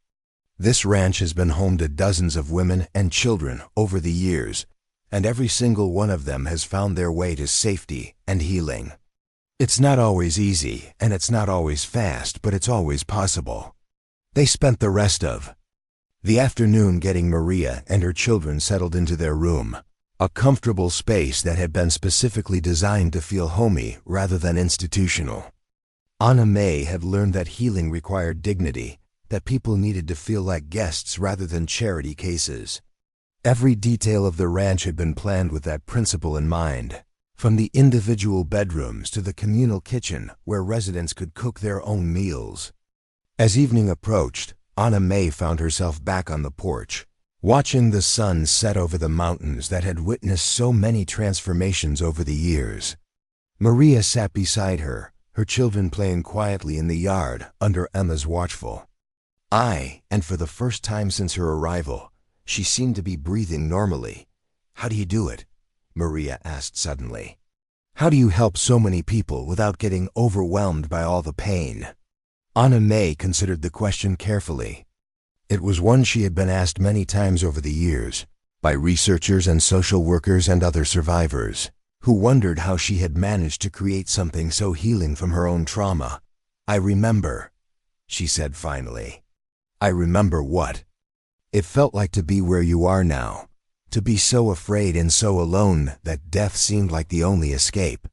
This ranch has been home to dozens of women and children over the years, and every single one of them has found their way to safety and healing. It's not always easy, and it's not always fast, but it's always possible." They spent the rest of the afternoon getting Maria and her children settled into their room, a comfortable space that had been specifically designed to feel homey rather than institutional. Anna Mae had learned that healing required dignity, that people needed to feel like guests rather than charity cases. Every detail of the ranch had been planned with that principle in mind, from the individual bedrooms to the communal kitchen where residents could cook their own meals. As evening approached, Anna Mae found herself back on the porch, watching the sun set over the mountains that had witnessed so many transformations over the years. Maria sat beside her, her children playing quietly in the yard under Emma's watchful eye, and for the first time since her arrival, she seemed to be breathing normally. "How do you do it?" Maria asked suddenly. "How do you help so many people without getting overwhelmed by all the pain?" Anna Mae considered the question carefully. It was one she had been asked many times over the years, by researchers and social workers and other survivors, who wondered how she had managed to create something so healing from her own trauma. "I remember," she said finally. "I remember what it felt like to be where you are now, To be so afraid and so alone that death seemed like the only escape.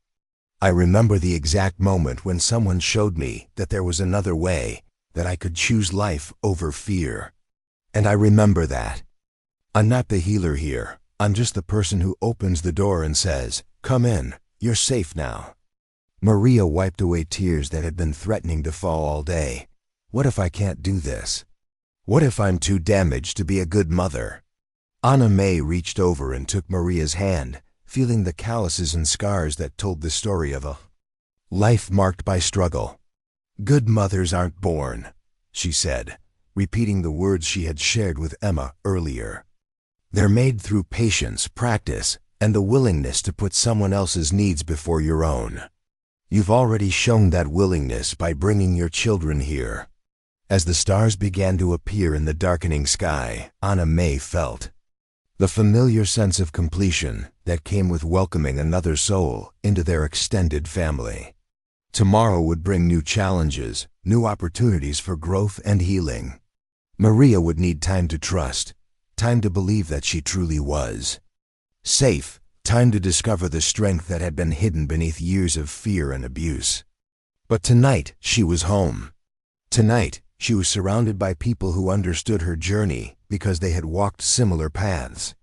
I remember the exact moment when someone showed me that there was another way, that I could choose life over fear. And I remember that. I'm not the healer here. I'm just the person who opens the door and says, "Come in, you're safe now." Maria wiped away tears that had been threatening to fall all day. What if I can't do this? What if I'm too damaged to be a good mother? Anna Mae reached over and took Maria's hand, feeling the calluses and scars that told the story of a life marked by struggle. "Good mothers aren't born," she said, repeating the words she had shared with Emma earlier. "They're made through patience, practice, and the willingness to put someone else's needs before your own. You've already shown that willingness by bringing your children here." As the stars began to appear in the darkening sky, Anna Mae felt the familiar sense of completion that came with welcoming another soul into their extended family. Tomorrow would bring new challenges, new opportunities for growth and healing. Maria would need time to trust, time to believe that she truly was safe, time to discover the strength that had been hidden beneath years of fear and abuse. But tonight she was home. Tonight she was surrounded by people who understood her journey because they had walked similar paths.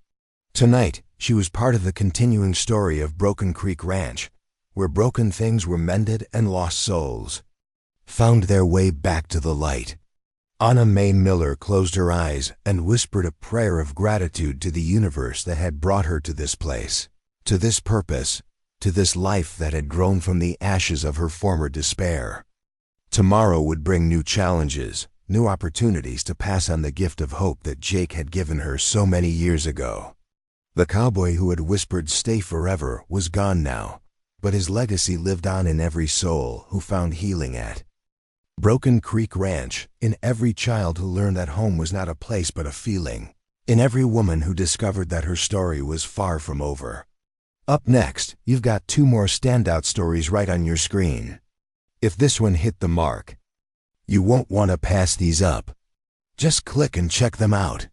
Tonight she was part of the continuing story of Broken Creek Ranch, where broken things were mended and lost souls found their way back to the light. Anna Mae Miller closed her eyes and whispered a prayer of gratitude to the universe that had brought her to this place, to this purpose, to this life that had grown from the ashes of her former despair. Tomorrow would bring new challenges, new opportunities to pass on the gift of hope that Jake had given her so many years ago. The cowboy who had whispered "stay forever" was gone now, but his legacy lived on in every soul who found healing at Broken Creek Ranch, in every child who learned that home was not a place but a feeling, in every woman who discovered that her story was far from over. Up next, you've got 2 more standout stories right on your screen. If this one hit the mark, you won't want to pass these up. Just click and check them out.